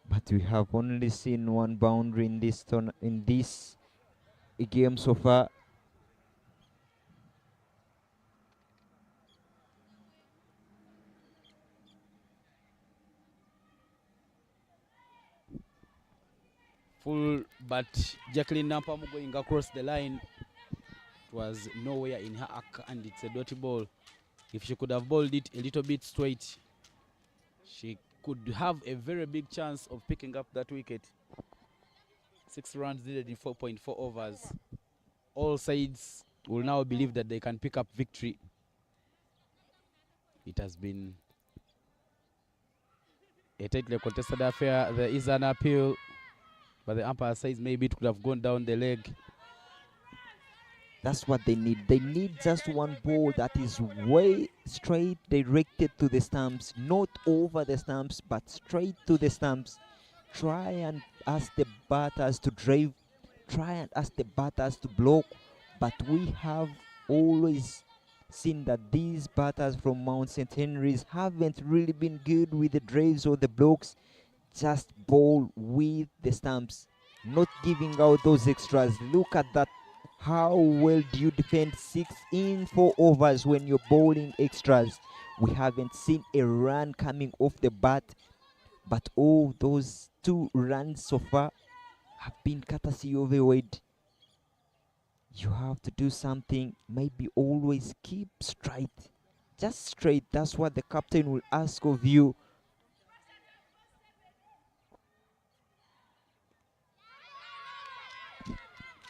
But we have only seen 1 boundary in this game so far. Full, but Jacqueline Nampam going across the line. It was nowhere in her arc, and it's a dirty ball. If she could have bowled it a little bit straight, she could have a very big chance of picking up that wicket. 6 runs needed in 4.4 overs. All sides will now believe that they can pick up victory. It has been a tightly contested affair. There is an appeal, but the umpire says maybe it could have gone down the leg. That's what they need. They need just 1 ball that is way straight, directed to the stumps, not over the stumps, but straight to the stumps. Try and ask the batters to drive. Try and ask the batters to block. But we have always seen that these batters from Mount St. Henry's haven't really been good with the drives or the blocks. Just bowl with the stumps, not giving out those extras. Look at that. How well do you defend 6 in 4 overs when you're bowling extras? We haven't seen a run coming off the bat, but all those 2 runs so far have been courtesy of a wide. You have to do something. Maybe always keep straight. Just straight. That's what the captain will ask of you.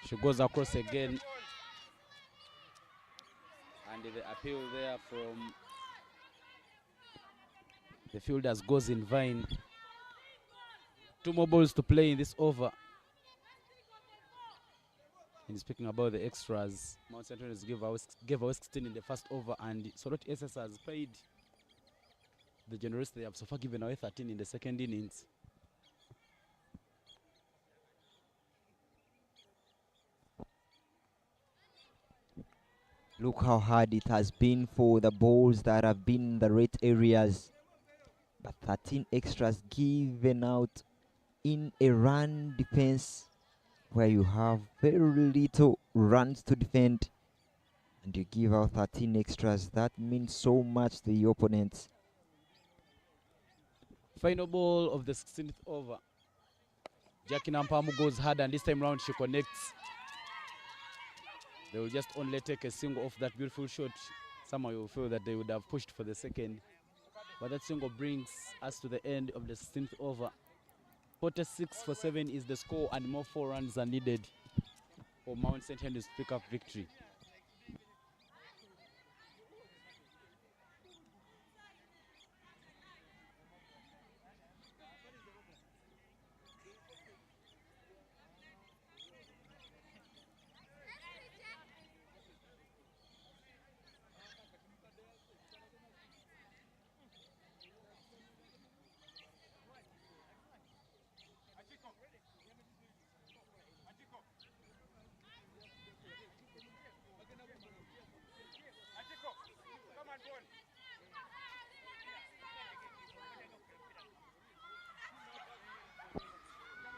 She goes across again, and the appeal there from the fielders goes in vain. 2 more balls to play in this over. And speaking about the extras, Mount St. Helens gave away 16 in the first over, and Soroti SS has played the generous. They have so far given away 13 in the second innings. Look how hard it has been for the balls that have been in the red areas. But 13 extras given out in a run defense where you have very little runs to defend, and you give out 13 extras. That means so much to the opponents. Final ball of the 16th over. Jackie Nampamu goes hard, and this time round she connects. They will just only take a single off that beautiful shot. Somehow you will feel that they would have pushed for the second. But that single brings us to the end of the 16th over. 46 for 7 is the score, and more 4 runs are needed for Mount St. Helens to pick up victory.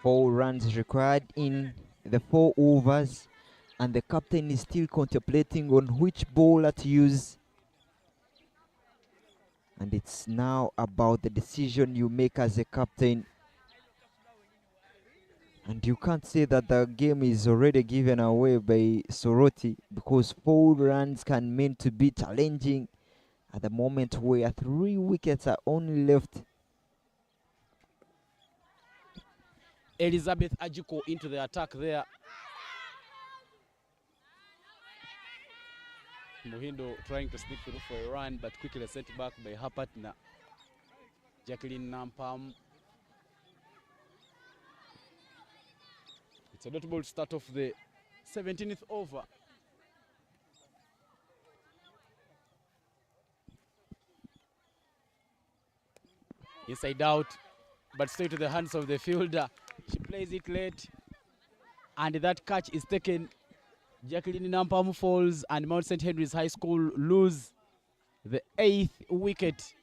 Four runs required in the 4 overs, and the captain is still contemplating on which bowler to use. And it's now about the decision you make as a captain. And you can't say that the game is already given away by Soroti, because 4 runs can mean to be challenging at the moment where 3 wickets are only left. Elizabeth Ajiko into the attack there. Muhindo trying to sneak through for a run, but quickly sent back by her partner, Jacqueline Nampam. It's a notable start of the 17th over. Inside out, but straight to the hands of the fielder. She plays it late, and that catch is taken. Jacqueline Nampam falls, and Mount St. Henry's High School lose the 8th wicket.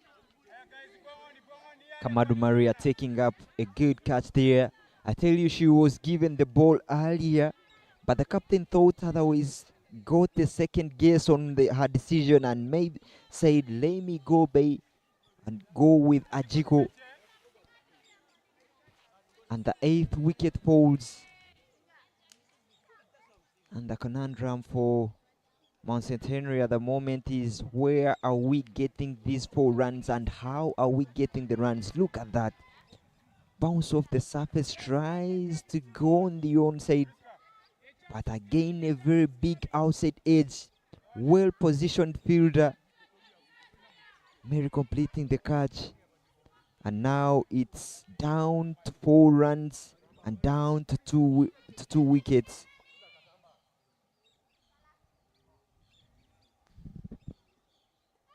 Kamadu Maria taking up a good catch there. I tell you, she was given the ball earlier, but the captain thought otherwise, got the second guess on her decision, and maybe said, let me go by and go with Ajiko. And the 8th wicket falls. And the conundrum for Mount St. Henry at the moment is, where are we getting these 4 runs, and how are we getting the runs? Look at that. Bounce off the surface, tries to go on the onside, but again a very big outside edge. Well positioned fielder. Mary completing the catch. And now it's down to 4 runs and down to two wickets.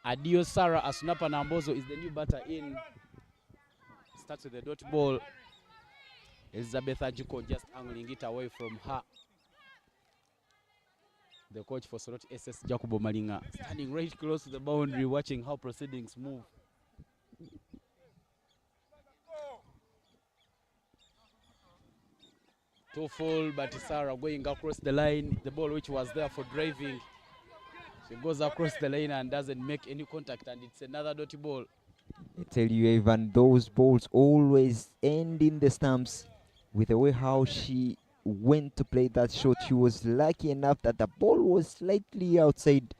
Adio Sarah Asunapa Nambozo is the new batter in. Starts with the dot ball. Elizabeth Ajiko just angling it away from her. The coach for Soroti SS, Jacobo Malinga, standing right close to the boundary, watching how proceedings move. Too full, but Sarah going across the line. The ball which was there for driving, she goes across the line and doesn't make any contact, and it's another dotty ball. I tell you, Evan, those balls always end in the stumps. With the way how she went to play that shot, she was lucky enough that the ball was slightly outside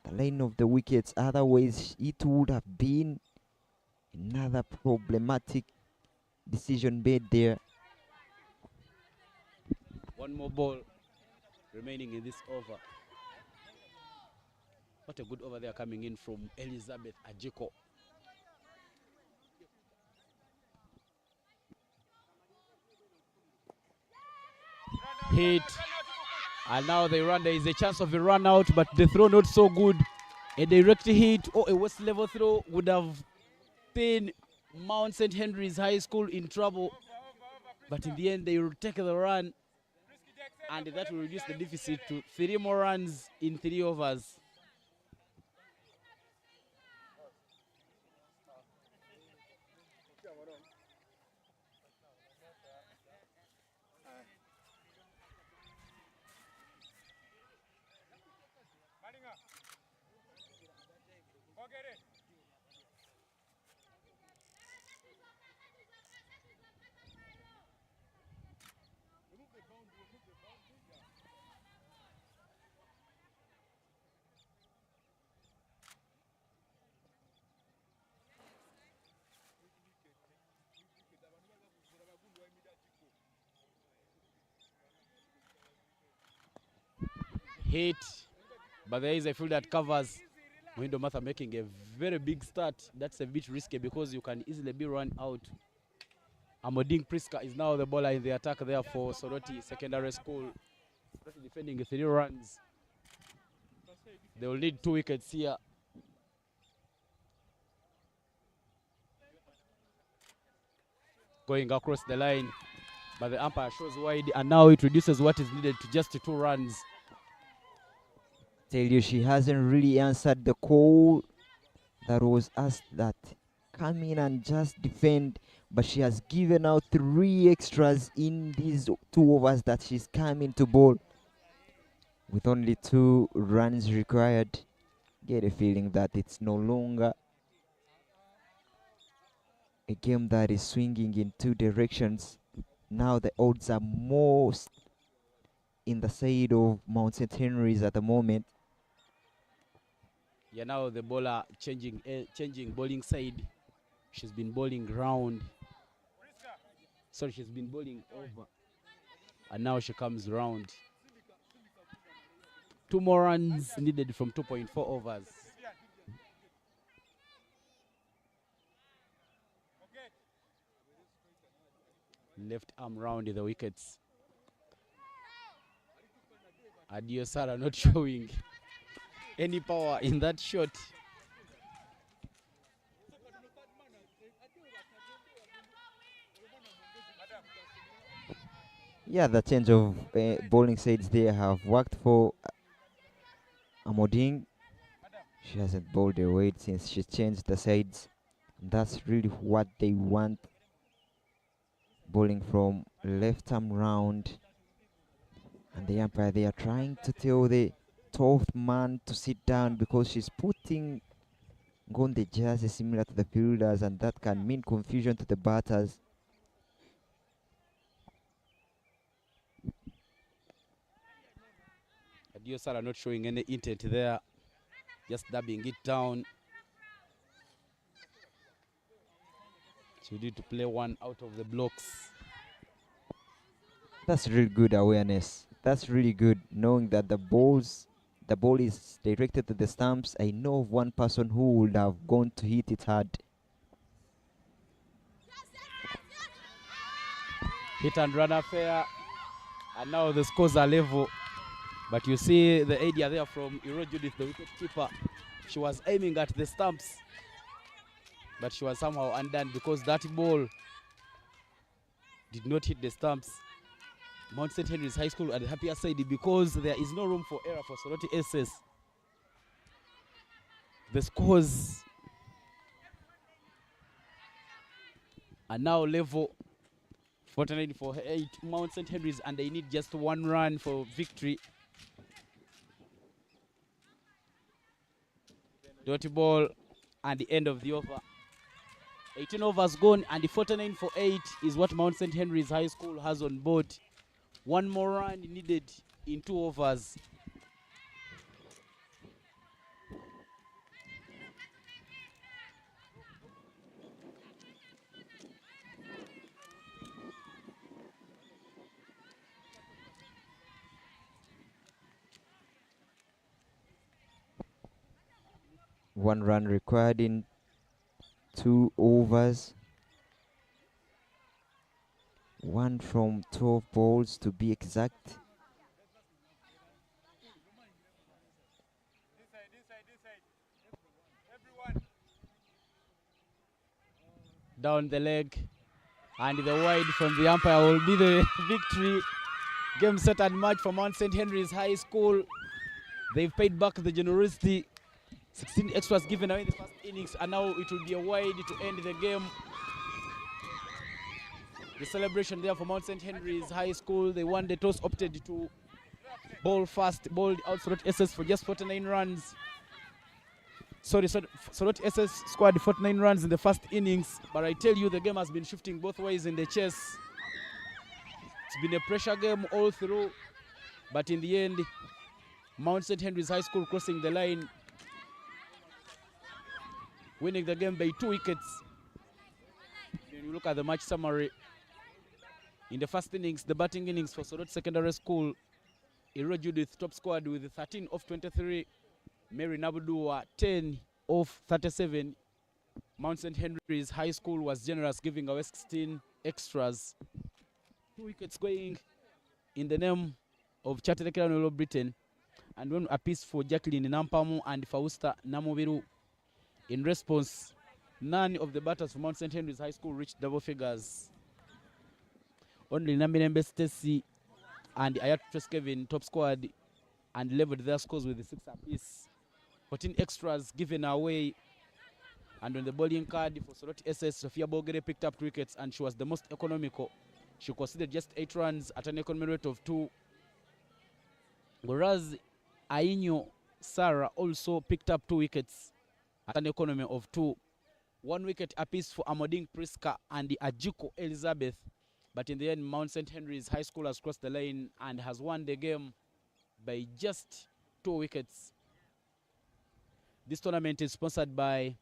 the line of the wickets. Otherwise, it would have been another problematic decision made there. One more ball remaining in this over. What a good over there coming in from Elizabeth Ajiko. Hit, And now they run. There is a chance of a run out, but the throw not so good. A direct hit or a West level throw would have put Mount St. Henry's High School in trouble. But in the end, they will take the run, and that will reduce the deficit to 3 more runs in 3 overs. Hit, but there is a field that covers. Mohindo Matha making a very big start. That's a bit risky because you can easily be run out. Amoding Priska is now the bowler in the attack there for Soroti Secondary School. Soroti defending 3 runs. They will need 2 wickets here. Going across the line, but the umpire shows wide, and now it reduces what is needed to just 2 runs. Tell you, she hasn't really answered the call that was asked, that come in and just defend, but she has given out 3 extras in these 2 overs that she's coming to bowl with only 2 runs required. Get a feeling that it's no longer a game that is swinging in 2 directions. Now the odds are most in the side of Mount St. Henry's at the moment. Yeah, now the bowler changing bowling side. She's been bowling round. Sorry, she's been bowling over. And now she comes round. 2 more runs needed from 2.4 overs. Left arm round in the wickets. Adiosara not showing any power in that shot. Yeah, the change of bowling sides there have worked for Amoding. She hasn't bowled a weight since she changed the sides. That's really what they want. Bowling from left arm round. And the umpire, they are trying to tell the 12th man to sit down because she's putting on the jersey similar to the fielders, and that can mean confusion to the batters. Adiosara not showing any intent there. Just dabbing it down. She need to play 1 out of the blocks. That's really good awareness. That's really good, knowing that the ball is directed to the stumps. I know of one person who would have gone to hit it hard. Hit and run affair. And now the scores are level. But you see the idea there from Iro Judith, the wicket keeper. She was aiming at the stumps, but she was somehow undone because that ball did not hit the stumps. Mount St. Henry's High School at the happier side because there is no room for error for Soroti SS. The scores are now level. 49 for 8 Mount St. Henry's, and they need just 1 run for victory. Dirty ball and the end of the over. 18 overs gone, and the 49 for 8 is what Mount St. Henry's High School has on board. 1 more run needed in 2 overs. One run required in 2 overs. 1 from 12 balls to be exact. down the leg, and the wide from the umpire will be the victory. Game, set and match for Mount St. Henry's High School. They've paid back the generosity. 16 extras given away in the first innings, and now it will be a wide to end the game. The celebration there for Mount St. Henry's High School. They won the toss, opted to bowl fast, bowled out Sorot SS for just 49 runs. Sorry, Sorot SS scored 49 runs in the first innings, but I tell you, the game has been shifting both ways in the chase. It's been a pressure game all through, but in the end, Mount St. Henry's High School crossing the line, winning the game by 2 wickets. When you look at the match summary, in the first innings, the batting innings for Sorot Secondary School, Iro Judith top scored with 13 of 23. Mary Nabudua 10 of 37. Mount St. Henry's High School was generous, giving away 16 extras. 2 wickets going in the name of Chaterekera Britain, and one apiece for Jacqueline Nampamu and Fausta Namubiru. In response, none of the batters for Mount St. Henry's High School reached double figures. Only Nambirembe Stacy and Ayatres Kevin top scored and leveled their scores with 6 apiece. 14 extras given away. And on the bowling card for Sorot SS, Sophia Bogere picked up 2 wickets, and she was the most economical. She conceded just 8 runs at an economy rate of 2. Whereas Ainyo Sarah also picked up 2 wickets at an economy of 2. 1 wicket apiece for Amoding Priska and the Ajiko Elizabeth. But in the end, Mount St. Henry's High School has crossed the line and has won the game by just 2 wickets. This tournament is sponsored by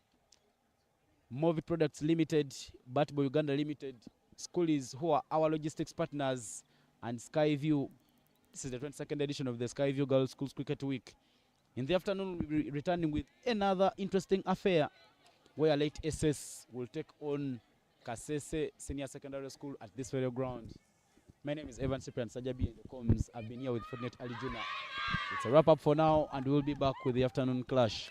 Movie Products Limited, Batboy Uganda Limited, Schoolies, who are our logistics partners, and Skyview. This is the 22nd edition of the Skyview Girls Schools Cricket Week. In the afternoon, we'll be returning with another interesting affair where Late SS will take on Kasese Senior Secondary School at this very ground. My name is Evan Cyprian Sajabi in the comms. I've been here with Fortnite Ali Juna. It's a wrap up for now, and we'll be back with the afternoon clash.